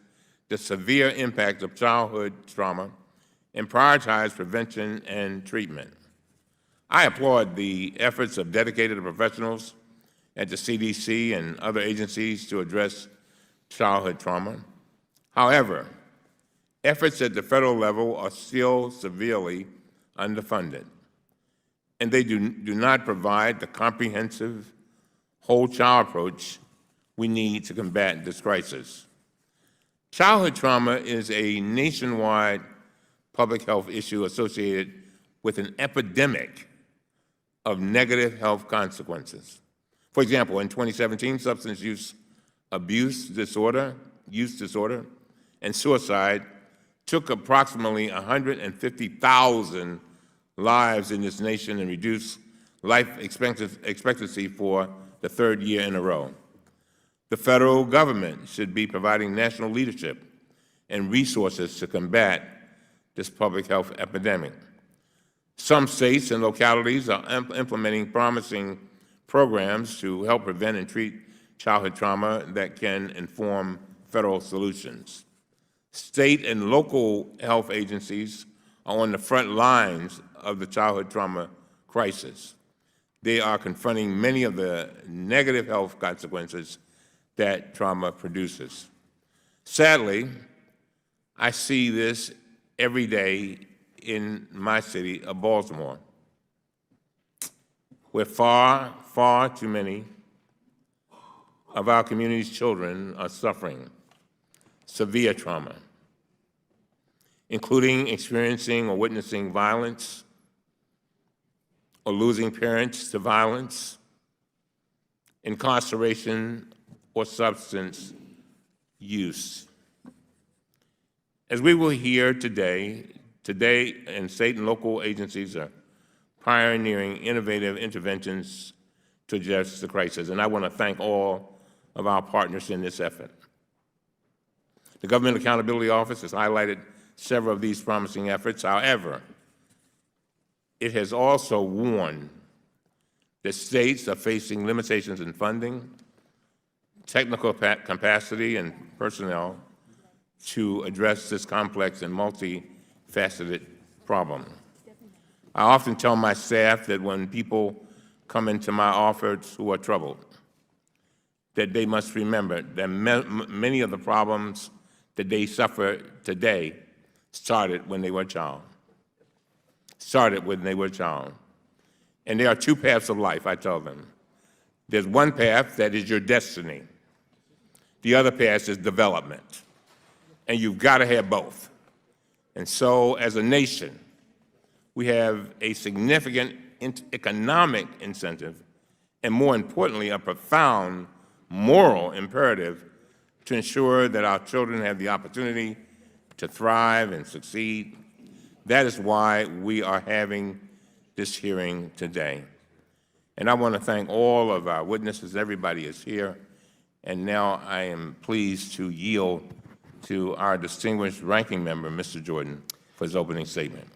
the severe impact of childhood trauma and prioritizes prevention and treatment. I applaud the efforts of dedicated professionals at the CDC and other agencies to address childhood trauma. However, efforts at the federal level are still severely underfunded, and they do not provide the comprehensive whole child approach we need to combat this crisis. Childhood trauma is a nationwide public health issue associated with an epidemic of negative health consequences. For example, in 2017, substance use disorder, and suicide took approximately 150,000 lives in this nation and reduced life expectancy for the third year in a row. The federal government should be providing national leadership and resources to combat this public health epidemic. Some states and localities are implementing promising programs to help prevent and treat childhood trauma that can inform federal solutions. State and local health agencies are on the front lines of the childhood trauma crisis. They are confronting many of the negative health consequences that trauma produces. Sadly, I see this every day in my city of Baltimore, where far, far too many of our community's children are suffering severe trauma, including experiencing or witnessing violence or losing parents to violence, incarceration, or substance use. As we will hear today, and state and local agencies are pioneering innovative interventions to address the crisis, and I want to thank all of our partners in this effort. The Government Accountability Office has highlighted several of these promising efforts. However, it has also warned that states are facing limitations in funding, technical capacity, and personnel to address this complex and multifaceted problem. I often tell my staff that when people come into my office who are troubled, that they must remember that many of the problems that they suffer today started when they were a child. And there are two paths of life, I tell them. There's one path that is your destiny. The other path is development. And you've got to have both. And so, as a nation, we have a significant economic incentive, and more importantly, a profound moral imperative to ensure that our children have the opportunity to thrive and succeed. That is why we are having this hearing today. And I want to thank all of our witnesses. Everybody is here. And now I am pleased to yield to our distinguished ranking member, Mr. Jordan, for his opening statement.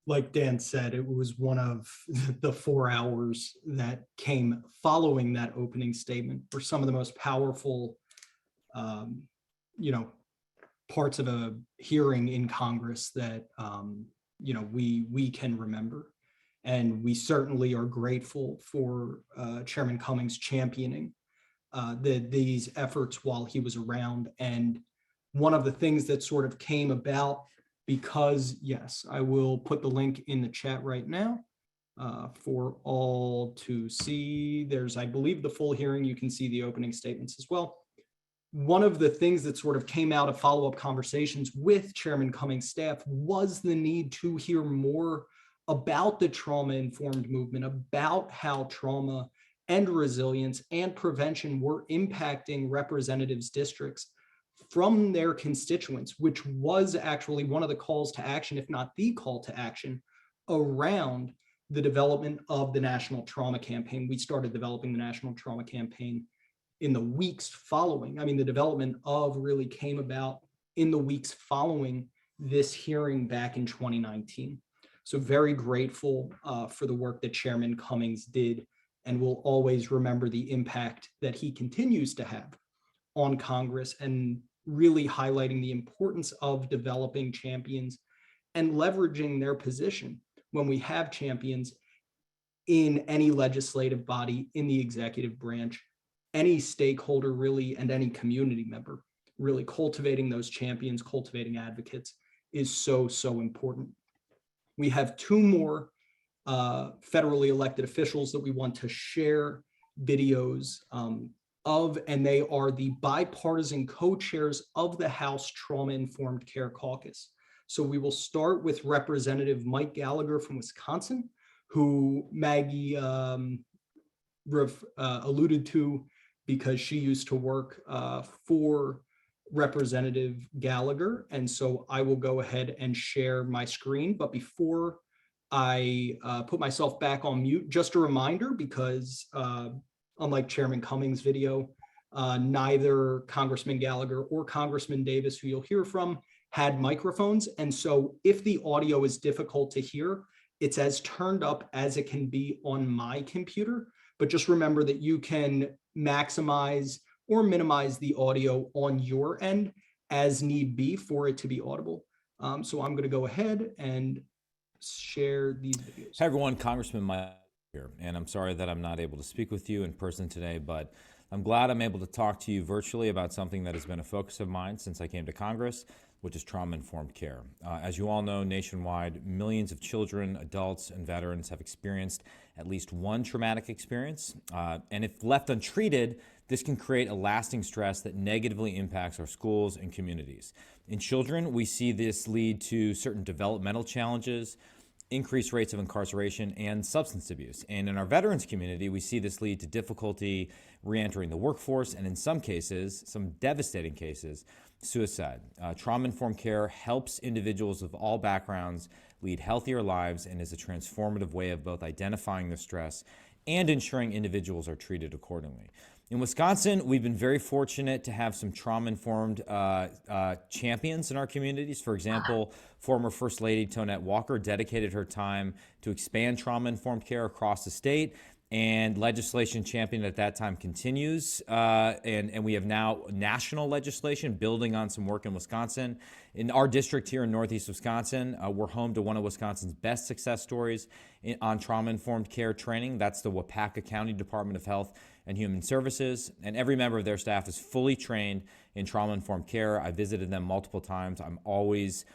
Like Dan said, it was one of the 4 hours that came following that opening statement for some of the most powerful, parts of a hearing in Congress that, we can remember. And we certainly are grateful for Chairman Cummings championing these efforts while he was around. And one of the things that sort of came about, because, yes, I will put the link in the chat right now for all to see. There's, I believe, the full hearing. You can see the opening statements as well. One of the things that sort of came out of follow-up conversations with Chairman Cummings' staff was the need to hear more about the trauma-informed movement, about how trauma and resilience and prevention were impacting representatives' districts from their constituents, which was actually one of the calls to action, if not the call to action, around the development of the National Trauma Campaign. We started developing the National Trauma Campaign in the weeks following. I mean, the development of really came about in the weeks following this hearing back in 2019. So very grateful for the work that Chairman Cummings did, and will always remember the impact that he continues to have on Congress, and really highlighting the importance of developing champions and leveraging their position when we have champions in any legislative body, in the executive branch, any stakeholder really, and any community member. Really cultivating those champions, cultivating advocates is so, so important. We have two more federally elected officials that we want to share videos of, and they are the bipartisan co-chairs of the House Trauma-Informed Care Caucus. So we will start with Representative Mike Gallagher from Wisconsin, who Maggie alluded to because she used to work for Representative Gallagher. And so I will go ahead and share my screen. But before I put myself back on mute, just a reminder, because unlike Chairman Cummings' video, neither Congressman Gallagher or Congressman Davis, who you'll hear from, had microphones. And so if the audio is difficult to hear, it's as turned up as it can be on my computer. But just remember that you can maximize or minimize the audio on your end as need be for it to be audible. So I'm going to go ahead and share these videos. Hi everyone, Congressman Mike here, and I'm sorry that I'm not able to speak with you in person today, but I'm glad I'm able to talk to you virtually about something that has been a focus of mine since I came to Congress, which is trauma-informed care. As you all know, nationwide, millions of children, adults, and veterans have experienced at least one traumatic experience. And if left untreated, this can create a lasting stress that negatively impacts our schools and communities. In children, we see this lead to certain developmental challenges, increased rates of incarceration, and substance abuse. And in our veterans community, we see this lead to difficulty re-entering the workforce, and in some cases, some devastating cases, suicide. Trauma-informed care helps individuals of all backgrounds lead healthier lives and is a transformative way of both identifying the stress and ensuring individuals are treated accordingly. In Wisconsin, we've been very fortunate to have some trauma-informed champions in our communities. For example, former First Lady Tonette Walker dedicated her time to expand trauma-informed care across the state, and legislation championed at that time continues. And we have now national legislation building on some work in Wisconsin. In our district here in Northeast Wisconsin, we're home to one of Wisconsin's best success stories on trauma-informed care training. That's the Wapaka County Department of Health and Human Services, and every member of their staff is fully trained in trauma-informed care. I visited them multiple times. I'm always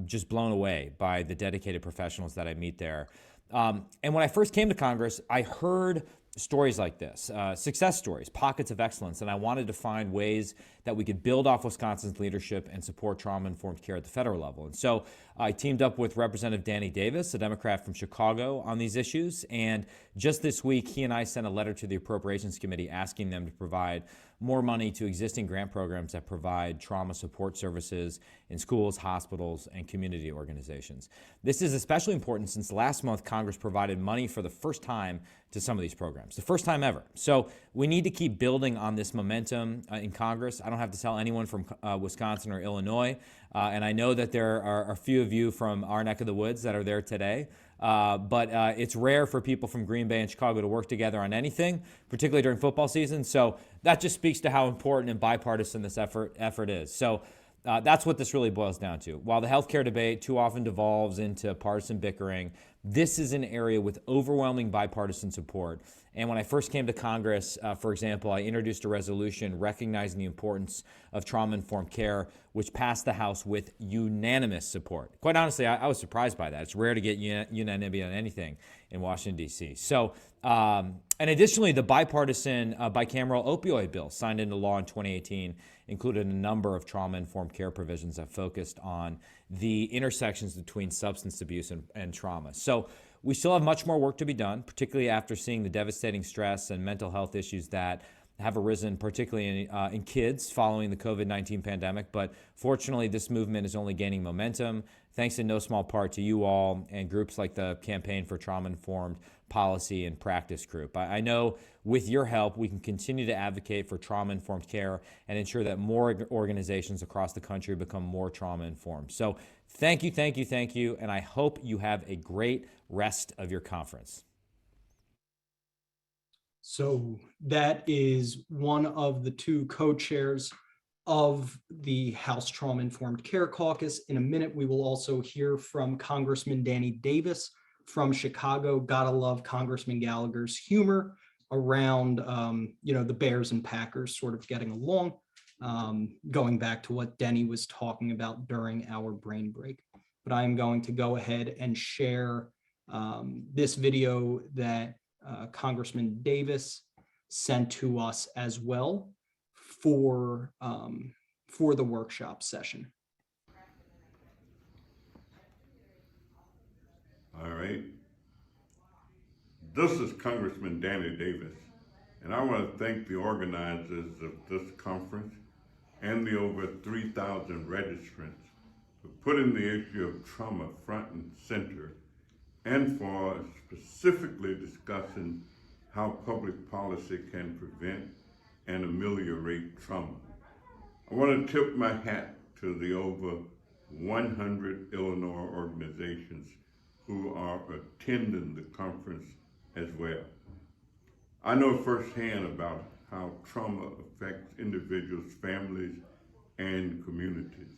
just blown away by the dedicated professionals that I meet there. And when I first came to Congress, I heard stories like this, success stories, pockets of excellence, and I wanted to find ways that we could build off Wisconsin's leadership and support trauma-informed care at the federal level. And so I teamed up with Representative Denni Davis, a Democrat from Chicago, on these issues. And just this week, he and I sent a letter to the Appropriations Committee asking them to provide more money to existing grant programs that provide trauma support services in schools, hospitals, and community organizations. This is especially important since last month Congress provided money for the first time to some of these programs, the first time ever. So we need to keep building on this momentum in Congress. I don't have to tell anyone from Wisconsin or Illinois, and I know that there are a few of you from our neck of the woods that are there today. But it's rare for people from Green Bay and Chicago to work together on anything, particularly during football season. So that just speaks to how important and bipartisan this effort is. So that's what this really boils down to. While the healthcare debate too often devolves into partisan bickering, this is an area with overwhelming bipartisan support. And when I first came to Congress, for example, I introduced a resolution recognizing the importance of trauma-informed care, which passed the House with unanimous support. Quite honestly, I was surprised by that. It's rare to get unanimity on anything in Washington, D.C. So, and additionally, the bipartisan bicameral opioid bill signed into law in 2018 included a number of trauma-informed care provisions that focused on the intersections between substance abuse and trauma. So we still have much more work to be done, particularly after seeing the devastating stress and mental health issues that have arisen, particularly in kids following the COVID-19 pandemic. But fortunately, this movement is only gaining momentum, thanks in no small part to you all and groups like the Campaign for Trauma-Informed Policy and Practice Group. I know with your help, we can continue to advocate for trauma-informed care and ensure that more organizations across the country become more trauma-informed. So thank you, thank you, thank you, and I hope you have a great rest of your conference. So that is one of the two co-chairs of the House Trauma-Informed Care Caucus. In a minute, we will also hear from Congressman Denni Davis from Chicago. Gotta love Congressman Gallagher's humor around, the Bears and Packers sort of getting along, going back to what Denni was talking about during our brain break. But I'm going to go ahead and share this video that Congressman Davis sent to us as well for the workshop session. All right. This is Congressman Denni Davis, and I want to thank the organizers of this conference and the over 3,000 registrants for putting the issue of trauma front and center, and for specifically discussing how public policy can prevent and ameliorate trauma. I want to tip my hat to the over 100 Illinois organizations who are attending the conference as well. I know firsthand about how trauma affects individuals, families, and communities.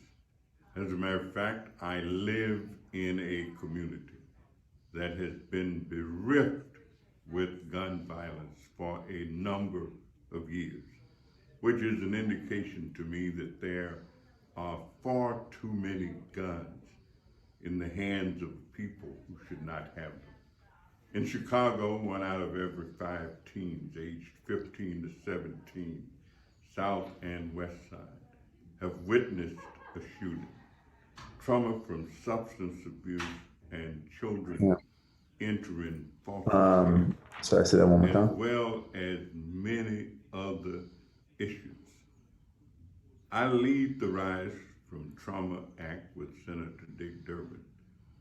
As a matter of fact, I live in a community that has been bereft with gun violence for a number of years, which is an indication to me that there are far too many guns in the hands of people who should not have them. In Chicago, 1 out of every 5 teens aged 15 to 17, South and West Side, have witnessed a shooting. Trauma from substance abuse and children entering foster care, Sorry, say that one more as time. well as many other issues. I lead the Rise from Trauma Act with Senator Dick Durbin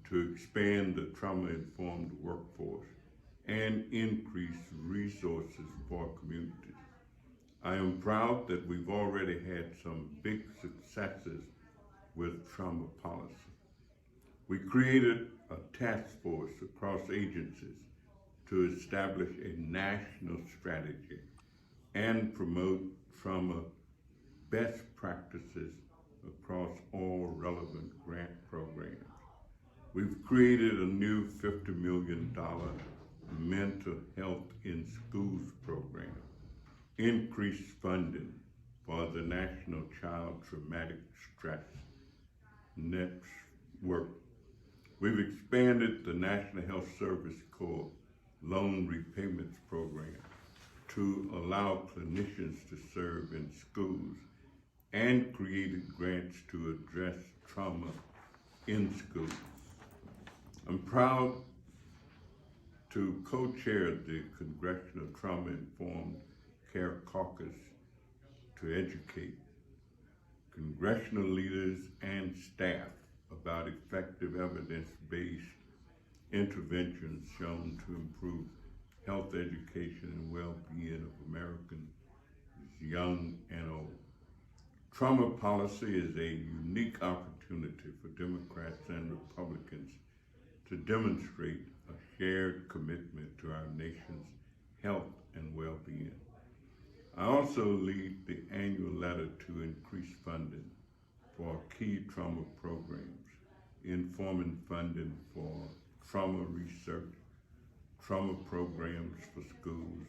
to expand the trauma-informed workforce and increase resources for communities. I am proud that we've already had some big successes with trauma policy. We created a task force across agencies to establish a national strategy and promote trauma best practices across all relevant grant programs. We've created a new $50 million mental health in schools program, increased funding for the National Child Traumatic Stress Network. We've expanded the National Health Service Corps loan repayments program to allow clinicians to serve in schools and created grants to address trauma in schools. I'm proud to co-chair the Congressional Trauma Informed Care Caucus to educate congressional leaders and staff about effective evidence-based interventions shown to improve health education and well-being of Americans, young and old. Trauma policy is a unique opportunity for Democrats and Republicans to demonstrate a shared commitment to our nation's health and well-being. I also lead the annual letter to increase funding for key trauma programs, informing funding for trauma research, trauma programs for schools,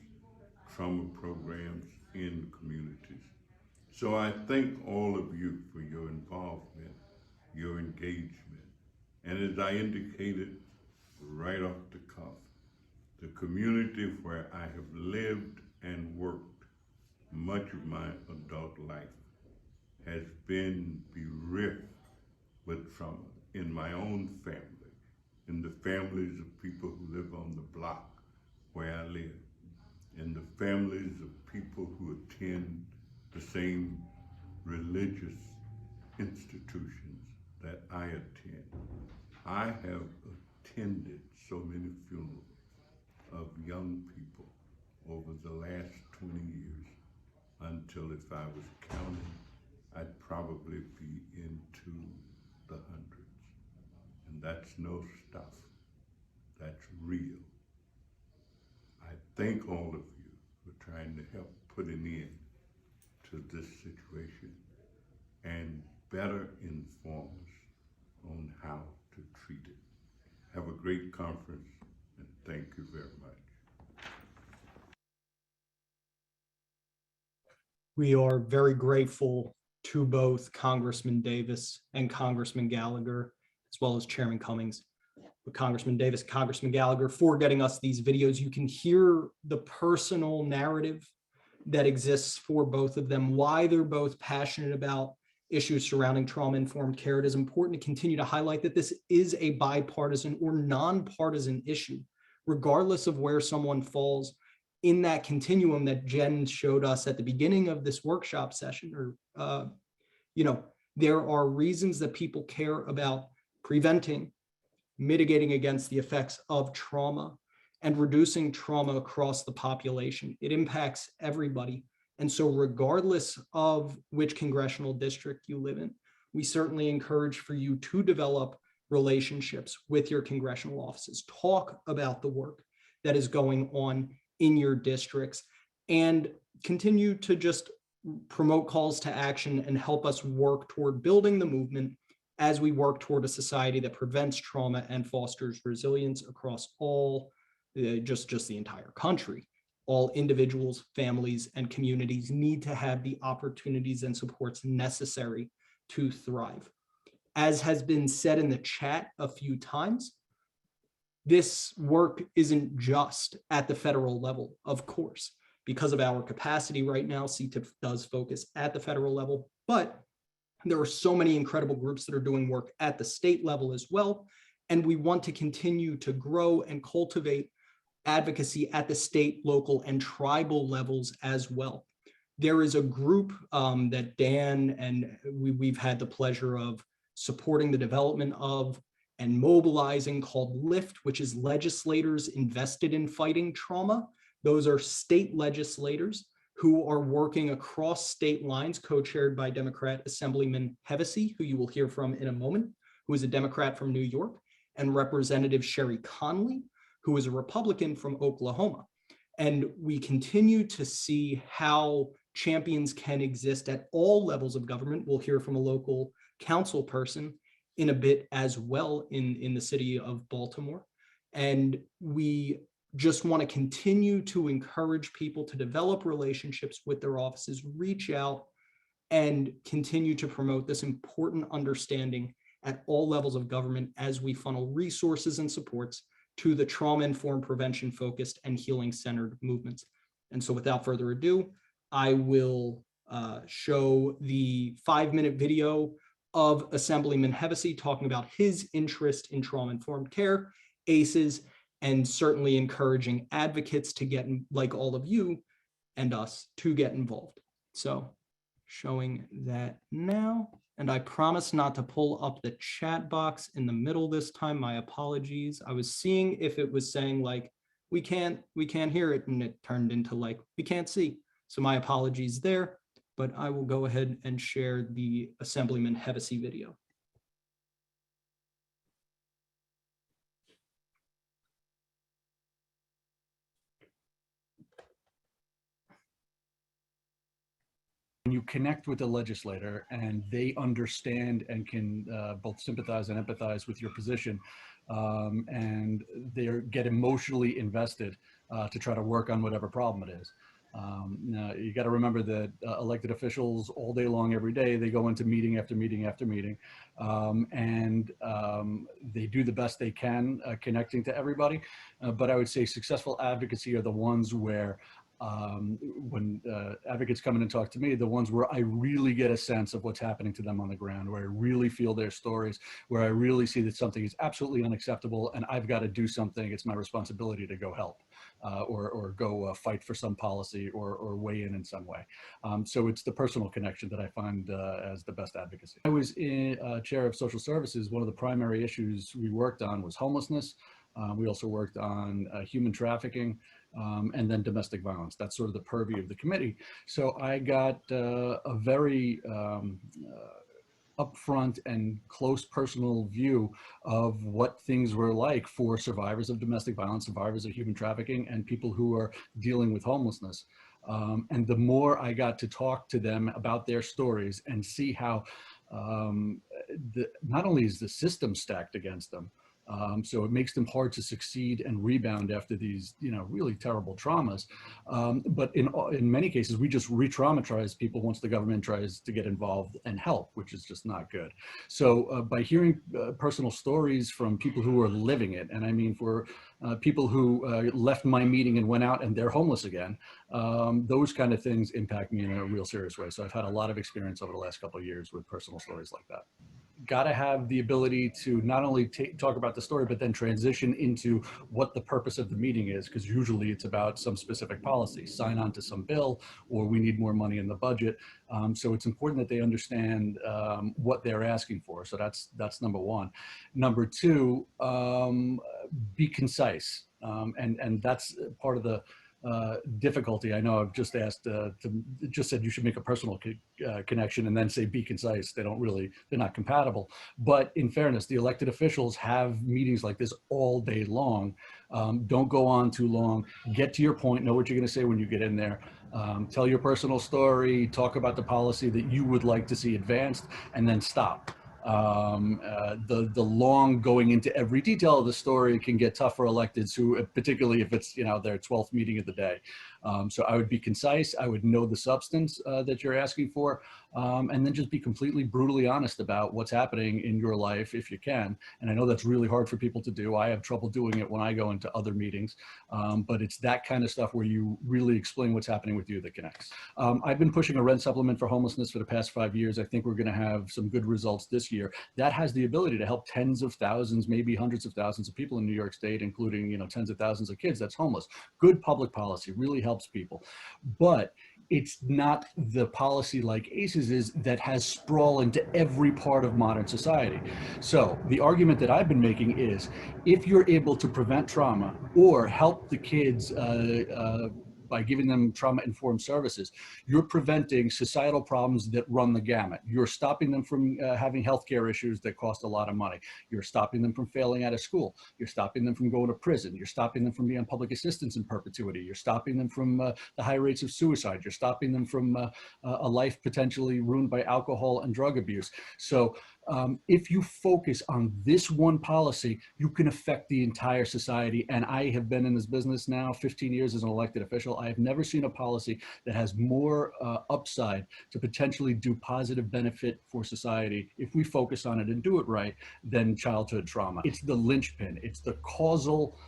trauma programs in communities. So I thank all of you for your involvement, your engagement, and as I indicated right off the cuff, the community where I have lived and worked much of my adult life has been bereft with trauma in my own family, in the families of people who live on the block where I live, in the families of people who attend the same religious institutions that I attend. I have attended so many funerals of young people over the last 20 years until, if I was counting, I'd probably be into the hundreds. And that's no stuff, that's real. I thank all of you for trying to help put an end to this situation and better inform us on how to treat it. Have a great conference, and thank you very much. We are very grateful to both Congressman Davis and Congressman Gallagher, as well as Chairman Cummings. But Congressman Davis, Congressman Gallagher, for getting us these videos. You can hear the personal narrative that exists for both of them, why they're both passionate about issues surrounding trauma-informed care. It is important to continue to highlight that this is a bipartisan or nonpartisan issue, regardless of where someone falls in that continuum that Jen showed us at the beginning of this workshop session. Or, there are reasons that people care about preventing, mitigating against the effects of trauma, and reducing trauma across the population. It impacts everybody. And so regardless of which congressional district you live in, we certainly encourage for you to develop relationships with your congressional offices, talk about the work that is going on in your districts, and continue to just promote calls to action and help us work toward building the movement as we work toward a society that prevents trauma and fosters resilience across all, just the entire country. All individuals, families, and communities need to have the opportunities and supports necessary to thrive. As has been said in the chat a few times, this work isn't just at the federal level, of course. Because of our capacity right now, CTIPP does focus at the federal level, but there are so many incredible groups that are doing work at the state level as well. And we want to continue to grow and cultivate advocacy at the state, local, and tribal levels as well. There is a group that Dan and we've had the pleasure of supporting the development of and mobilizing called LIFT, which is Legislators Invested in Fighting Trauma. Those are state legislators who are working across state lines, co-chaired by Democrat Assemblyman Hevesy, who you will hear from in a moment, who is a Democrat from New York, and Representative Sherry Conley, who is a Republican from Oklahoma. And we continue to see how champions can exist at all levels of government. We'll hear from a local council person in a bit as well in the city of Baltimore. And we just want to continue to encourage people to develop relationships with their offices, reach out, and continue to promote this important understanding at all levels of government as we funnel resources and supports to the trauma-informed, prevention-focused, and healing-centered movements. And so without further ado, I will show the 5-minute video of Assemblyman Hevesy talking about his interest in trauma-informed care, ACEs, and certainly encouraging advocates to get, like all of you and us, to get involved. So showing that now, and I promise not to pull up the chat box in the middle this time. My apologies. I was seeing if it was saying like, we can't hear it, and it turned into like, we can't see. So my apologies there, but I will go ahead and share the Assemblyman Hevesy video. When you connect with the legislator and they understand and can both sympathize and empathize with your position, and they get emotionally invested to try to work on whatever problem it is. Now, you got to remember that elected officials all day long, every day, they go into meeting after meeting after meeting, and they do the best they can connecting to everybody. But I would say successful advocacy are the ones where when advocates come in and talk to me, the ones where I really get a sense of what's happening to them on the ground, where I really feel their stories, where I really see that something is absolutely unacceptable and I've got to do something. It's my responsibility to go help or go fight for some policy or weigh in some way. So it's the personal connection that I find as the best advocacy. I was chair of social services. One of the primary issues we worked on was homelessness. We also worked on human trafficking, and then domestic violence. That's sort of the purview of the committee. So I got a very upfront and close personal view of what things were like for survivors of domestic violence, survivors of human trafficking, and people who are dealing with homelessness. And the more I got to talk to them about their stories and see how not only is the system stacked against them, so it makes them hard to succeed and rebound after these, really terrible traumas. But in many cases, we just re-traumatize people once the government tries to get involved and help, which is just not good. So by hearing personal stories from people who are living it, and I mean for people who left my meeting and went out and they're homeless again, those kind of things impact me in a real serious way. So I've had a lot of experience over the last couple of years with personal stories like that. Got to have the ability to not only talk about the story, but then transition into what the purpose of the meeting is, because usually it's about some specific policy, sign on to some bill, or we need more money in the budget. So it's important that they understand what they're asking for. So that's number one. Number two, be concise. And that's part of the difficulty. I know I've just asked just said you should make a personal connection and then say be concise. They're not compatible. But in fairness, the elected officials have meetings like this all day long. Don't go on too long. Get to your point. Know what you're going to say when you get in there. Tell your personal story. Talk about the policy that you would like to see advanced, and then stop. The long going into every detail of the story can get tough for electeds who, particularly if it's their 12th meeting of the day. So I would be concise. I would know the substance that you're asking for, and then just be completely brutally honest about what's happening in your life if you can. And I know that's really hard for people to do. I have trouble doing it when I go into other meetings, but it's that kind of stuff where you really explain what's happening with you that connects. I've been pushing a rent supplement for homelessness for the past 5 years. I think we're going to have some good results this year. That has the ability to help tens of thousands, maybe hundreds of thousands of people in New York State, including, tens of thousands of kids that's homeless. Good public policy really helps people, but it's not the policy like ACEs is that has sprawl into every part of modern society. So the argument that I've been making is if you're able to prevent trauma or help the kids by giving them trauma-informed services, you're preventing societal problems that run the gamut. You're stopping them from having healthcare issues that cost a lot of money. You're stopping them from failing out of school. You're stopping them from going to prison. You're stopping them from being on public assistance in perpetuity. You're stopping them from the high rates of suicide. You're stopping them from a life potentially ruined by alcohol and drug abuse. So if you focus on this one policy, you can affect the entire society. And I have been in this business now 15 years as an elected official. I have never seen a policy that has more upside to potentially do positive benefit for society if we focus on it and do it right than childhood trauma. It's the linchpin. It's the causal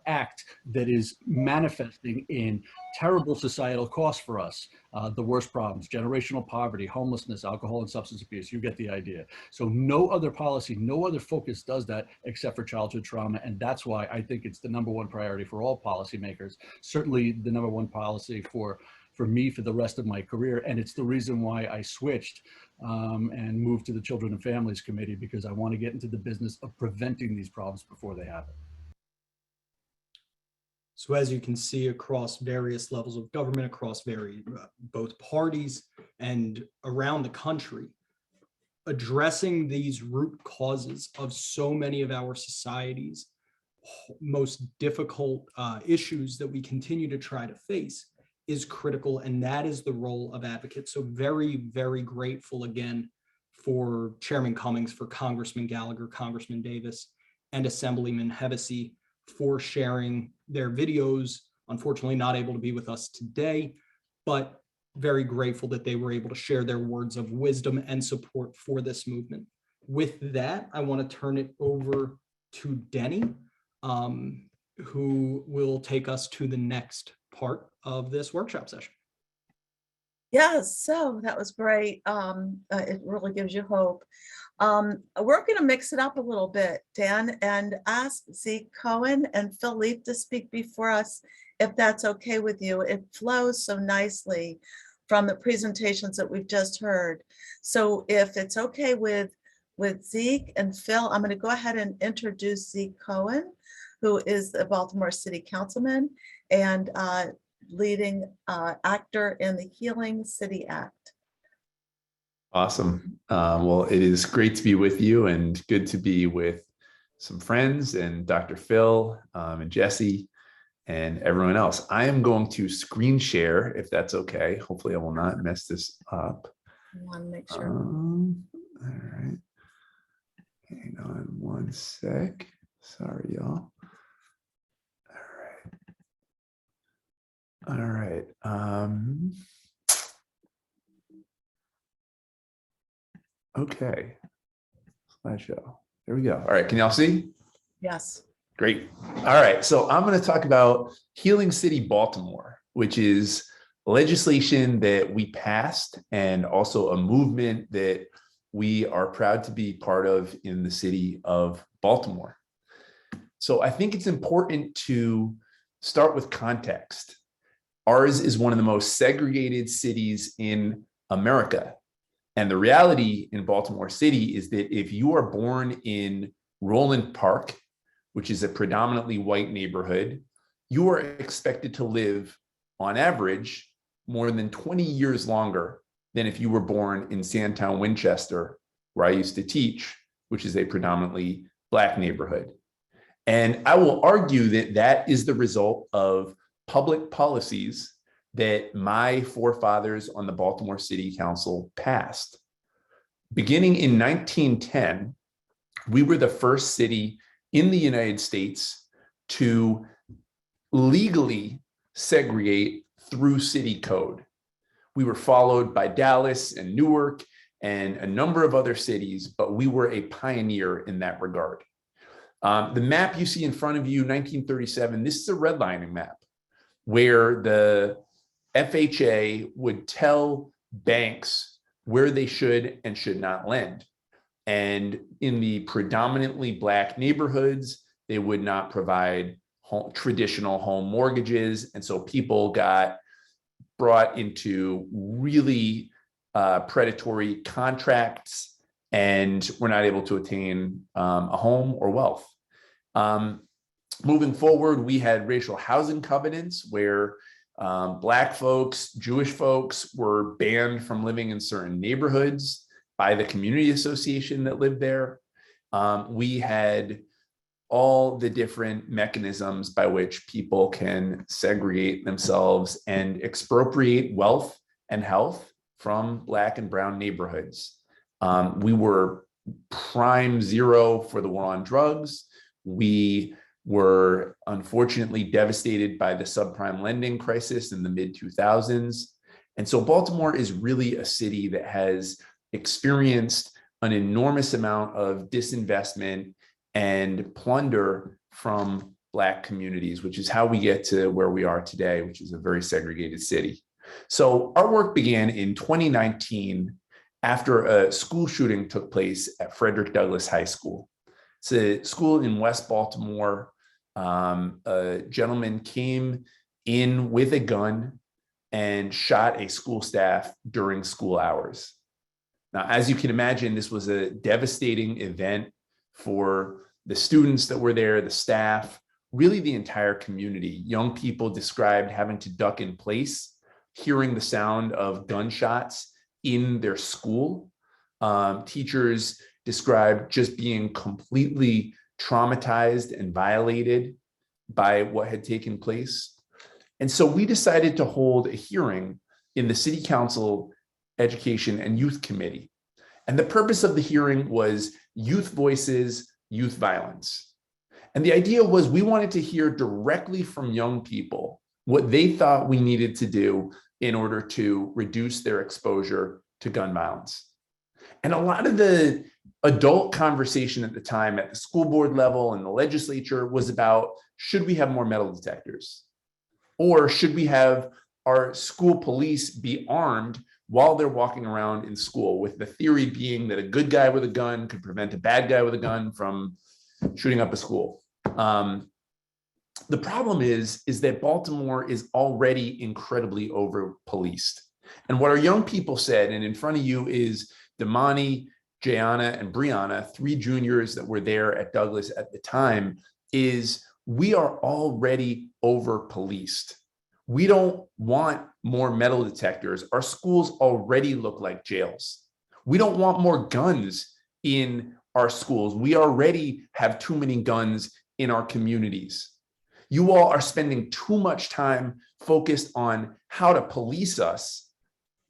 act that is manifesting in terrible societal costs for us. The worst problems, generational poverty, homelessness, alcohol and substance abuse, you get the idea. So no other policy, no other focus does that except for childhood trauma. And that's why I think it's the #1 priority for all policymakers, certainly the #1 policy for me for the rest of my career. And it's the reason why I switched and moved to the Children and Families Committee, because I want to get into the business of preventing these problems before they happen. So as you can see across various levels of government, across both parties and around the country, addressing these root causes of so many of our society's most difficult issues that we continue to try to face is critical. And that is the role of advocates. So very, very grateful again for Chairman Cummings, for Congressman Gallagher, Congressman Davis, and Assemblyman Hevesi for sharing their videos. Unfortunately, not able to be with us today, but very grateful that they were able to share their words of wisdom and support for this movement. With that, I want to turn it over to Denni, who will take us to the next part of this workshop session. Yes, so that was great. It really gives you hope. We're going to mix it up a little bit, Dan, and ask Zeke Cohen and Philippe to speak before us, if that's okay with you. It flows so nicely from the presentations that we've just heard. So if it's okay with Zeke and Phil, I'm going to go ahead and introduce Zeke Cohen, who is the Baltimore City Councilman and leading actor in the Healing City Act. Awesome. Well, it is great to be with you and good to be with some friends and Dr. Phil and Jesse and everyone else. I am going to screen share if that's okay. Hopefully I will not mess this up. I want to make sure. All right. Hang on one sec. Sorry, y'all. All right. Okay. Slideshow. There we go. All right. Can y'all see? Yes. Great. All right. So I'm going to talk about Healing City, Baltimore, which is legislation that we passed and also a movement that we are proud to be part of in the city of Baltimore. So I think it's important to start with context. Ours is one of the most segregated cities in America. And the reality in Baltimore City is that if you are born in Roland Park, which is a predominantly white neighborhood, you are expected to live, on average, more than 20 years longer than if you were born in Sandtown, Winchester, where I used to teach, which is a predominantly Black neighborhood. And I will argue that that is the result of public policies that my forefathers on the Baltimore City Council passed. Beginning in 1910, we were the first city in the United States to legally segregate through city code. We were followed by Dallas and Newark and a number of other cities, but we were a pioneer in that regard. The map you see in front of you, 1937, this is a redlining map where the FHA would tell banks where they should and should not lend. And in the predominantly Black neighborhoods, they would not provide traditional home mortgages. And so people got brought into really predatory contracts and were not able to attain a home or wealth. Moving forward, we had racial housing covenants where Black folks, Jewish folks were banned from living in certain neighborhoods by the community association that lived there. We had all the different mechanisms by which people can segregate themselves and expropriate wealth and health from Black and brown neighborhoods. We were prime zero for the war on drugs. We were unfortunately devastated by the subprime lending crisis in the mid-2000s. And so Baltimore is really a city that has experienced an enormous amount of disinvestment and plunder from Black communities, which is how we get to where we are today, which is a very segregated city. So our work began in 2019 after a school shooting took place at Frederick Douglass High School. It's a school in West Baltimore. A gentleman came in with a gun and shot a school staff during school hours. Now, as you can imagine, this was a devastating event for the students that were there, the staff, really the entire community. Young people described having to duck in place, hearing the sound of gunshots in their school. Teachers described just being completely traumatized and violated by what had taken place. And so we decided to hold a hearing in the City Council Education and Youth Committee. And the purpose of the hearing was youth voices, youth violence. And the idea was we wanted to hear directly from young people what they thought we needed to do in order to reduce their exposure to gun violence. And a lot of the adult conversation at the time at the school board level and the legislature was about, should we have more metal detectors? Or should we have our school police be armed while they're walking around in school, with the theory being that a good guy with a gun could prevent a bad guy with a gun from shooting up a school. The problem is that Baltimore is already incredibly over-policed. And what our young people said, and in front of you is Damani, Jayana, and Brianna, 3 juniors that were there at Douglass at the time, is we are already over-policed. We don't want more metal detectors. Our schools already look like jails. We don't want more guns in our schools. We already have too many guns in our communities. You all are spending too much time focused on how to police us,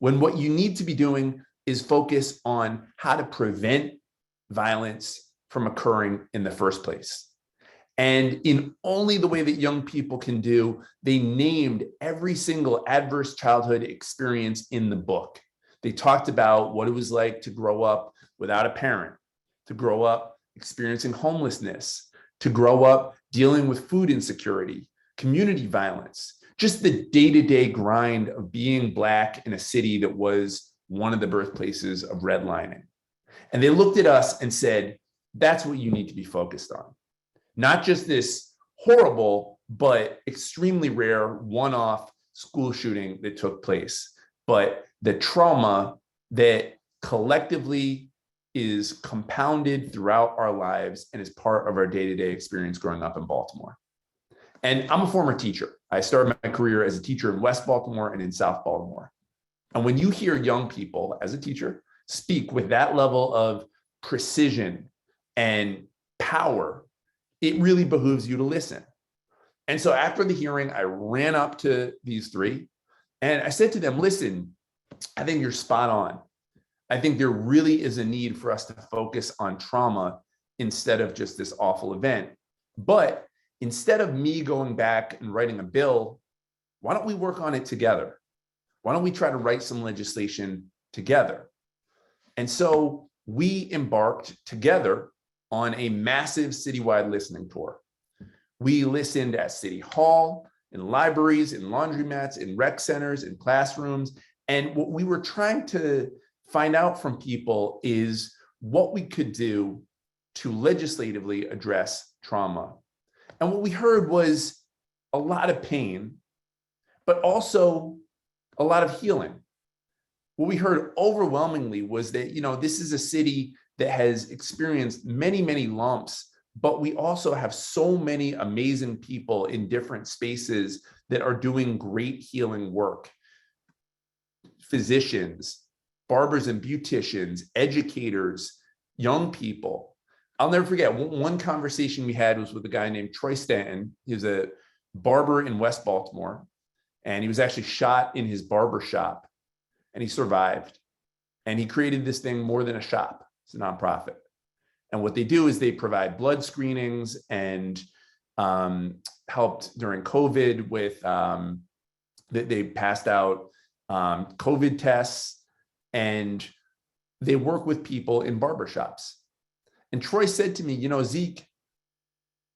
when what you need to be doing is focus on how to prevent violence from occurring in the first place. And in only the way that young people can do, they named every single adverse childhood experience in the book. They talked about what it was like to grow up without a parent, to grow up experiencing homelessness, to grow up dealing with food insecurity, community violence, just the day-to-day grind of being Black in a city that was one of the birthplaces of redlining. And they looked at us and said, that's what you need to be focused on. Not just this horrible, but extremely rare one-off school shooting that took place, but the trauma that collectively is compounded throughout our lives and is part of our day-to-day experience growing up in Baltimore. And I'm a former teacher. I started my career as a teacher in West Baltimore and in South Baltimore. And when you hear young people as a teacher speak with that level of precision and power, it really behooves you to listen. And so after the hearing, I ran up to these 3 and I said to them, listen, I think you're spot on. I think there really is a need for us to focus on trauma instead of just this awful event. But instead of me going back and writing a bill, why don't we work on it together? Why don't we try to write some legislation together? And so we embarked together on a massive citywide listening tour. We listened at City Hall, in libraries, in laundromats, in rec centers, in classrooms. And what we were trying to find out from people is what we could do to legislatively address trauma. And what we heard was a lot of pain, but also a lot of healing. What we heard overwhelmingly was that, this is a city that has experienced many, many lumps, but we also have so many amazing people in different spaces that are doing great healing work. Physicians, barbers and beauticians, educators, young people. I'll never forget, one conversation we had was with a guy named Troy Stanton. He was a barber in West Baltimore, and he was actually shot in his barber shop, and he survived. And he created this thing more than a shop. It's a nonprofit. And what they do is they provide blood screenings and helped during COVID with, they passed out COVID tests, and they work with people in barbershops. And Troy said to me, Zeke,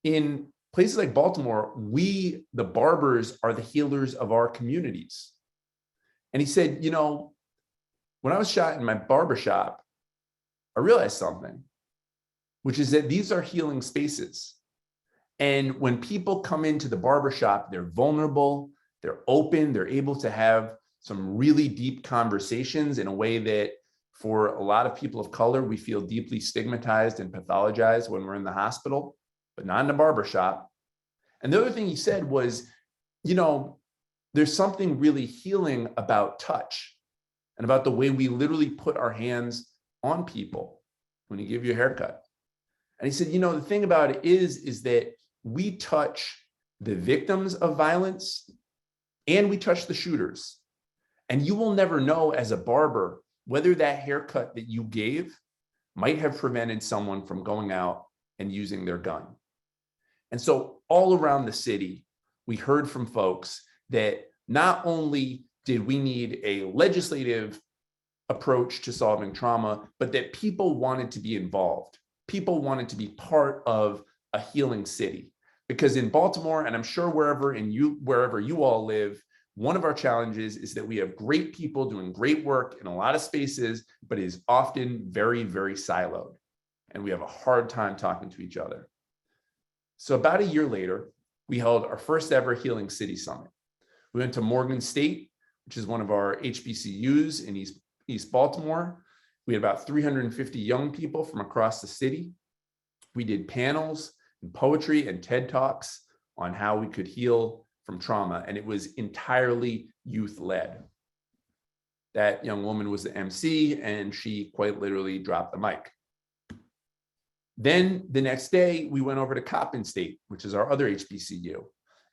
in places like Baltimore, we, the barbers, are the healers of our communities. And he said, when I was shot in my barbershop, I realized something, which is that these are healing spaces. And when people come into the barbershop, they're vulnerable, they're open, they're able to have some really deep conversations in a way that for a lot of people of color, we feel deeply stigmatized and pathologized when we're in the hospital, but not in the barbershop. And the other thing he said was, there's something really healing about touch and about the way we literally put our hands on people when you give you a haircut. And he said, the thing about it is that we touch the victims of violence and we touch the shooters. And you will never know as a barber whether that haircut that you gave might have prevented someone from going out and using their gun. And so all around the city, we heard from folks that not only did we need a legislative approach to solving trauma, but that people wanted to be involved. People wanted to be part of a healing city. Because in Baltimore, and I'm sure wherever you all live, one of our challenges is that we have great people doing great work in a lot of spaces, but it is often very, very siloed. And we have a hard time talking to each other. So about a year later, we held our first ever Healing City Summit. We went to Morgan State, which is one of our HBCUs in East Baltimore. We had about 350 young people from across the city. We did panels and poetry and TED Talks on how we could heal from trauma, and it was entirely youth-led. That young woman was the MC, and she quite literally dropped the mic. Then the next day, we went over to Coppin State, which is our other HBCU,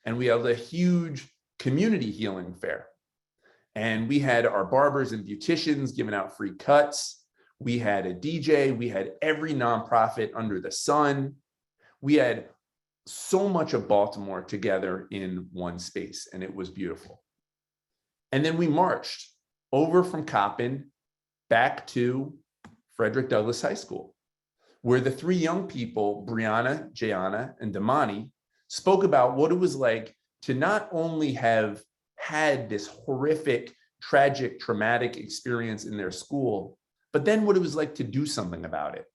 and we held a huge community healing fair. And we had our barbers and beauticians giving out free cuts. We had a DJ. We had every nonprofit under the sun. We had so much of Baltimore together in one space, and it was beautiful. And then we marched over from Coppin back to Frederick Douglass High School, where the three young people, Brianna, Jayana, and Damani, spoke about what it was like to not only have had this horrific, tragic, traumatic experience in their school, but then what it was like to do something about it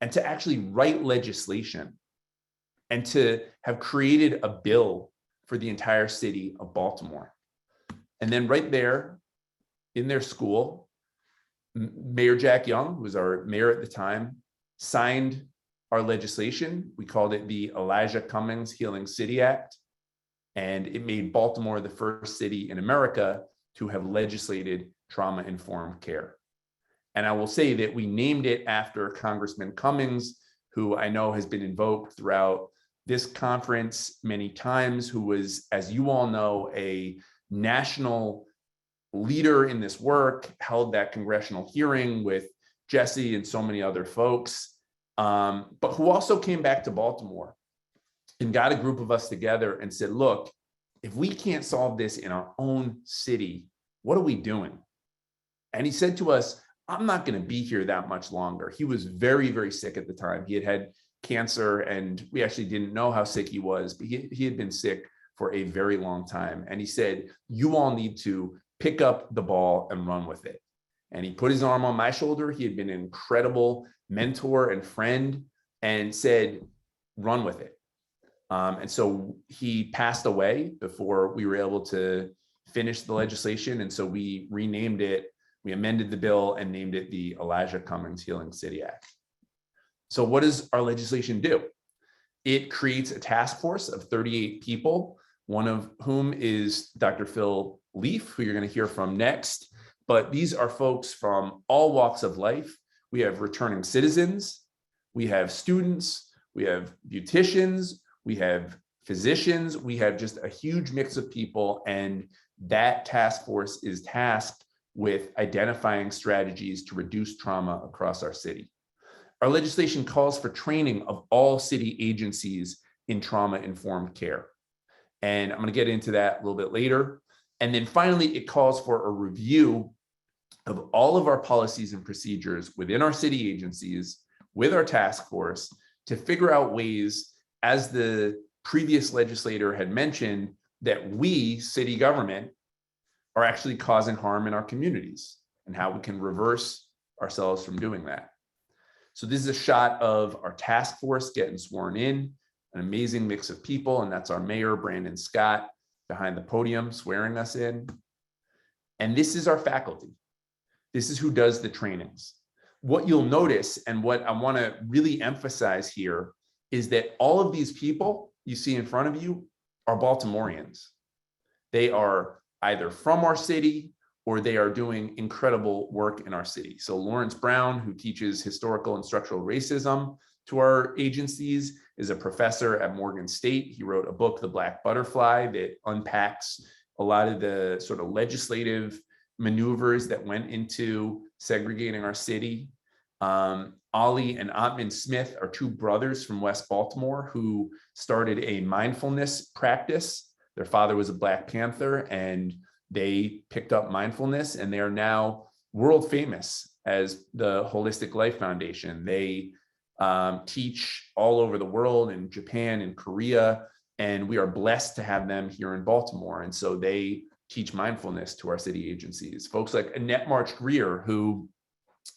and to actually write legislation and to have created a bill for the entire city of Baltimore. And then right there in their school, Mayor Jack Young, who was our mayor at the time, signed our legislation. We called it the Elijah Cummings Healing City Act. And it made Baltimore the first city in America to have legislated trauma-informed care. And I will say that we named it after Congressman Cummings, who I know has been invoked throughout this conference many times, who was, as you all know, a national leader in this work, held that congressional hearing with Jesse and so many other folks, but who also came back to Baltimore and got a group of us together and said, look, if we can't solve this in our own city, what are we doing? And he said to us, I'm not going to be here that much longer. He was very, very sick at the time. He had cancer, and we actually didn't know how sick he was, but he had been sick for a very long time. And he said, you all need to pick up the ball and run with it. And he put his arm on my shoulder. He had been an incredible mentor and friend, and said, run with it. And so he passed away before we were able to finish the legislation. And so we renamed it, we amended the bill and named it the Elijah Cummings Healing City Act. So what does our legislation do? It creates a task force of 38 people, one of whom is Dr. Phil Leaf, who you're going to hear from next. But these are folks from all walks of life. We have returning citizens, we have students, we have beauticians, we have physicians, we have just a huge mix of people. And that task force is tasked with identifying strategies to reduce trauma across our city. Our legislation calls for training of all city agencies in trauma-informed care. And I'm going to get into that a little bit later. And then finally, it calls for a review of all of our policies and procedures within our city agencies with our task force to figure out ways, as the previous legislator had mentioned, that we, city government, are actually causing harm in our communities and how we can reverse ourselves from doing that. So this is a shot of our task force getting sworn in, an amazing mix of people, and that's our mayor, Brandon Scott, behind the podium swearing us in. And this is our faculty. This is who does the trainings. What you'll notice, and what I want to really emphasize here, is that all of these people you see in front of you are Baltimoreans. They are either from our city or they are doing incredible work in our city. So Lawrence Brown, who teaches historical and structural racism to our agencies, is a professor at Morgan State. He wrote a book, The Black Butterfly, that unpacks a lot of the sort of legislative maneuvers that went into segregating our city. Ollie and Ottman Smith are two brothers from West Baltimore who started a mindfulness practice. Their father was a Black Panther, and they picked up mindfulness, and they are now world famous as the Holistic Life Foundation. They teach all over the world, in Japan and Korea, and we are blessed to have them here in Baltimore. And so they teach mindfulness to our city agencies. Folks like Annette March Greer, who,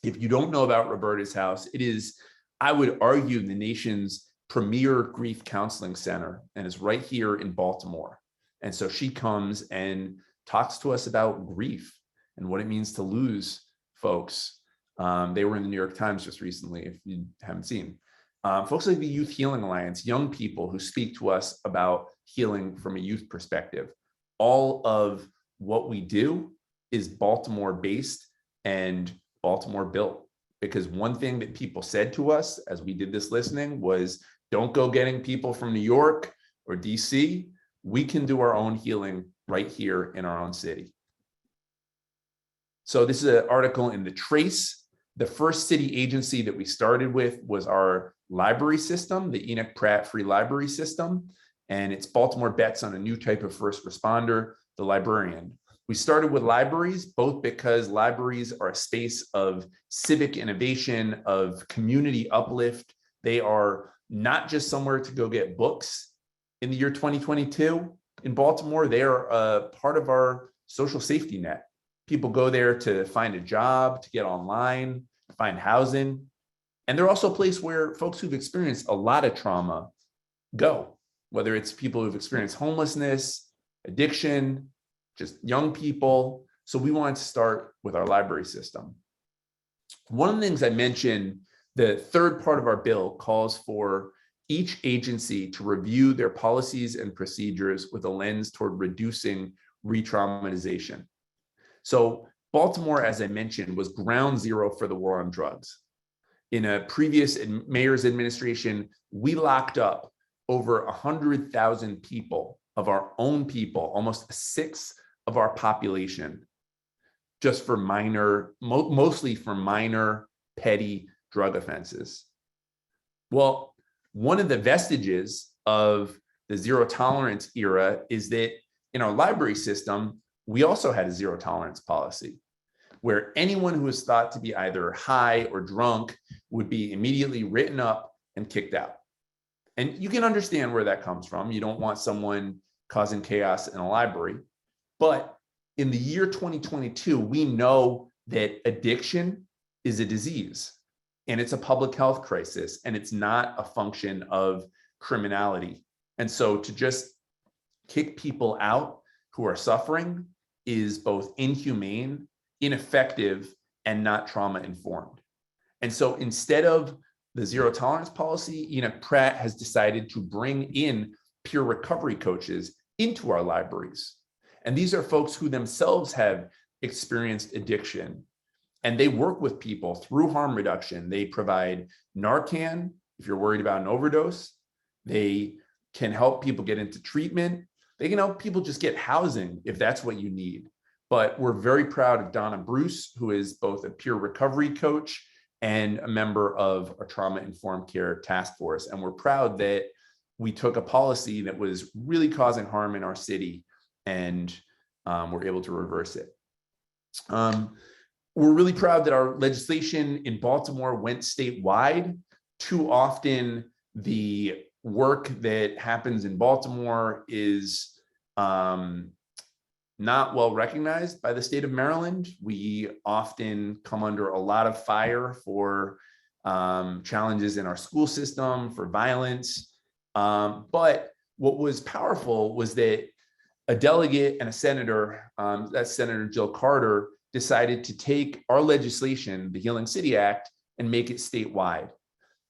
if you don't know about Roberta's House, it is, I would argue, the nation's premier grief counseling center, and is right here in Baltimore. And so she comes and talks to us about grief and what it means to lose folks. They were in the New York Times just recently, if you haven't seen. Folks like the Youth Healing Alliance, young people who speak to us about healing from a youth perspective. All of what we do is Baltimore based and Baltimore built, because one thing that people said to us as we did this listening was, don't go getting people from New York or DC. We can do our own healing right here in our own city. So this is an article in The Trace. The first city agency that we started with was our library system, the Enoch Pratt Free Library System. And it's Baltimore bets on a new type of first responder, the librarian. We started with libraries, both because libraries are a space of civic innovation, of community uplift. They are not just somewhere to go get books in the year 2022 in Baltimore. They are a part of our social safety net. People go there to find a job, to get online, to find housing. And they're also a place where folks who've experienced a lot of trauma go, whether it's people who've experienced homelessness, addiction, just young people. So we wanted to start with our library system. One of the things I mentioned, the third part of our bill calls for each agency to review their policies and procedures with a lens toward reducing re-traumatization. So Baltimore, as I mentioned, was ground zero for the war on drugs. In a previous mayor's administration, we locked up over 100,000 people of our own people, almost a sixth of our population, just for minor, mostly for minor, petty drug offenses. Well, one of the vestiges of the zero tolerance era is that in our library system, we also had a zero tolerance policy where anyone who was thought to be either high or drunk would be immediately written up and kicked out. And you can understand where that comes from. You don't want someone causing chaos in a library. But in the year 2022, we know that addiction is a disease and it's a public health crisis, and it's not a function of criminality. And so to just kick people out who are suffering is both inhumane, ineffective, and not trauma informed. And so instead of the zero tolerance policy, Enoch Pratt has decided to bring in peer recovery coaches into our libraries. And these are folks who themselves have experienced addiction, and they work with people through harm reduction. They provide Narcan if you're worried about an overdose. They can help people get into treatment. They can help people just get housing if that's what you need. But we're very proud of Donna Bruce, who is both a peer recovery coach and a member of our trauma-informed care task force. And we're proud that we took a policy that was really causing harm in our city, and we're able to reverse it. We're really proud that our legislation in Baltimore went statewide. Too often, the work that happens in Baltimore is not well recognized by the state of Maryland. We often come under a lot of fire for challenges in our school system, for violence. But what was powerful was that a delegate and a senator, that's Senator Jill Carter, decided to take our legislation, the Healing City Act, and make it statewide.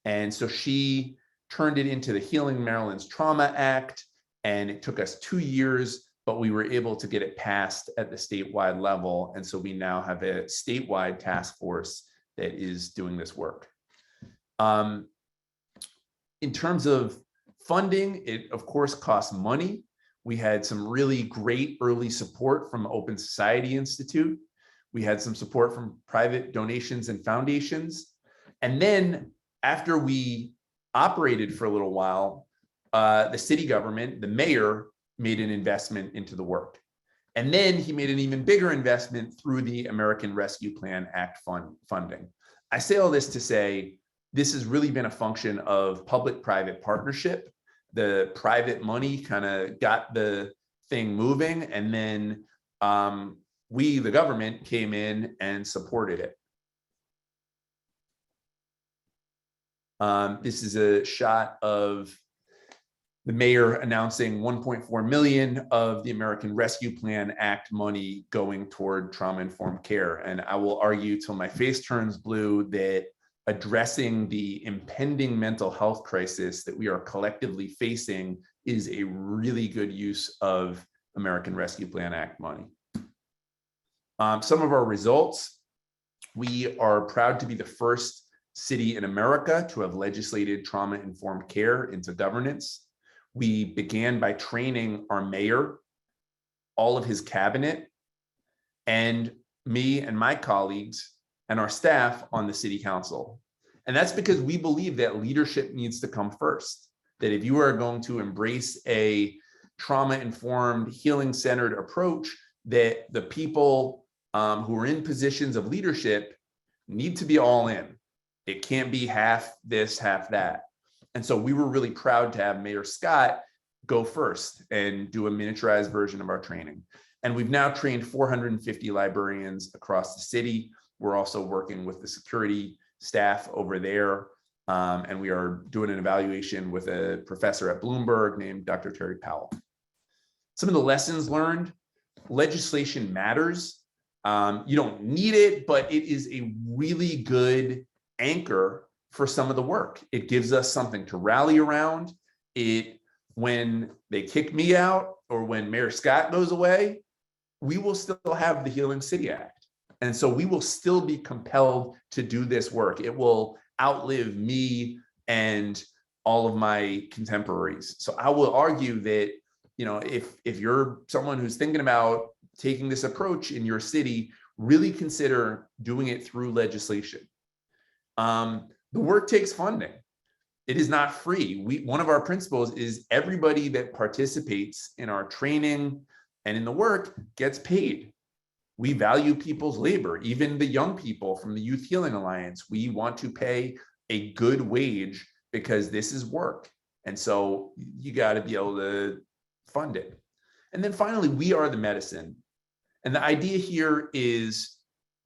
And so she turned it into the Healing Maryland's Trauma Act, and it took us 2 years, but we were able to get it passed at the statewide level. And so we now have a statewide task force that is doing this work. In terms of funding, it of course costs money. We had some really great early support from Open Society Institute. We had some support from private donations and foundations. And then after we operated for a little while, the city government, the mayor, made an investment into the work. And then he made an even bigger investment through the American Rescue Plan Act funding. I say all this to say, this has really been a function of public-private partnership. The private money kind of got the thing moving, and then we, the government, came in and supported it. This is a shot of the mayor announcing 1.4 million of the American Rescue Plan Act money going toward trauma-informed care. And I will argue till my face turns blue that addressing the impending mental health crisis that we are collectively facing is a really good use of American Rescue Plan Act money. Some of our results: we are proud to be the first city in America to have legislated trauma-informed care into governance. We began by training our mayor, all of his cabinet, and me and my colleagues and our staff on the city council. And that's because we believe that leadership needs to come first, that if you are going to embrace a trauma-informed, healing-centered approach, that the people who are in positions of leadership need to be all in. It can't be half this, half that. And so we were really proud to have Mayor Scott go first and do a miniaturized version of our training. And we've now trained 450 librarians across the city. We're also working with the security staff over there. And we are doing an evaluation with a professor at Bloomberg named Dr. Terry Powell. Some of the lessons learned: legislation matters. You don't need it, but it is a really good anchor for some of the work. It gives us something to rally around. When they kick me out or when Mayor Scott goes away, we will still have the Healing City Act. And so we will still be compelled to do this work. It will outlive me and all of my contemporaries. So I will argue that, you know, if you're someone who's thinking about taking this approach in your city, really consider doing it through legislation. The work takes funding. It is not free. One of our principles is everybody that participates in our training, and in the work gets paid. We value people's labor, even the young people from the Youth Healing Alliance. We want to pay a good wage because this is work. And so you got to be able to fund it. And then finally, we are the medicine. And the idea here is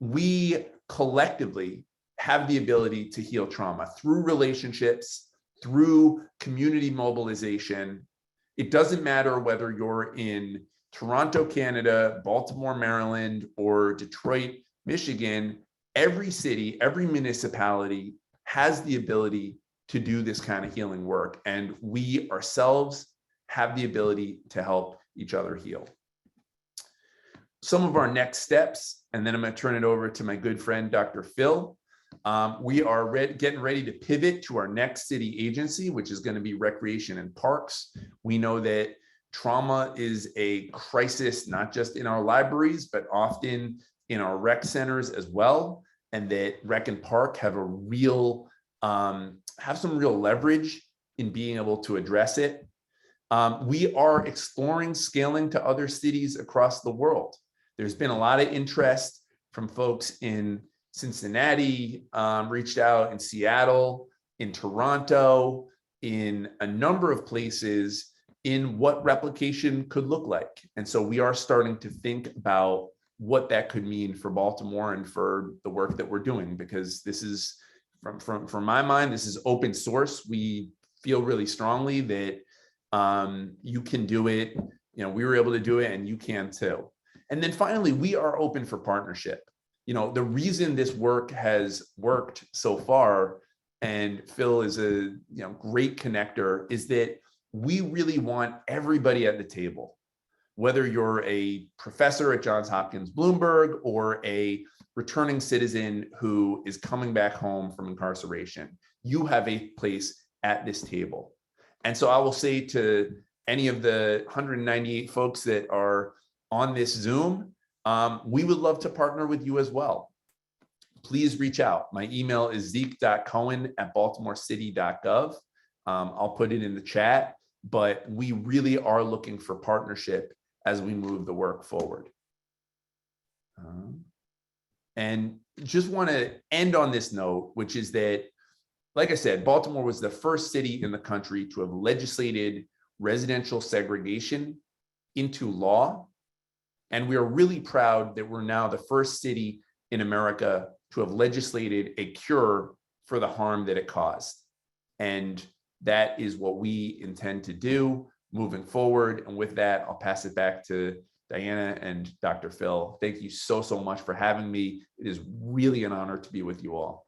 we collectively have the ability to heal trauma through relationships, through community mobilization. It doesn't matter whether you're in Toronto, Canada, Baltimore, Maryland, or Detroit, Michigan. Every city, every municipality has the ability to do this kind of healing work. And we ourselves have the ability to help each other heal. Some of our next steps, and then I'm going to turn it over to my good friend, Dr. Phil. We are getting ready to pivot to our next city agency, which is going to be Recreation and Parks. We know that trauma is a crisis, not just in our libraries, but often in our rec centers as well. And that rec and park have a real, have some real leverage in being able to address it. We are exploring scaling to other cities across the world. There's been a lot of interest from folks in Cincinnati, reached out in Seattle, in Toronto, in a number of places in what replication could look like. And so we are starting to think about what that could mean for Baltimore and for the work that we're doing, because this is, from my mind, this is open source. We feel really strongly that you can do it. You know, we were able to do it and you can too. And then finally, we are open for partnership. You know, the reason this work has worked so far, and Phil is a great connector, is that we really want everybody at the table. Whether you're a professor at Johns Hopkins Bloomberg or a returning citizen who is coming back home from incarceration, you have a place at this table. And so I will say to any of the 198 folks that are on this Zoom, we would love to partner with you as well. Please reach out. My email is zeke.cohen@baltimorecity.gov. I'll put it in the chat, but we really are looking for partnership as we move the work forward. And just want to end on this note, which is that, like I said, Baltimore was the first city in the country to have legislated residential segregation into law. And we are really proud that we're now the first city in America to have legislated a cure for the harm that it caused. And that is what we intend to do moving forward. And with that, I'll pass it back to Diana and Dr. Phil. Thank you so much for having me. It is really an honor to be with you all.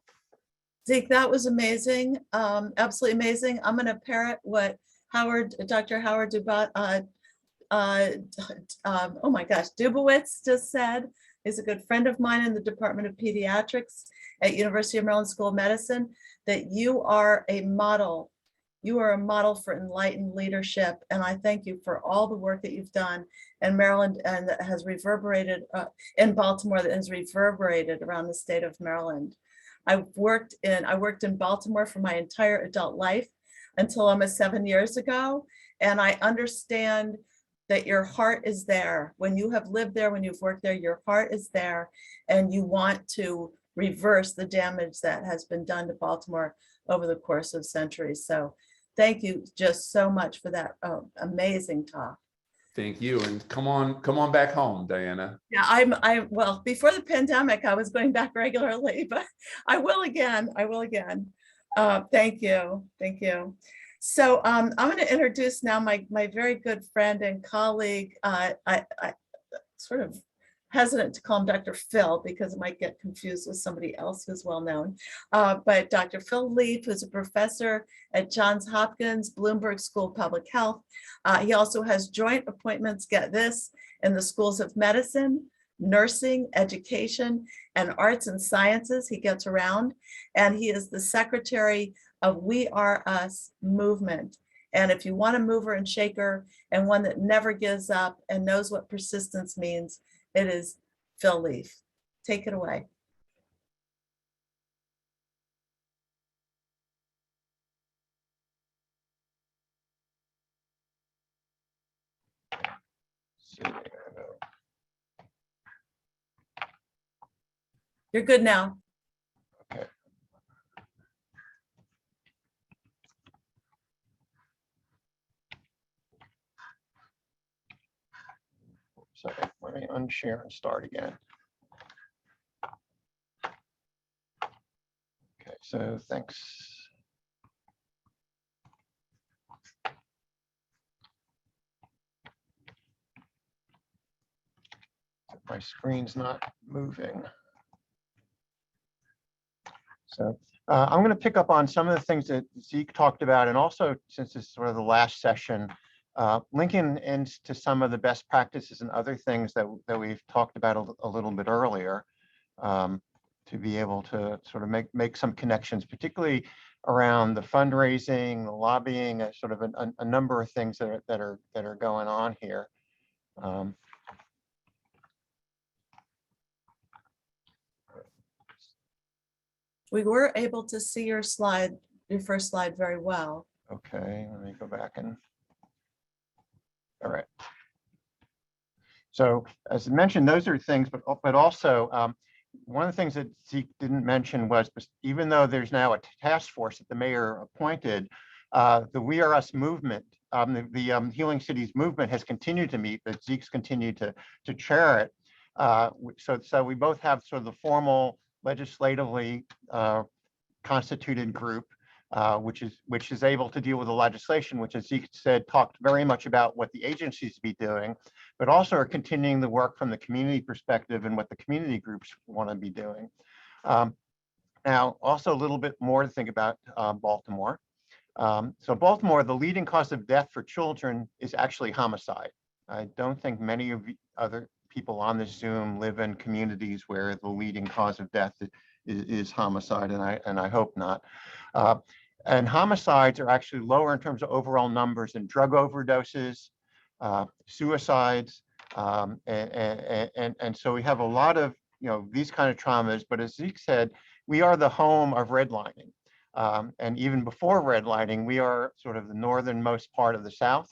Zeke, that was amazing. Absolutely amazing. I'm going to parrot what Dr. Howard Dubowitz just said. Is a good friend of mine in the Department of Pediatrics at University of Maryland School of Medicine, that you are a model. You are a model for enlightened leadership. And I thank you for all the work that you've done in Maryland and that has reverberated in Baltimore, that has reverberated around the state of Maryland. I worked in Baltimore for my entire adult life until almost 7 years ago. And I understand that your heart is there. When you have lived there, when you've worked there, your heart is there, and you want to reverse the damage that has been done to Baltimore over the course of centuries. So thank you just so much for that amazing talk. Thank you. And come on back home, Diana. Yeah, well, before the pandemic, I was going back regularly, but I will again. Thank you. So I'm going to introduce now my very good friend and colleague. I sort of hesitant to call him Dr. Phil because it might get confused with somebody else who's well known. But Dr. Phil Leaf, who's a professor at Johns Hopkins Bloomberg School of Public Health. He also has joint appointments, get this, in the schools of medicine, nursing, education, and arts and sciences. He gets around, and he is the secretary of We Are Us movement. And if you want a mover and shaker and one that never gives up and knows what persistence means, it is Phil Leaf. Take it away. You're good now. Okay. Sorry, let me unshare and start again. Okay, so thanks. My screen's not moving. So I'm going to pick up on some of the things that Zeke talked about, and also, since this is sort of the last session, linking into some of the best practices and other things that we've talked about a little bit earlier, to be able to sort of make some connections, particularly around the fundraising, the lobbying, sort of a number of things that are going on here. We were able to see your slide, your first slide, very well. Okay, let me go back and, all right. So as I mentioned, those are things, but also one of the things that Zeke didn't mention was, even though there's now a task force that the mayor appointed, the We Are Us movement, the Healing Cities movement has continued to meet, but Zeke's continued to chair it. So we both have sort of the formal legislatively constituted group, which is able to deal with the legislation, which, as Zeke said, talked very much about what the agencies be doing, but also are continuing the work from the community perspective and what the community groups want to be doing. Now, also a little bit more to think about Baltimore. So Baltimore, the leading cause of death for children is actually homicide. I don't think many of the other people on this Zoom live in communities where the leading cause of death is homicide, and I hope not. And homicides are actually lower in terms of overall numbers than drug overdoses, suicides, and so we have a lot of these kind of traumas. But as Zeke said, we are the home of redlining, and even before redlining, we are sort of the northernmost part of the South.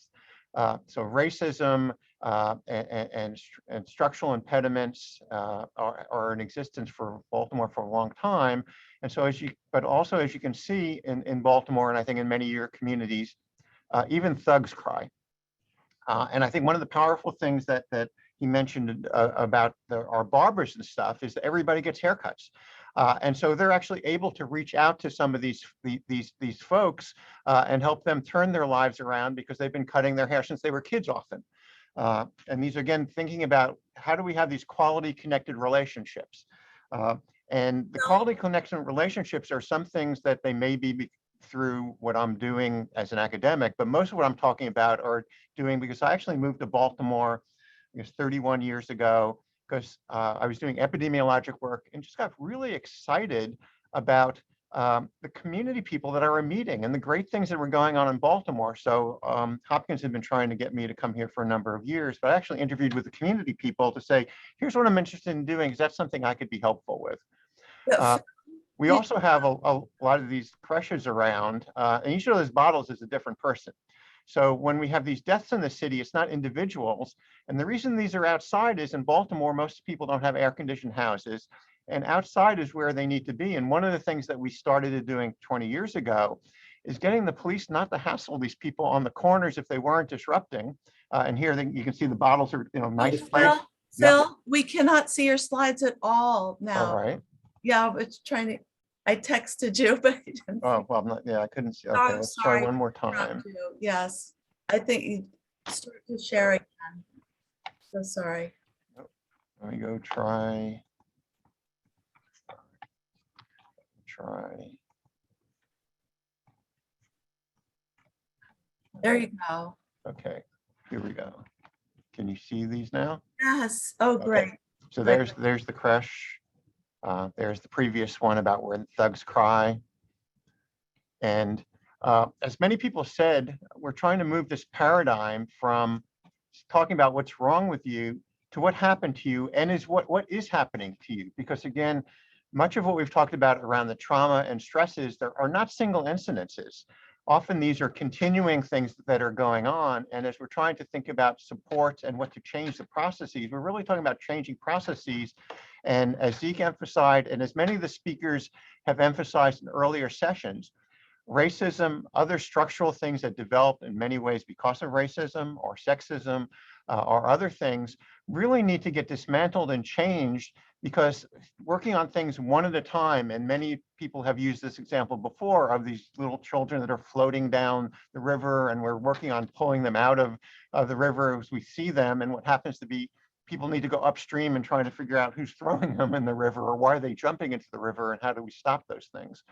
So racism and structural impediments are in existence for Baltimore for a long time. And so but also as you can see in Baltimore, and I think in many of your communities, even thugs cry. And I think one of the powerful things that he mentioned about our barbers and stuff is that everybody gets haircuts. And so they're actually able to reach out to some of these folks and help them turn their lives around, because they've been cutting their hair since they were kids often. And these, again, thinking about how do we have these quality connected relationships. And the quality connection relationships are some things that they may be through what I'm doing as an academic, but most of what I'm talking about are doing because I actually moved to Baltimore, I guess 31 years ago, because I was doing epidemiologic work and just got really excited about the community people that I were meeting and the great things that were going on in Baltimore. So Hopkins had been trying to get me to come here for a number of years, but I actually interviewed with the community people to say, here's what I'm interested in doing, because that's something I could be helpful with. We also have a lot of these creches around, and each of those bottles is a different person. So when we have these deaths in the city, it's not individuals. And the reason these are outside is in Baltimore, most people don't have air-conditioned houses, and outside is where they need to be. And one of the things that we started doing 20 years ago is getting the police not to hassle these people on the corners if they weren't disrupting. And here you can see the bottles are, nice place. Phil, we cannot see your slides at all now. All right. Yeah, it's trying to. I texted you, but you didn't. Oh, well, not, yeah, I couldn't see. Okay, let's try one more time. Yes, I think you start to share again. So sorry. Let me go try. There you go. Okay, here we go. Can you see these now? Yes. Oh, great. Okay. So there's the creche. There's the previous one about where thugs cry. And as many people said, we're trying to move this paradigm from talking about what's wrong with you to what happened to you and is what is happening to you. Because again, much of what we've talked about around the trauma and stresses, there are not single incidences. Often these are continuing things that are going on. And as we're trying to think about supports and what to change the processes, we're really talking about changing processes. And as Zeke emphasized, and as many of the speakers have emphasized in earlier sessions, racism, other structural things that develop in many ways because of racism or sexism or other things really need to get dismantled and changed, because working on things one at a time, and many people have used this example before of these little children that are floating down the river, and we're working on pulling them out of the river as we see them. And what happens to be people need to go upstream and trying to figure out who's throwing them in the river, or why are they jumping into the river, and how do we stop those things?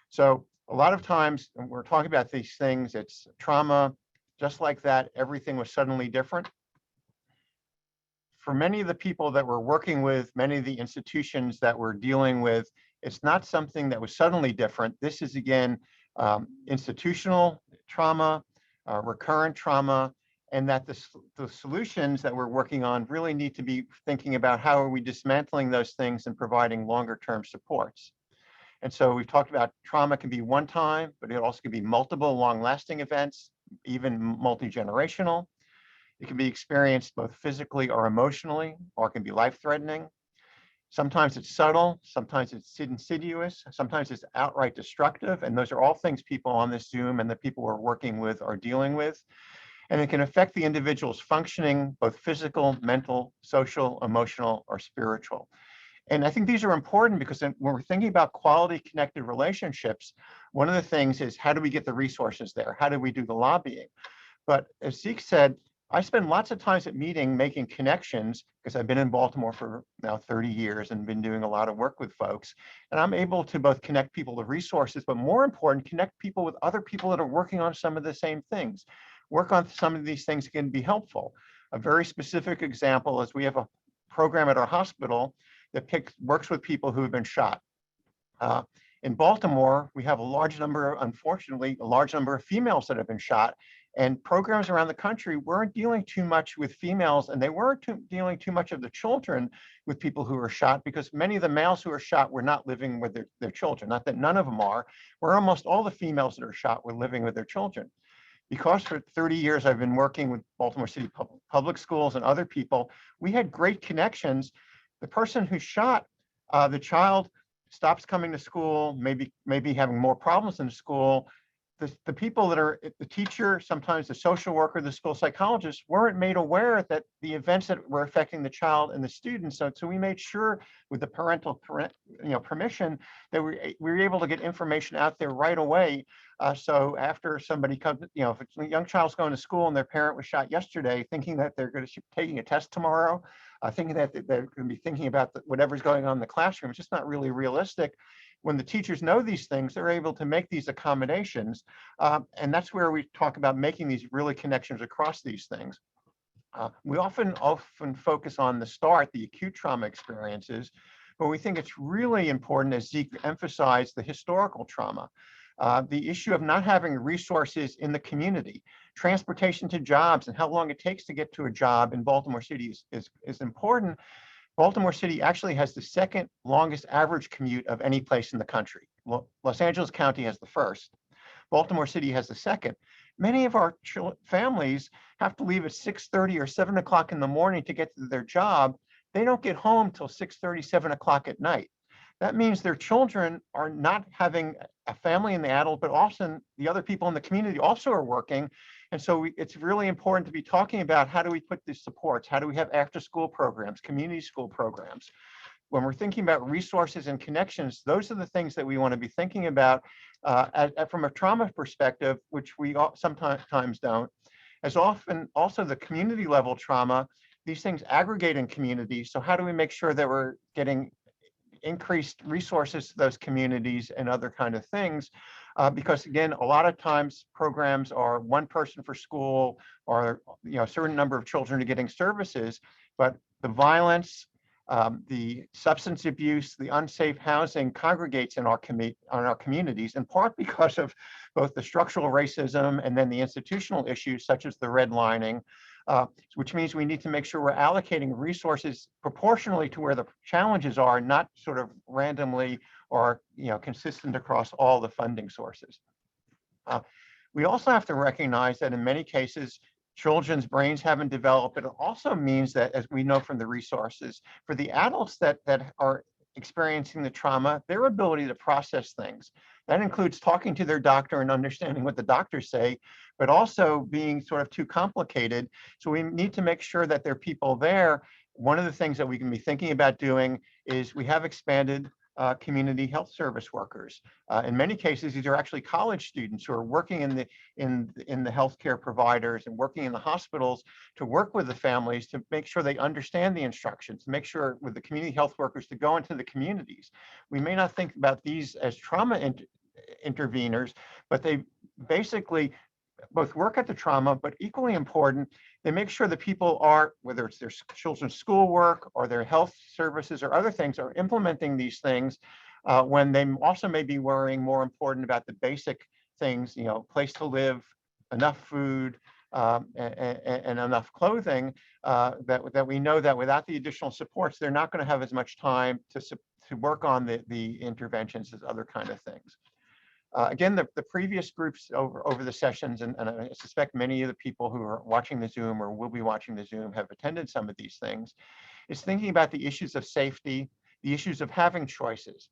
So a lot of times when we're talking about these things, it's trauma, just like that, everything was suddenly different. For many of the people that we're working with, many of the institutions that we're dealing with, it's not something that was suddenly different. This is, again, institutional trauma, recurrent trauma, and that the solutions that we're working on really need to be thinking about how are we dismantling those things and providing longer term supports. And so we've talked about trauma can be one time, but it also can be multiple long-lasting events, even multi-generational. It can be experienced both physically or emotionally, or it can be life-threatening. Sometimes it's subtle, sometimes it's insidious, sometimes it's outright destructive. And those are all things people on this Zoom and the people we're working with are dealing with. And it can affect the individual's functioning, both physical, mental, social, emotional, or spiritual. And I think these are important because when we're thinking about quality connected relationships, one of the things is how do we get the resources there? How do we do the lobbying? But as Zeke said, I spend lots of times at meeting making connections because I've been in Baltimore for now 30 years and been doing a lot of work with folks. And I'm able to both connect people to resources, but more important, connect people with other people that are working on some of the same things. Work on some of these things can be helpful. A very specific example is we have a program at our hospital that works with people who have been shot. In Baltimore, we have a large number, unfortunately, a large number of females that have been shot, and programs around the country weren't dealing too much with females, and they weren't dealing too much of the children with people who were shot, because many of the males who were shot were not living with their children. Not that none of them are, where almost all the females that are shot were living with their children. Because for 30 years, I've been working with Baltimore City public schools and other people, we had great connections. The person who shot the child stops coming to school, maybe having more problems in school. The people that are the teacher, sometimes the social worker, the school psychologist weren't made aware that the events that were affecting the child and the students. So we made sure with the parental permission that we were able to get information out there right away. So after somebody comes, if a young child's going to school and their parent was shot yesterday, thinking that they're going to be taking a test tomorrow, thinking that they're going to be thinking about whatever's going on in the classroom, it's just not really realistic. When the teachers know these things, they're able to make these accommodations. And that's where we talk about making these really connections across these things. We often focus on the start, the acute trauma experiences, but we think it's really important, as Zeke emphasized, the historical trauma. The issue of not having resources in the community, transportation to jobs and how long it takes to get to a job in Baltimore City is important. Baltimore City actually has the second longest average commute of any place in the country. Los Angeles County has the first. Baltimore City has the second. Many of our families have to leave at 6:30 or 7 o'clock in the morning to get to their job. They don't get home till 6:30, 7 o'clock at night. That means their children are not having a family in the adult, but also the other people in the community also are working. And so it's really important to be talking about how do we put these supports? How do we have after school programs, community school programs? When we're thinking about resources and connections, those are the things that we want to be thinking about from a trauma perspective, which we sometimes don't. As often also the community level trauma, these things aggregate in communities. So how do we make sure that we're getting increased resources to those communities and other kind of things? Because again, a lot of times programs are one person for school or a certain number of children are getting services, but the violence, the substance abuse, the unsafe housing congregates in our communities, in part because of both the structural racism and then the institutional issues such as the redlining, which means we need to make sure we're allocating resources proportionally to where the challenges are, not sort of randomly or consistent across all the funding sources. We also have to recognize that in many cases, children's brains haven't developed, but it also means that, as we know from the resources, for the adults that are experiencing the trauma, their ability to process things. That includes talking to their doctor and understanding what the doctors say, but also being sort of too complicated. So we need to make sure that there are people there. One of the things that we can be thinking about doing is we have expanded community health service workers. In many cases, these are actually college students who are working in the healthcare providers and working in the hospitals to work with the families to make sure they understand the instructions, to make sure with the community health workers to go into the communities. We may not think about these as trauma interveners, but they basically both work at the trauma, but equally important, they make sure that people are, whether it's their children's schoolwork or their health services or other things, are implementing these things when they also may be worrying more important about the basic things, you know, place to live, enough food, and enough clothing, that we know that without the additional supports, they're not going to have as much time to work on the interventions as other kind of things. Again, the previous groups over the sessions, and I suspect many of the people who are watching the Zoom or will be watching the Zoom have attended some of these things, is thinking about the issues of safety, the issues of having choices,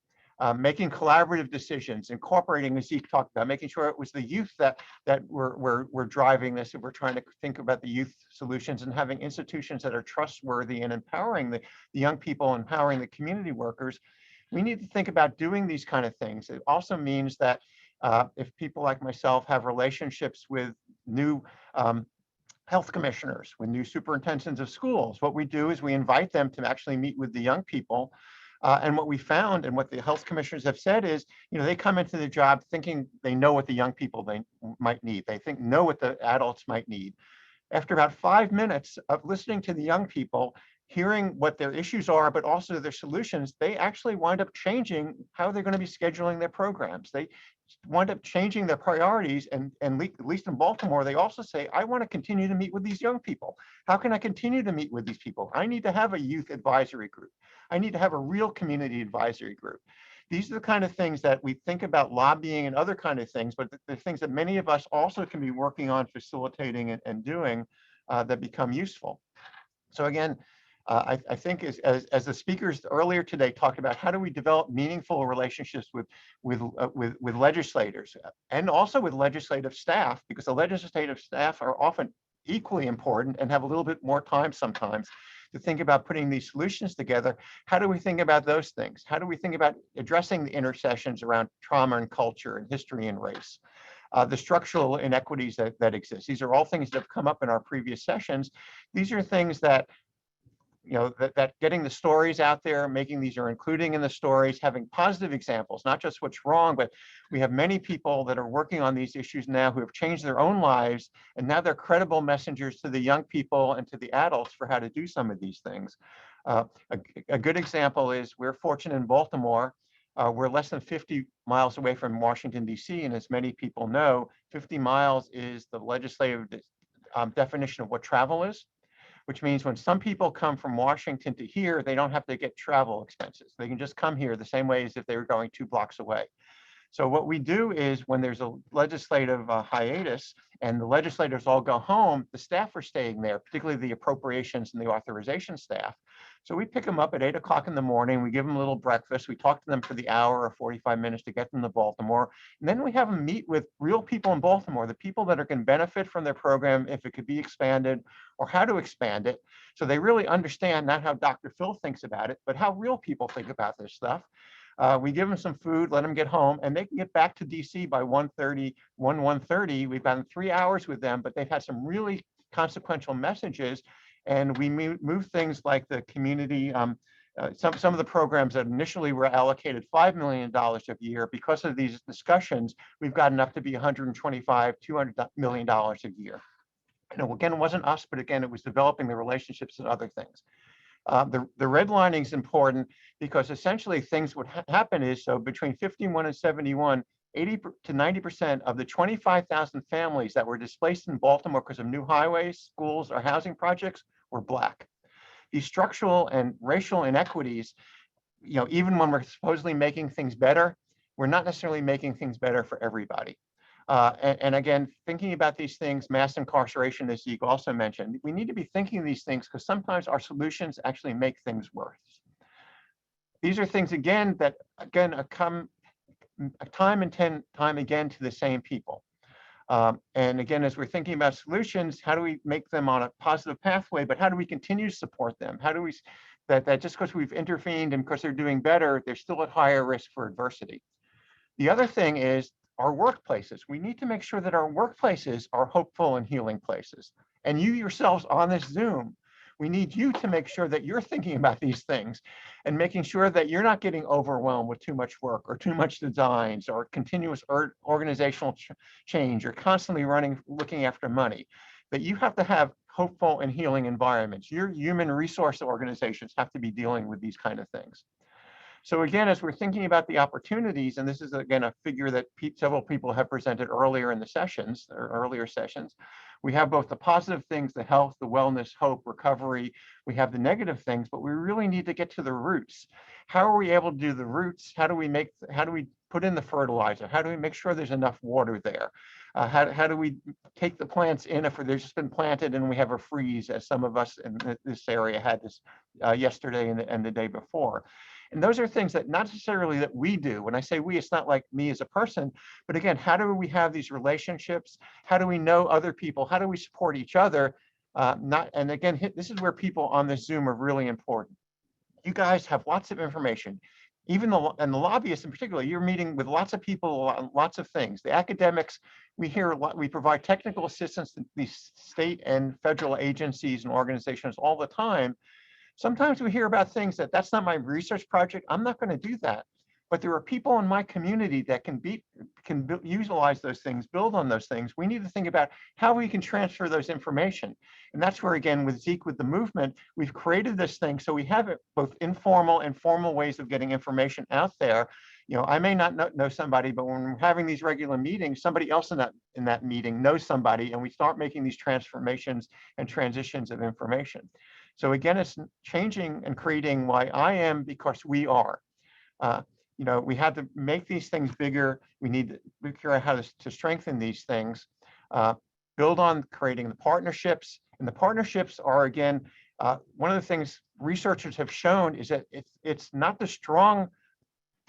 making collaborative decisions, incorporating, as Zeke talked about, making sure it was the youth that were driving this, and we're trying to think about the youth solutions, and having institutions that are trustworthy and empowering the young people, empowering the community workers. We need to think about doing these kind of things. It also means that if people like myself have relationships with new health commissioners, with new superintendents of schools, what we do is we invite them to actually meet with the young people. And what we found, and what the health commissioners have said is, you know, they come into the job thinking they know what the young people they might need. They know what the adults might need. After about 5 minutes of listening to the young people, hearing what their issues are, but also their solutions, they actually wind up changing how they're going to be scheduling their programs. They wind up changing their priorities, and at least in Baltimore, they also say, I want to continue to meet with these young people. How can I continue to meet with these people? I need to have a youth advisory group. I need to have a real community advisory group. These are the kind of things that we think about lobbying and other kind of things, but the things that many of us also can be working on facilitating and doing that become useful. So again, I think as the speakers earlier today talked about, how do we develop meaningful relationships with legislators and also with legislative staff, because the legislative staff are often equally important and have a little bit more time sometimes to think about putting these solutions together. How do we think about those things? How do we think about addressing the intersections around trauma and culture and history and race? The structural inequities that exist. These are all things that have come up in our previous sessions. These are things that, you know, that getting the stories out there, making these, or including in the stories, having positive examples, not just what's wrong, but we have many people that are working on these issues now who have changed their own lives, and now they're credible messengers to the young people and to the adults for how to do some of these things. A good example is, we're fortunate in Baltimore. We're less than 50 miles away from Washington, D.C., and as many people know, 50 miles is the legislative definition of what travel is, which means when some people come from Washington to here, they don't have to get travel expenses. They can just come here the same way as if they were going 2 blocks away. So what we do is, when there's a legislative hiatus and the legislators all go home, the staff are staying there, particularly the appropriations and the authorization staff. So we pick them up at 8 o'clock in the morning. We give them a little breakfast. We talk to them for the hour or 45 minutes to get them to Baltimore. And then we have them meet with real people in Baltimore, the people that are going to benefit from their program, if it could be expanded, or how to expand it. So they really understand not how Dr. Phil thinks about it, but how real people think about this stuff. We give them some food, let them get home, and they can get back to DC by 1:30. We've gotten 3 hours with them, but they've had some really consequential messages. And we move things like the community, some of the programs that initially were allocated $5 million a year. Because of these discussions, we've gotten up to be $125, $200 million a year. And again, it wasn't us, but again, it was developing the relationships and other things. The redlining is important because essentially things would happen is, so between 51 and 71, 80 to 90% of the 25,000 families that were displaced in Baltimore because of new highways, schools, or housing projects were Black. These structural and racial inequities, you know, even when we're supposedly making things better, we're not necessarily making things better for everybody. And again, thinking about these things, mass incarceration, as Zeke also mentioned, we need to be thinking of these things because sometimes our solutions actually make things worse. These are things, again, that come time and time again to the same people. And again, as we're thinking about solutions, how do we make them on a positive pathway, but how do we continue to support them? How do we, that just because we've intervened and because they're doing better, they're still at higher risk for adversity. The other thing is our workplaces. We need to make sure that our workplaces are hopeful and healing places. And you yourselves on this Zoom, we need you to make sure that you're thinking about these things and making sure that you're not getting overwhelmed with too much work or too much designs or continuous organizational change or constantly looking after money, that you have to have hopeful and healing environments. Your human resource organizations have to be dealing with these kind of things. So again, as we're thinking about the opportunities, and this is again a figure that several people have presented earlier in the sessions, or earlier sessions, we have both the positive things, the health, the wellness, hope, recovery. We have the negative things, but we really need to get to the roots. How are we able to do the roots? How do we put in the fertilizer? How do we make sure there's enough water there? How do we take the plants in if they've just been planted and we have a freeze, as some of us in this area had this yesterday and the day before? And those are things that not necessarily that we do. When I say we, it's not like me as a person, but again, how do we have these relationships? How do we know other people? How do we support each other? And again, this is where people on this Zoom are really important. You guys have lots of information. Even the lobbyists in particular, you're meeting with lots of people, lots of things. The academics, we hear a lot, we provide technical assistance to these state and federal agencies and organizations all the time. Sometimes we hear about things that's not my research project. I'm not going to do that. But there are people in my community that can utilize those things, build on those things. We need to think about how we can transfer those information. And that's where, again, with Zeke, with the movement, we've created this thing. So we have it both informal and formal ways of getting information out there. You know, I may not know somebody, but when we're having these regular meetings, somebody else in that meeting knows somebody, and we start making these transformations and transitions of information. So again, it's changing and creating why I am, because we are. You know, we have to make these things bigger. We need to figure out how to strengthen these things, build on creating the partnerships. And the partnerships are, again, one of the things researchers have shown is that it's not the strong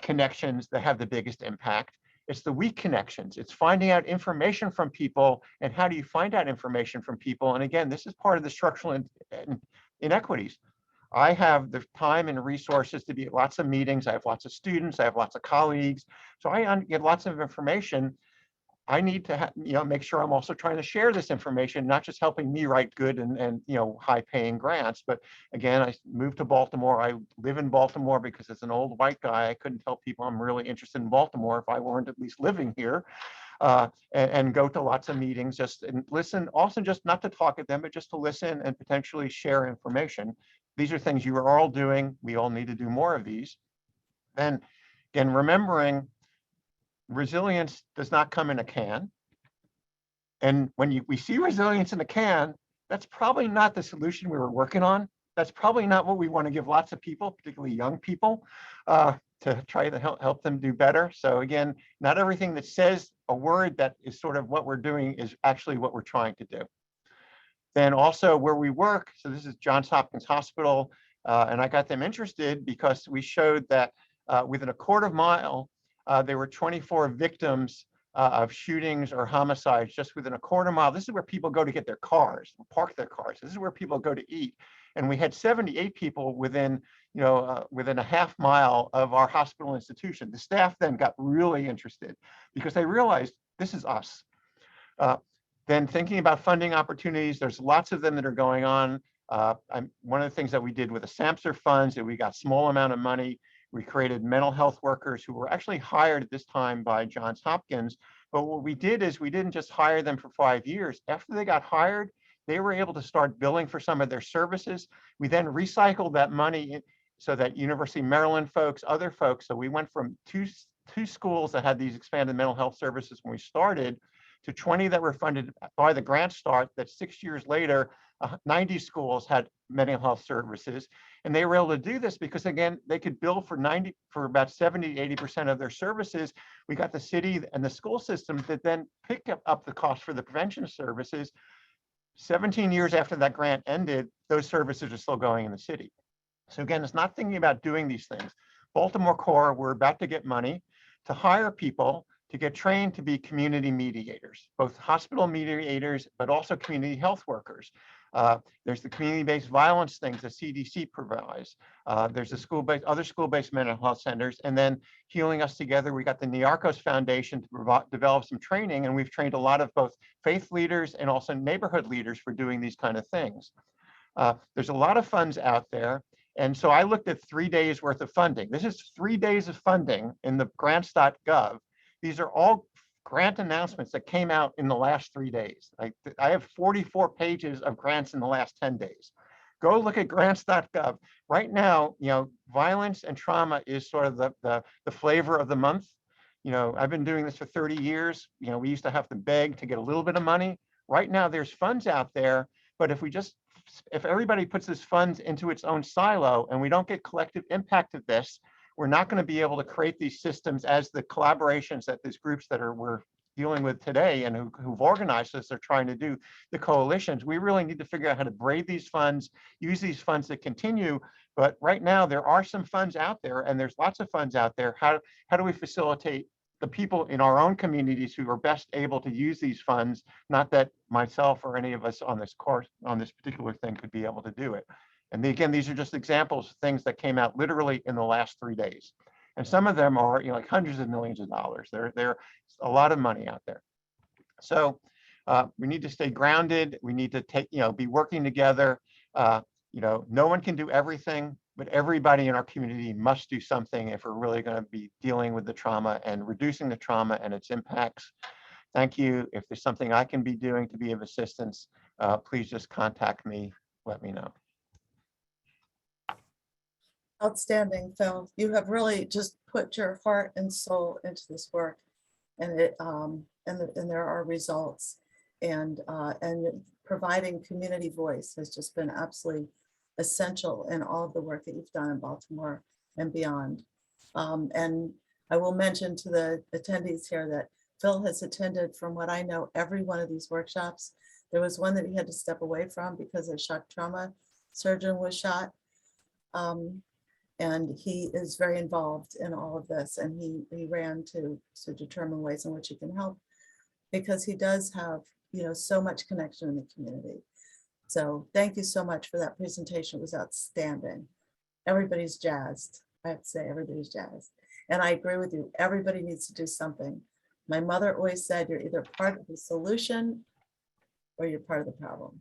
connections that have the biggest impact. It's the weak connections. It's finding out information from people. And how do you find out information from people? And again, this is part of the structural inequities. I have the time and resources to be at lots of meetings. I have lots of students. I have lots of colleagues. So I get lots of information. I need to make sure I'm also trying to share this information, not just helping me write good and high-paying grants. But again, I moved to Baltimore. I live in Baltimore because as an old white guy, I couldn't tell people I'm really interested in Baltimore if I weren't at least living here. And go to lots of meetings, just and listen, also just not to talk at them, but just to listen and potentially share information. These are things you are all doing. We all need to do more of these. Then again, remembering resilience does not come in a can. And when we see resilience in a can, that's probably not the solution we were working on. That's probably not what we want to give lots of people, particularly young people, to try to help them do better. So again, not everything that says a word that is sort of what we're doing is actually what we're trying to do. Then also where we work, so this is Johns Hopkins Hospital, and I got them interested because we showed that within a quarter mile, there were 24 victims of shootings or homicides just within a quarter mile. This is where people go to get their cars, park their cars. This is where people go to eat. And we had 78 people within a half mile of our hospital institution. The staff then got really interested because they realized this is us. Then thinking about funding opportunities, there's lots of them that are going on. One of the things that we did with the SAMHSA funds, that we got small amount of money. We created mental health workers who were actually hired at this time by Johns Hopkins. But what we did is we didn't just hire them for 5 years. After they got hired, they were able to start billing for some of their services. We then recycled that money so that University of Maryland folks, other folks, so we went from two schools that had these expanded mental health services when we started to 20 that were funded by the Grant Start, that 6 years later, 90 schools had mental health services. And they were able to do this because, again, they could bill for about 70, 80% of their services. We got the city and the school systems that then pick up the cost for the prevention services. 17 years after that grant ended, those services are still going in the city. So again, it's not thinking about doing these things. Baltimore Core, we're about to get money to hire people to get trained to be community mediators, both hospital mediators, but also community health workers. There's the community-based violence things that CDC provides. There's the other school-based mental health centers, and then Healing Us Together, we got the Niarchos Foundation to develop some training, and we've trained a lot of both faith leaders and also neighborhood leaders for doing these kind of things. There's a lot of funds out there. And so I looked at 3 days worth of funding. This is 3 days of funding in the grants.gov. These are all grant announcements that came out in the last 3 days. I have 44 pages of grants in the last 10 days. Go look at grants.gov. Right now, violence and trauma is sort of the flavor of the month. I've been doing this for 30 years. We used to have to beg to get a little bit of money. Right now, there's funds out there, but if everybody puts this funds into its own silo and we don't get collective impact of this, we're not going to be able to create these systems as the collaborations that these groups that we're dealing with today and who've organized this are trying to do, the coalitions. We really need to figure out how to braid these funds, use these funds to continue. But right now there are some funds out there, and there's lots of funds out there. How do we facilitate the people in our own communities who are best able to use these funds? Not that myself or any of us on this course, on this particular thing, could be able to do it. And again, these are just examples of things that came out literally in the last 3 days. And some of them are like hundreds of millions of dollars. They're a lot of money out there. So we need to stay grounded. We need to be working together. No one can do everything, but everybody in our community must do something if we're really going to be dealing with the trauma and reducing the trauma and its impacts. Thank you. If there's something I can be doing to be of assistance, please just contact me. Let me know. Outstanding, Phil. You have really just put your heart and soul into this work, and there are results, and providing community voice has just been absolutely essential in all of the work that you've done in Baltimore and beyond. And I will mention to the attendees here that Phil has attended, from what I know, every one of these workshops. There was one that he had to step away from because a shock trauma surgeon was shot. And he is very involved in all of this, and he ran to determine ways in which he can help, because he does have so much connection in the community. So thank you so much for that presentation. It was outstanding. Everybody's jazzed. I have to say, everybody's jazzed. And I agree with you. Everybody needs to do something. My mother always said, you're either part of the solution or you're part of the problem.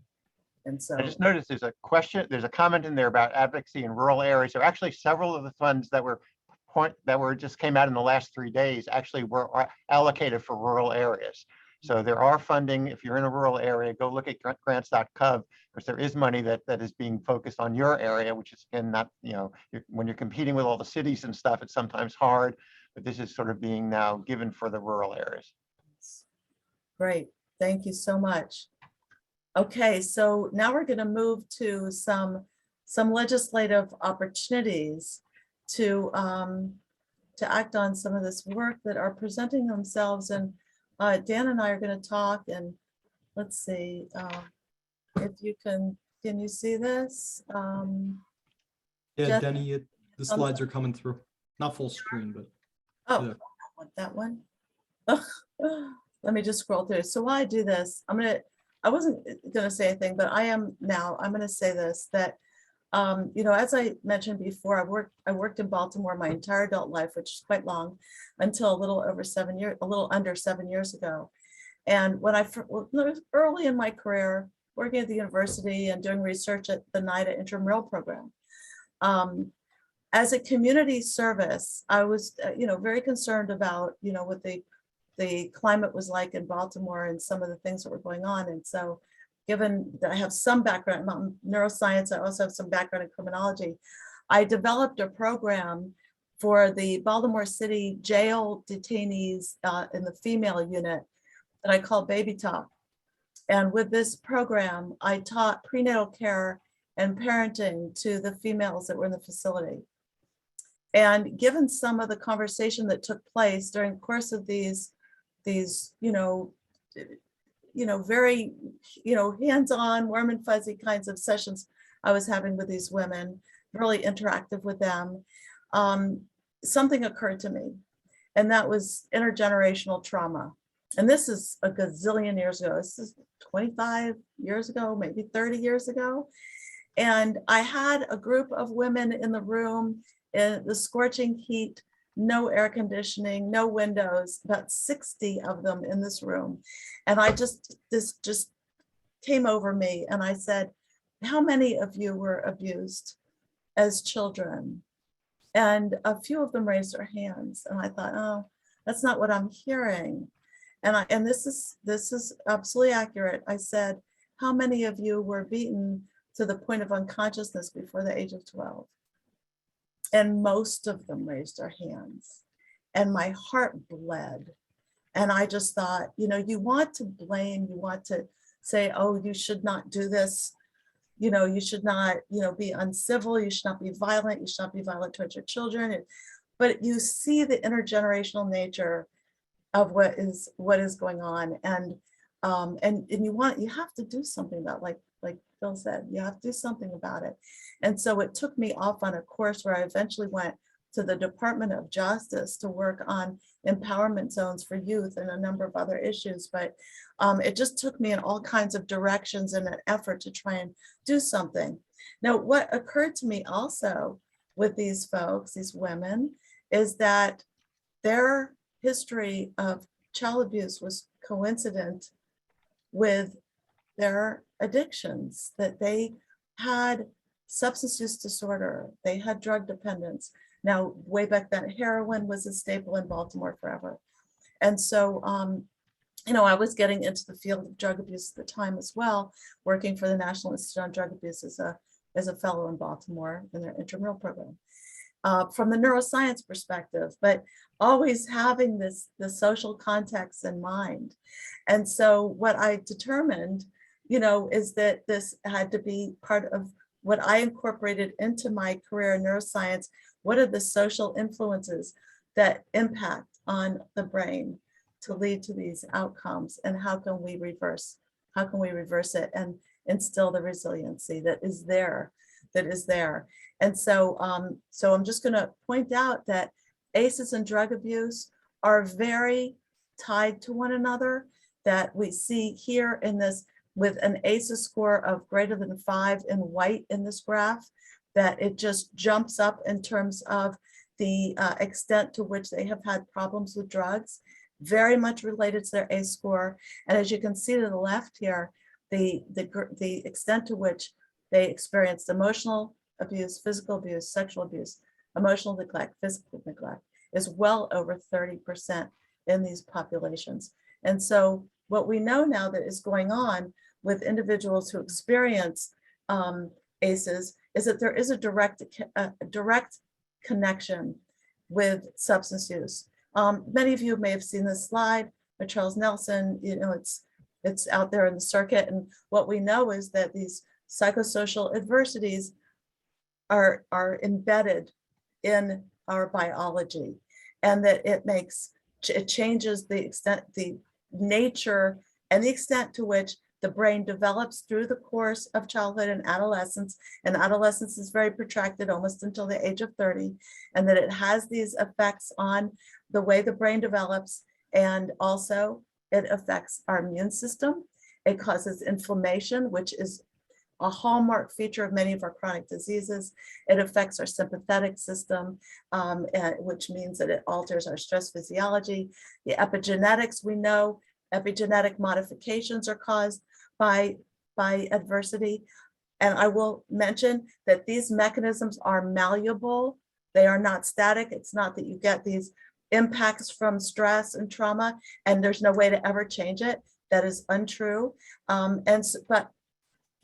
And so I just noticed there's a comment in there about advocacy in rural areas. There are actually several of the funds that just came out in the last 3 days actually were allocated for rural areas. So there are funding. If you're in a rural area, go look at grants.gov, because there is money that is being focused on your area, which is, again, not, when you're competing with all the cities and stuff, it's sometimes hard, but this is sort of being now given for the rural areas. Great. Thank you so much. Okay, so now we're going to move to some legislative opportunities to act on some of this work that are presenting themselves. And Dan and I are going to talk, and let's see if you can you see this? Yeah, Denny, the slides are coming through. Not full screen, but. Oh, yeah. that one. Let me just scroll through. So while I do this, I wasn't going to say anything, but I am now. I'm going to say this, that, as I mentioned before, I worked in Baltimore my entire adult life, which is quite long, until a little under 7 years ago. And when I was early in my career, working at the university and doing research at the NIDA intramural program. As a community service, I was, very concerned about, what the climate was like in Baltimore and some of the things that were going on. And so, given that I have some background in neuroscience, I also have some background in criminology, I developed a program for the Baltimore City jail detainees in the female unit that I call Baby Talk. And with this program, I taught prenatal care and parenting to the females that were in the facility. And given some of the conversation that took place during the course of these very, hands-on, warm and fuzzy kinds of sessions I was having with these women, really interactive with them, something occurred to me, and that was intergenerational trauma. And this is a gazillion years ago. This is 25 years ago, maybe 30 years ago. And I had a group of women in the room in the scorching heat, no air conditioning, no windows, about 60 of them in this room. And this just came over me. And I said, how many of you were abused as children? And a few of them raised their hands. And I thought, oh, that's not what I'm hearing. And this is absolutely accurate. I said, how many of you were beaten to the point of unconsciousness before the age of 12? And most of them raised their hands. And my heart bled. And I just thought, you want to blame, you want to say, oh, you should not do this. You should not, be uncivil, you should not be violent, you should not be violent towards your children. But you see the intergenerational nature of what is going on. And you have to do something about it, like Phil said, you have to do something about it. And so it took me off on a course where I eventually went to the Department of Justice to work on empowerment zones for youth and a number of other issues. But it just took me in all kinds of directions in an effort to try and do something. Now, what occurred to me also with these folks, these women, is that their history of child abuse was coincident with their addictions, that they had substance use disorder, they had drug dependence. Now, way back then, heroin was a staple in Baltimore forever. And so, I was getting into the field of drug abuse at the time as well, working for the National Institute on Drug Abuse as a fellow in Baltimore in their intramural program. From the neuroscience perspective, but always having the social context in mind. And so what I determined, is that this had to be part of what I incorporated into my career in neuroscience. What are the social influences that impact on the brain to lead to these outcomes, and how can we reverse it and instill the resiliency that is there. And so I'm just going to point out that ACEs and drug abuse are very tied to one another, that we see here in this with an ACEs score of greater than 5 in white in this graph, that it just jumps up in terms of the extent to which they have had problems with drugs, very much related to their ACE score. And as you can see to the left here, the extent to which they experienced emotional abuse, physical abuse, sexual abuse, emotional neglect, physical neglect is well over 30% in these populations. And so what we know now that is going on with individuals who experience ACEs is that there is a direct connection with substance use. Many of you may have seen this slide by Charles Nelson. It's out there in the circuit. And what we know is that these psychosocial adversities are embedded in our biology, and that it changes the nature and the extent to which the brain develops through the course of childhood and adolescence. And adolescence is very protracted, almost until the age of 30, and that it has these effects on the way the brain develops. And also it affects our immune system. It causes inflammation, which is a hallmark feature of many of our chronic diseases. It affects our sympathetic system, which means that it alters our stress physiology. The epigenetics, we know epigenetic modifications are caused by adversity. And I will mention that these mechanisms are malleable. They are not static. It's not that you get these impacts from stress and trauma and there's no way to ever change it. That is untrue. But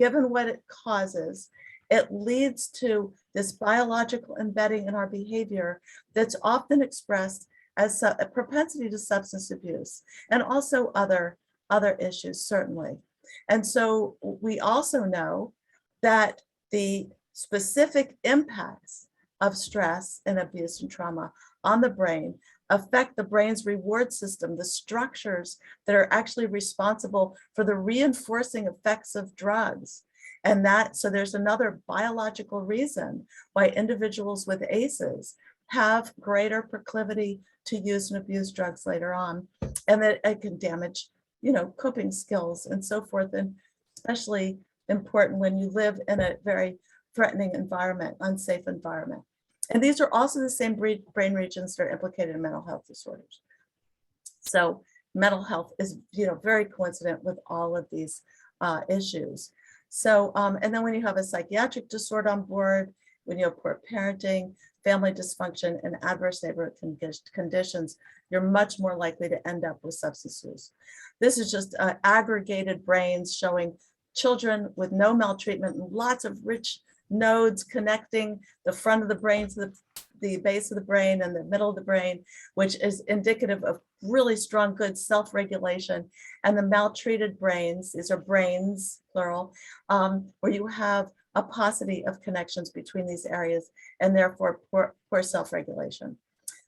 given what it causes, it leads to this biological embedding in our behavior that's often expressed as a propensity to substance abuse, and also other issues, certainly. And so we also know that the specific impacts of stress and abuse and trauma on the brain affect the brain's reward system, the structures that are actually responsible for the reinforcing effects of drugs. And so there's another biological reason why individuals with ACEs have greater proclivity to use and abuse drugs later on, and that it can damage, coping skills and so forth, and especially important when you live in a very threatening environment, unsafe environment. And these are also the same brain regions that are implicated in mental health disorders. So mental health is, very coincident with all of these issues. So, and then when you have a psychiatric disorder on board, when you have poor parenting, family dysfunction, and adverse neighborhood conditions, you're much more likely to end up with substance use. This is just aggregated brains showing children with no maltreatment and lots of rich nodes connecting the front of the brain to the base of the brain and the middle of the brain, which is indicative of really strong, good self-regulation. And the maltreated brains, these are brains, plural, where you have a paucity of connections between these areas and therefore poor self-regulation.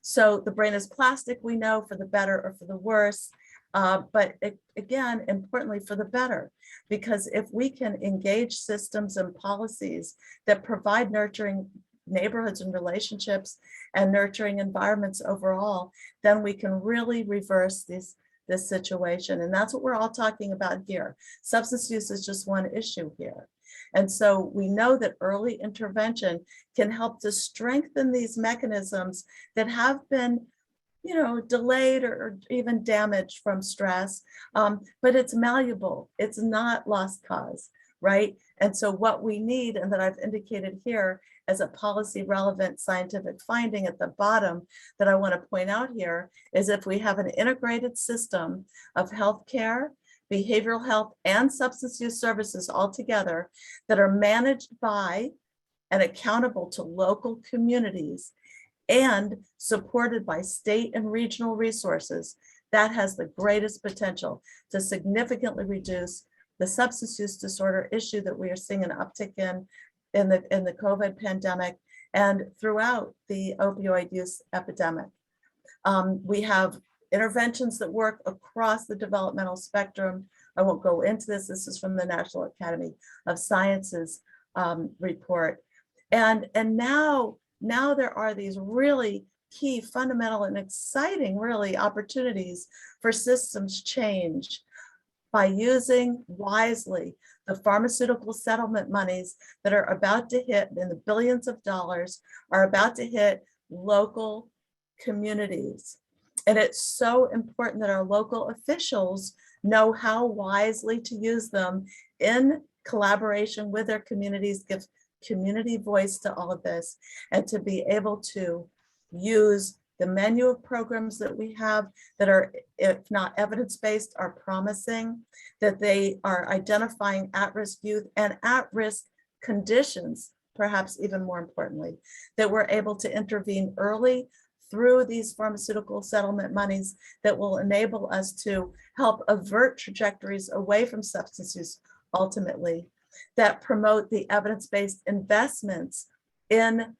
So the brain is plastic, we know, for the better or for the worse. But again, importantly, for the better, because if we can engage systems and policies that provide nurturing neighborhoods and relationships and nurturing environments overall, then we can really reverse this situation. And that's what we're all talking about here. Substance use is just one issue here. And so we know that early intervention can help to strengthen these mechanisms that have been delayed or even damaged from stress, but it's malleable. It's not lost cause, right? And so what we need, and that I've indicated here as a policy relevant scientific finding at the bottom that I want to point out here, is if we have an integrated system of healthcare, behavioral health, and substance use services all together that are managed by and accountable to local communities and supported by state and regional resources, that has the greatest potential to significantly reduce the substance use disorder issue that we are seeing an uptick in the COVID pandemic and throughout the opioid use epidemic. We have interventions that work across the developmental spectrum. I won't go into this. This is from the National Academy of Sciences report. And now there are these really key, fundamental, and exciting, really, opportunities for systems change by using wisely the pharmaceutical settlement monies that are about to hit in the billions of dollars are about to hit local communities. And it's so important that our local officials know how wisely to use them in collaboration with their communities, give community voice to all of this, and to be able to use the menu of programs that we have that are, if not evidence-based, are promising, that they are identifying at-risk youth and at-risk conditions, perhaps even more importantly, that we're able to intervene early through these pharmaceutical settlement monies that will enable us to help avert trajectories away from substance use ultimately, that promote the evidence-based investments in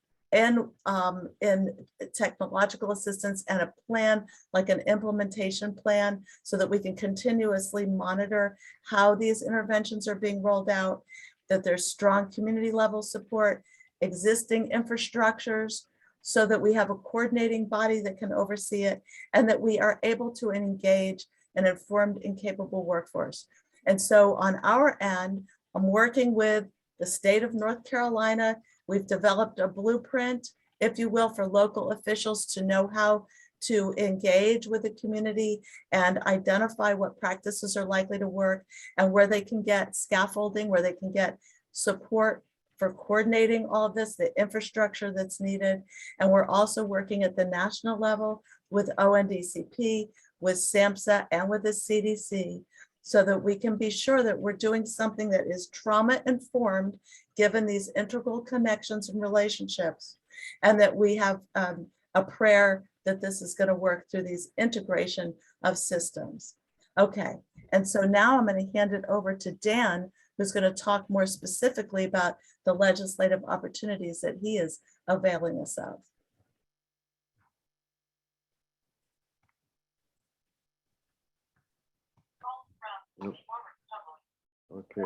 technological assistance and a plan, like an implementation plan, so that we can continuously monitor how these interventions are being rolled out, that there's strong community level support, existing infrastructures, so that we have a coordinating body that can oversee it, and that we are able to engage an informed and capable workforce. And so on our end, I'm working with the state of North Carolina. We've developed a blueprint, if you will, for local officials to know how to engage with the community and identify what practices are likely to work and where they can get scaffolding, where they can get support for coordinating all of this, the infrastructure that's needed. And we're also working at the national level with ONDCP, with SAMHSA, and with the CDC, so that we can be sure that we're doing something that is trauma informed, given these integral connections and relationships, and that we have a prayer that this is going to work through these integration of systems. Okay, and so now I'm going to hand it over to Dan, who's going to talk more specifically about the legislative opportunities that he is availing us of. Okay.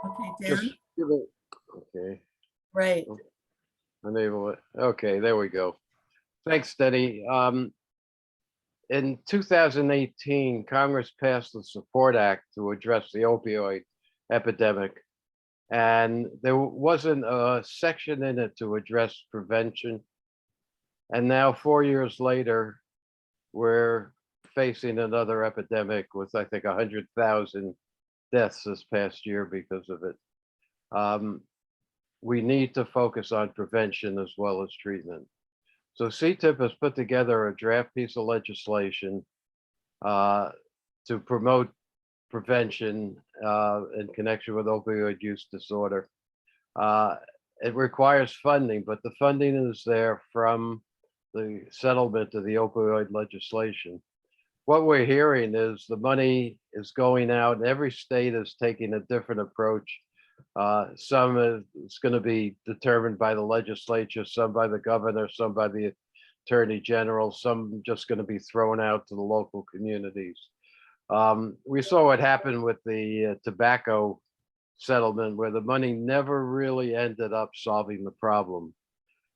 Okay, Just Dan? give it, okay. Right. Enable it. Okay, there we go. Thanks, Denny. In 2018, Congress passed the Support Act to address the opioid epidemic. And there wasn't a section in it to address prevention. And now 4 years later, we're facing another epidemic with, I think, 100,000 deaths this past year because of it. We need to focus on prevention as well as treatment. So CTIPP has put together a draft piece of legislation to promote prevention in connection with opioid use disorder. It requires funding, but the funding is there from the settlement of the opioid legislation. What we're hearing is the money is going out and every state is taking a different approach. Some is going to be determined by the legislature, some by the governor, some by the attorney general, some just going to be thrown out to the local communities. We saw what happened with the tobacco settlement where the money never really ended up solving the problem.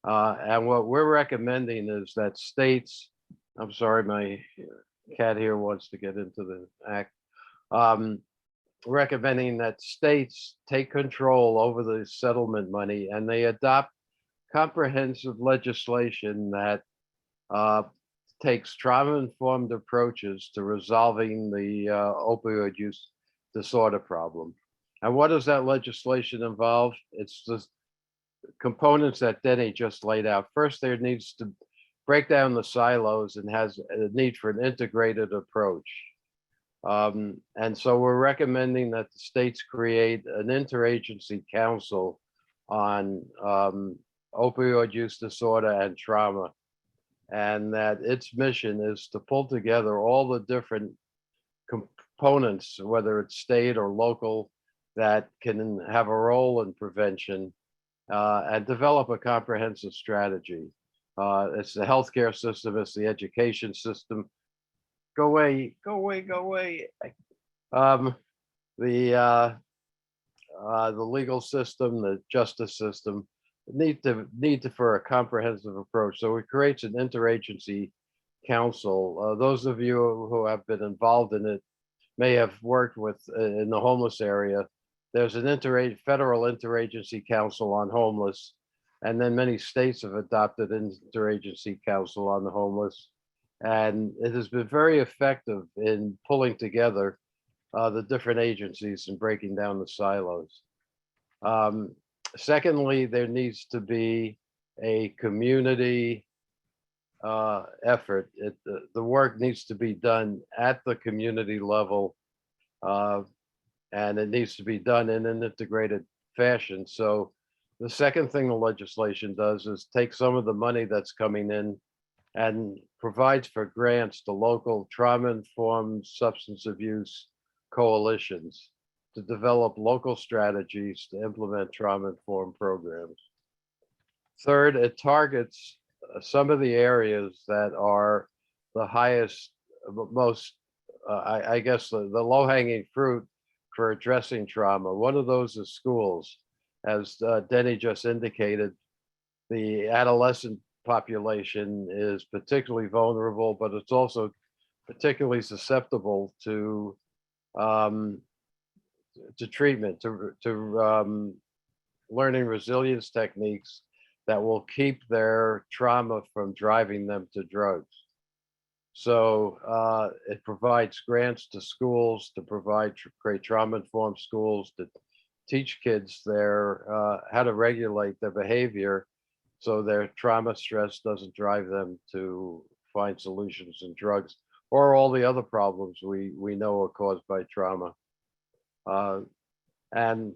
And what we're recommending is that states, I'm sorry, my cat here wants to get into the act. Recommending that states take control over the settlement money and they adopt comprehensive legislation that takes trauma-informed approaches to resolving the opioid use disorder problem. And what does that legislation involve? It's the components that Denny just laid out. First, there needs to break down the silos and has a need for an integrated approach. And so we're recommending that the states create an interagency council on opioid use disorder and trauma, and that its mission is to pull together all the different components, whether it's state or local, that can have a role in prevention and develop a comprehensive strategy. It's the healthcare system, it's the education system. Go away, go away, go away. The legal system, the justice system need to for a comprehensive approach. So it creates an interagency council. Those of you who have been involved in it may have worked with in the homeless area. There's an federal interagency council on homeless, and then many states have adopted interagency council on the homeless. And it has been very effective in pulling together the different agencies and breaking down the silos. Secondly, there needs to be a community effort. The work needs to be done at the community level, and it needs to be done in an integrated fashion. So the second thing the legislation does is take some of the money that's coming in and provides for grants to local trauma-informed substance abuse coalitions to develop local strategies to implement trauma-informed programs. Third, it targets some of the areas that are the highest, most, I guess, the low-hanging fruit for addressing trauma. One of those is schools. As Denny just indicated, the adolescent population is particularly vulnerable, but it's also particularly susceptible to treatment, to learning resilience techniques that will keep their trauma from driving them to drugs. So it provides grants to schools to create trauma-informed schools to teach kids how to regulate their behavior so their trauma stress doesn't drive them to find solutions in drugs or all the other problems we know are caused by trauma. And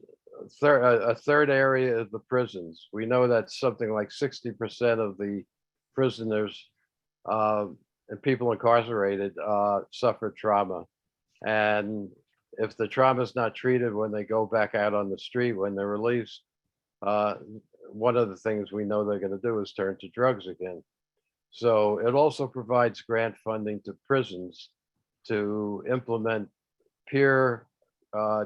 a third area is the prisons. We know that something like 60% of the prisoners and people incarcerated suffer trauma. And if the trauma is not treated when they go back out on the street, when they're released, one of the things we know they're going to do is turn to drugs again. So it also provides grant funding to prisons to implement peer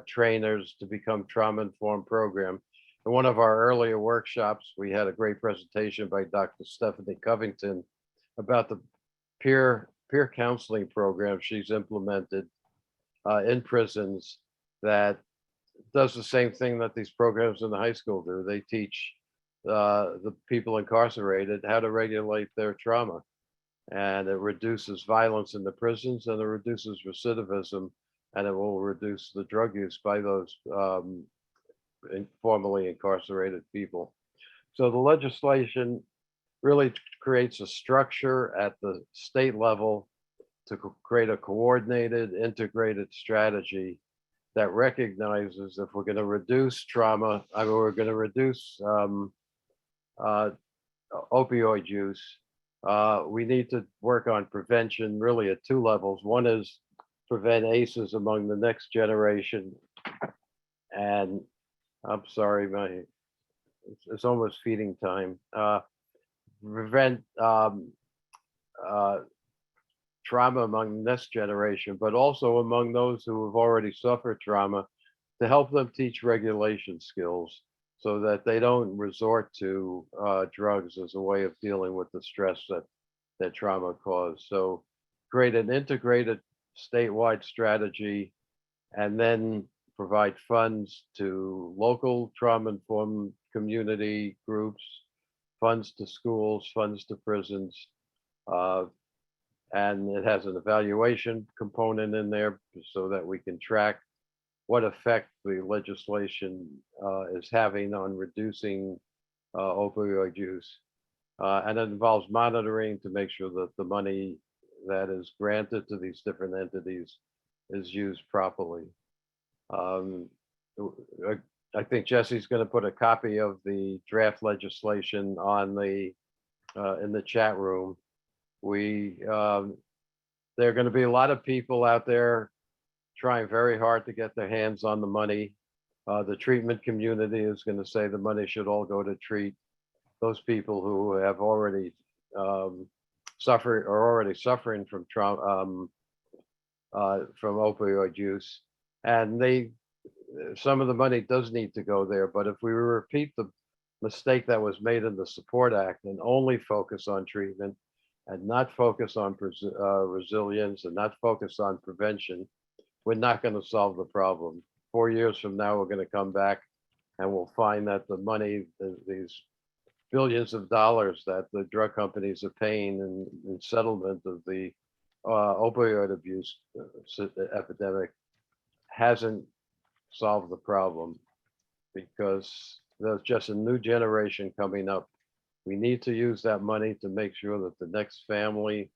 trainers to become trauma-informed program. In one of our earlier workshops, we had a great presentation by Dr. Stephanie Covington about the peer counseling program she's implemented in prisons that does the same thing that these programs in the high school do. They teach the people incarcerated how to regulate their trauma, and it reduces violence in the prisons, and it reduces recidivism, and it will reduce the drug use by those formerly incarcerated people. So the legislation really creates a structure at the state level to create a coordinated, integrated strategy that recognizes if we're going to reduce trauma, we're going to reduce opioid use, we need to work on prevention really at two levels. One is prevent ACEs among the next generation. And I'm sorry, it's almost feeding time. Prevent trauma among the next generation, but also among those who have already suffered trauma, to help them teach regulation skills so that they don't resort to drugs as a way of dealing with the stress that trauma caused. So create an integrated statewide strategy, and then provide funds to local trauma-informed community groups, funds to schools, funds to prisons, and it has an evaluation component in there so that we can track what effect the legislation is having on reducing opioid use. And it involves monitoring to make sure that the money that is granted to these different entities is used properly. I think Jesse's going to put a copy of the draft legislation on the in the chat room. There are going to be a lot of people out there trying very hard to get their hands on the money. The treatment community is going to say the money should all go to treat those people who have already suffered or already suffering from trauma, from opioid use. And some of the money does need to go there, but if we repeat the mistake that was made in the Support Act and only focus on treatment and not focus on resilience and not focus on prevention, we're not going to solve the problem. 4 years from now, we're going to come back and we'll find that the money, these billions of dollars that the drug companies are paying in settlement of the opioid abuse epidemic hasn't solved the problem, because there's just a new generation coming up. We need to use that money to make sure that the next family,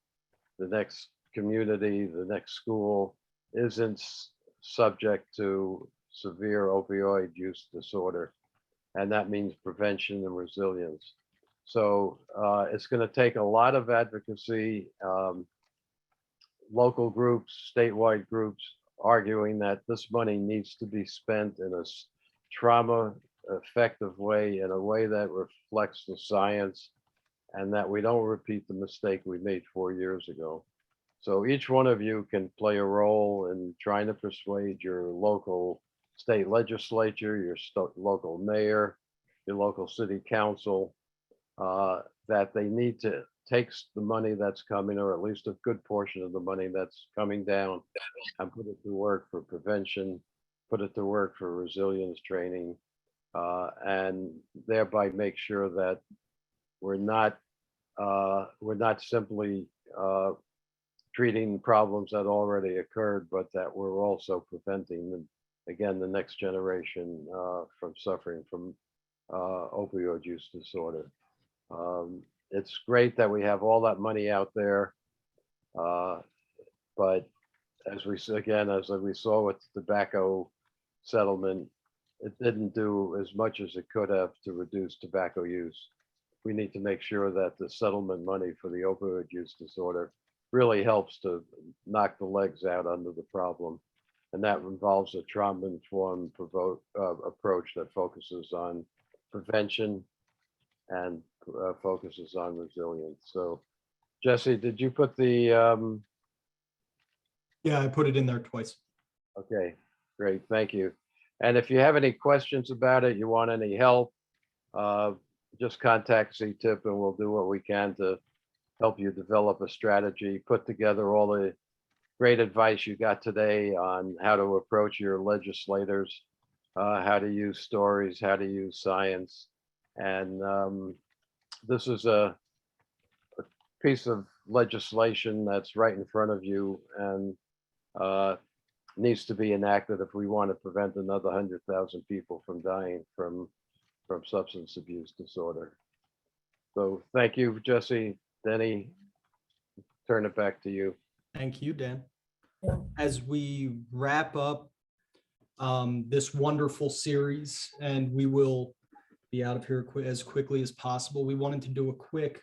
the next community, the next school isn't subject to severe opioid use disorder. And that means prevention and resilience. So it's going to take a lot of advocacy, local groups, statewide groups arguing that this money needs to be spent in a trauma effective way, in a way that reflects the science, and that we don't repeat the mistake we made 4 years ago. So each one of you can play a role in trying to persuade your local state legislature, your local mayor, your local city council, that they need to take the money that's coming, or at least a good portion of the money that's coming down, and put it to work for prevention, put it to work for resilience training, and thereby make sure that we're not simply treating problems that already occurred, but that we're also preventing, again, the next generation from suffering from opioid use disorder. It's great that we have all that money out there, but as we saw with the tobacco settlement, it didn't do as much as it could have to reduce tobacco use. We need to make sure that the settlement money for the opioid use disorder really helps to knock the legs out under the problem. And that involves a trauma-informed approach that focuses on prevention and focuses on resilience. So, Jesse, did you put the, Yeah, I put it in there twice. okay, great, thank you. And if you have any questions about it, you want any help, just contact CTIPP and we'll do what we can to help you develop a strategy, put together all the great advice you got today on how to approach your legislators, how to use stories, how to use science. And this is a piece of legislation that's right in front of you and needs to be enacted if we want to prevent another 100,000 people from dying from substance abuse disorder. So thank you, Jesse. Denny, turn it back to you. Thank you, Dan. As we wrap up this wonderful series, and we will be out of here as quickly as possible, we wanted to do a quick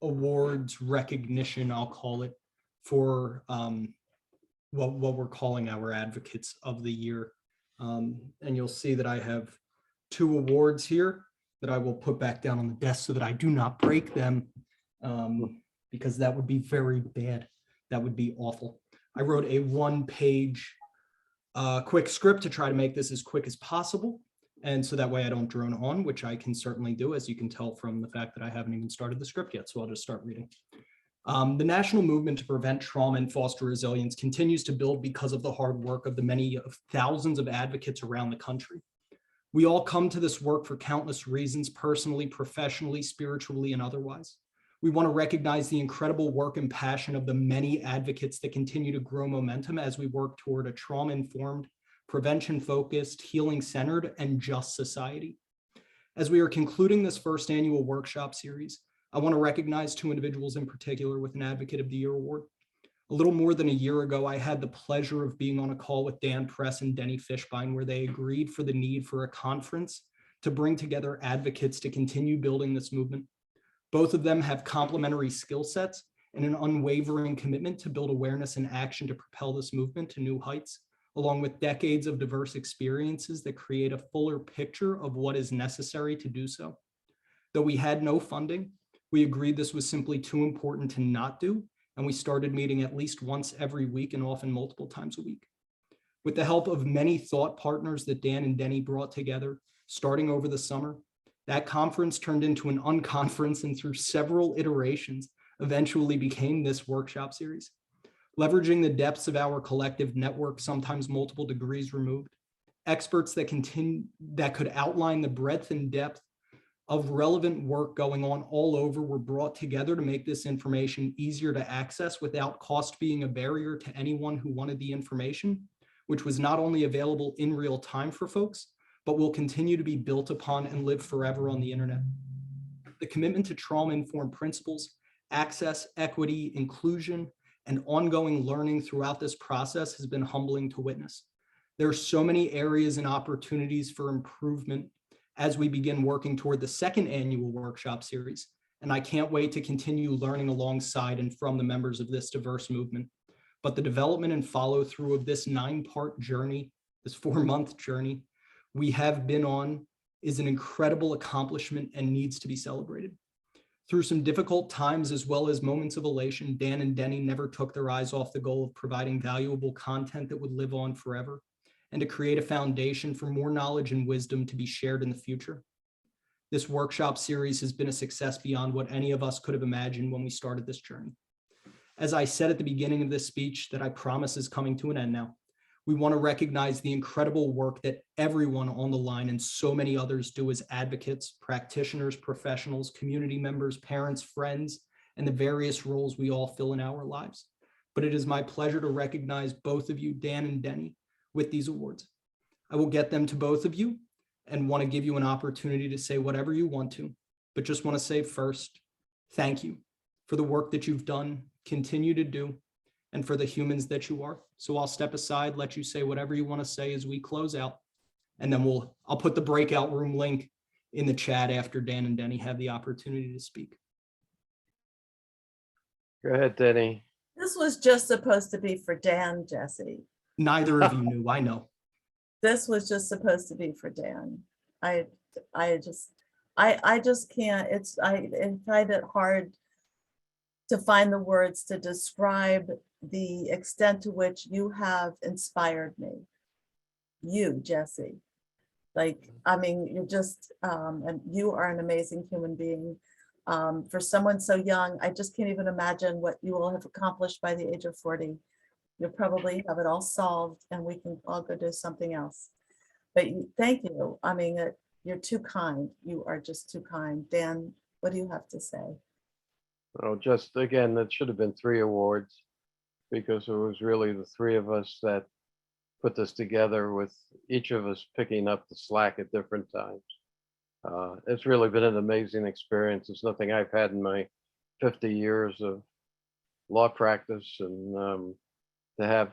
awards recognition, I'll call it, for what we're calling our Advocates of the Year. And you'll see that I have 2 awards here that I will put back down on the desk so that I do not break them, because that would be very bad. That would be awful. I wrote a 1-page quick script to try to make this as quick as possible. And so that way I don't drone on, which I can certainly do, as you can tell from the fact that I haven't even started the script yet. So I'll just start reading. The national movement to prevent trauma and foster resilience continues to build because of the hard work of the many of thousands of advocates around the country. We all come to this work for countless reasons, personally, professionally, spiritually, and otherwise. We want to recognize the incredible work and passion of the many advocates that continue to grow momentum as we work toward a trauma-informed, prevention-focused, healing-centered, and just society. As we are concluding this first annual workshop series, I want to recognize 2 individuals in particular with an Advocate of the Year award. A little more than a year ago, I had the pleasure of being on a call with Dan Press and Denni Fishbein, where they agreed for the need for a conference to bring together advocates to continue building this movement. Both of them have complementary skill sets and an unwavering commitment to build awareness and action to propel this movement to new heights, along with decades of diverse experiences that create a fuller picture of what is necessary to do so. Though we had no funding, we agreed this was simply too important to not do, and we started meeting at least once every week and often multiple times a week. With the help of many thought partners that Dan and Denni brought together, starting over the summer, that conference turned into an unconference and through several iterations, eventually became this workshop series. Leveraging the depths of our collective network, sometimes multiple degrees removed, experts that could outline the breadth and depth of relevant work going on all over were brought together to make this information easier to access without cost being a barrier to anyone who wanted the information, which was not only available in real time for folks, but will continue to be built upon and live forever on the internet. The commitment to trauma-informed principles, access, equity, inclusion, and ongoing learning throughout this process has been humbling to witness. There are so many areas and opportunities for improvement as we begin working toward the second annual workshop series, and I can't wait to continue learning alongside and from the members of this diverse movement. But the development and follow through of this 9-part journey, this 4-month journey we have been on, is an incredible accomplishment and needs to be celebrated. Through some difficult times as well as moments of elation, Dan and Denni never took their eyes off the goal of providing valuable content that would live on forever, and to create a foundation for more knowledge and wisdom to be shared in the future. This workshop series has been a success beyond what any of us could have imagined when we started this journey. As I said at the beginning of this speech that I promise is coming to an end now, we want to recognize the incredible work that everyone on the line and so many others do as advocates, practitioners, professionals, community members, parents, friends, and the various roles we all fill in our lives. But it is my pleasure to recognize both of you, Dan and Denni, with these awards. I will get them to both of you and want to give you an opportunity to say whatever you want to, but just want to say first, thank you for the work that you've done, continue to do, and for the humans that you are. So I'll step aside, let you say whatever you want to say as we close out, and then I'll put the breakout room link in the chat after Dan and Denni have the opportunity to speak. Go ahead, Denni. This was just supposed to be for Dan, Jesse. Neither of you knew, I know. This was just supposed to be for Dan. I just can't, I find it hard to find the words to describe the extent to which you have inspired me. You, Jesse. Like, I mean, you're just, and you are an amazing human being. For someone so young, I just can't even imagine what you will have accomplished by the age of 40. You'll probably have it all solved and we can all go do something else. But thank you. I mean, you're too kind. You are just too kind. Dan, what do you have to say? Oh, just again, it should have been 3 awards because it was really the 3 of us that put this together, with each of us picking up the slack at different times. It's really been an amazing experience. It's nothing I've had in my 50 years of law practice, and to have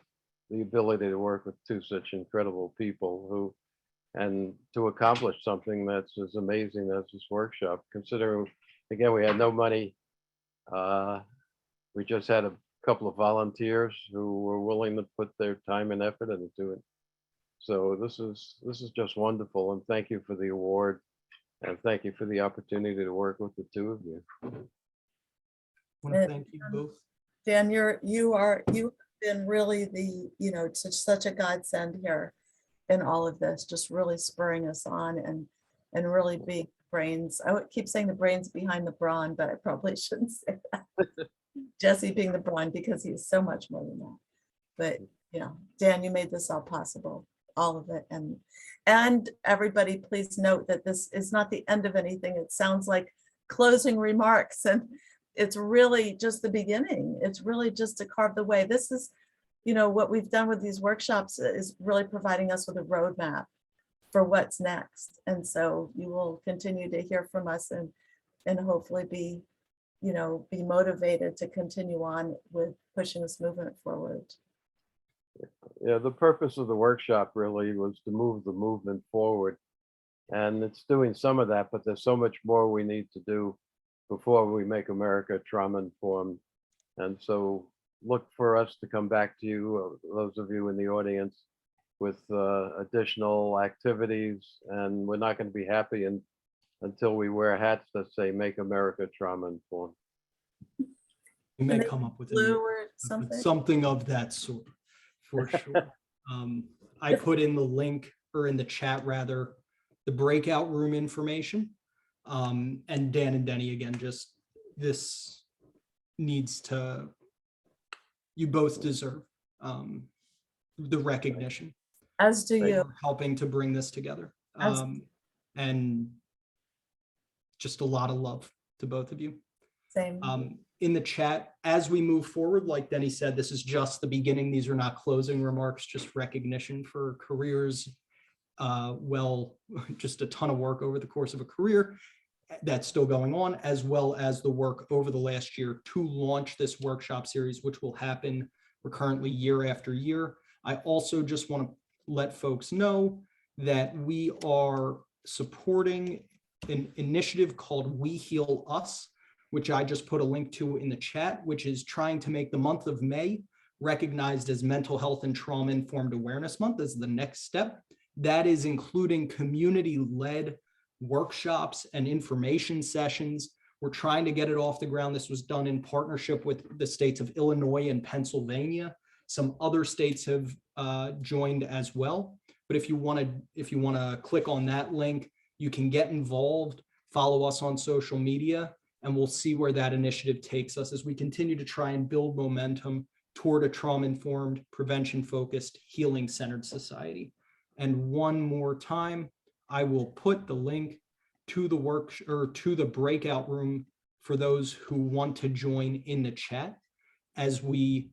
the ability to work with 2 such incredible people who, and to accomplish something that's as amazing as this workshop, considering, again, we had no money. We just had a couple of volunteers who were willing to put their time and effort into it. So this is just wonderful, and thank you for the award, and thank you for the opportunity to work with the 2 of you. I want to thank you both. Dan, you've been really the, such a godsend here in all of this, just really spurring us on and really being brains. I would keep saying the brains behind the brawn, but I probably shouldn't say that. Jesse being the brawn, because he's so much more than that. But Dan, you made this all possible, all of it. And everybody, please note that this is not the end of anything. It sounds like closing remarks, and it's really just the beginning. It's really just to carve the way. This is, what we've done with these workshops is really providing us with a roadmap for what's next. And so you will continue to hear from us and hopefully be motivated to continue on with pushing this movement forward. Yeah, the purpose of the workshop really was to move the movement forward. And it's doing some of that, but there's so much more we need to do before we make America trauma-informed. And so look for us to come back to you, those of you in the audience, with additional activities. And we're not going to be happy until we wear hats that say "Make America Trauma-Informed." We may come up with Blue or something. something of that sort, for sure. I put in the link, or in the chat rather, the breakout room information. And Dan and Denny, again, just this needs to, you both deserve the recognition. As do you. For helping to bring this together. And just a lot of love to both of you. Same. In the chat, as we move forward, like Denny said, this is just the beginning. These are not closing remarks, just recognition for careers. Just a ton of work over the course of a career that's still going on, as well as the work over the last year to launch this workshop series, which will happen recurrently year after year. I also just want to let folks know that we are supporting an initiative called We Heal Us, which I just put a link to in the chat, which is trying to make the month of May recognized as Mental Health and Trauma-Informed Awareness Month as the next step. That is including community-led workshops and information sessions. We're trying to get it off the ground. This was done in partnership with the states of Illinois and Pennsylvania. Some other states have joined as well. But if you want to click on that link, you can get involved, follow us on social media, and we'll see where that initiative takes us as we continue to try and build momentum toward a trauma-informed, prevention-focused, healing-centered society. And one more time, I will put the link to the breakout room for those who want to join in the chat, as we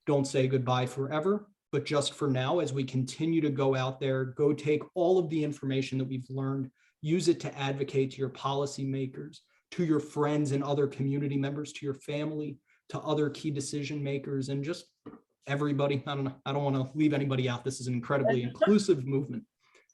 don't say goodbye forever, but just for now, as we continue to go out there, go take all of the information that we've learned, use it to advocate to your policymakers, to your friends and other community members, to your family, to other key decision makers, and just everybody. I don't want to leave anybody out. This is an incredibly inclusive movement.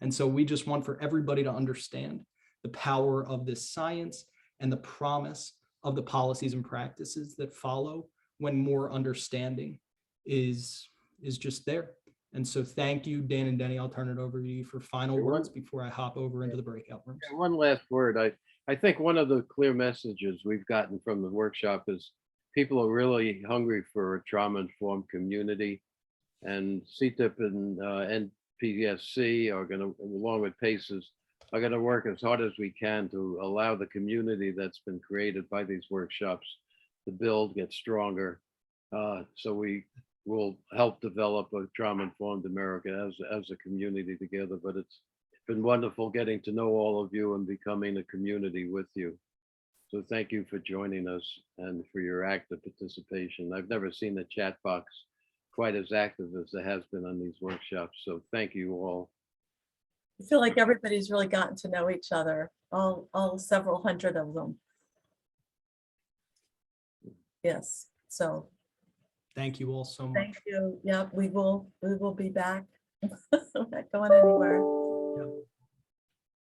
And so we just want for everybody to understand the power of this science and the promise of the policies and practices that follow when more understanding is just there. And so thank you, Dan and Denny. I'll turn it over to you for final Sure. words before I hop over into the breakout rooms. And one last word. I think one of the clear messages we've gotten from the workshop is people are really hungry for a trauma-informed community, and CTIPP and NPSC are going to, along with PACES, are going to work as hard as we can to allow the community that's been created by these workshops to build, get stronger. So we will help develop a trauma-informed America as a community together. But it's been wonderful getting to know all of you and becoming a community with you. So thank you for joining us and for your active participation. I've never seen the chat box quite as active as it has been on these workshops. So thank you all. I feel like everybody's really gotten to know each other, all several hundred of them. Yes, so Thank you all so much. thank you. Yeah, we will be back. We're not going anywhere.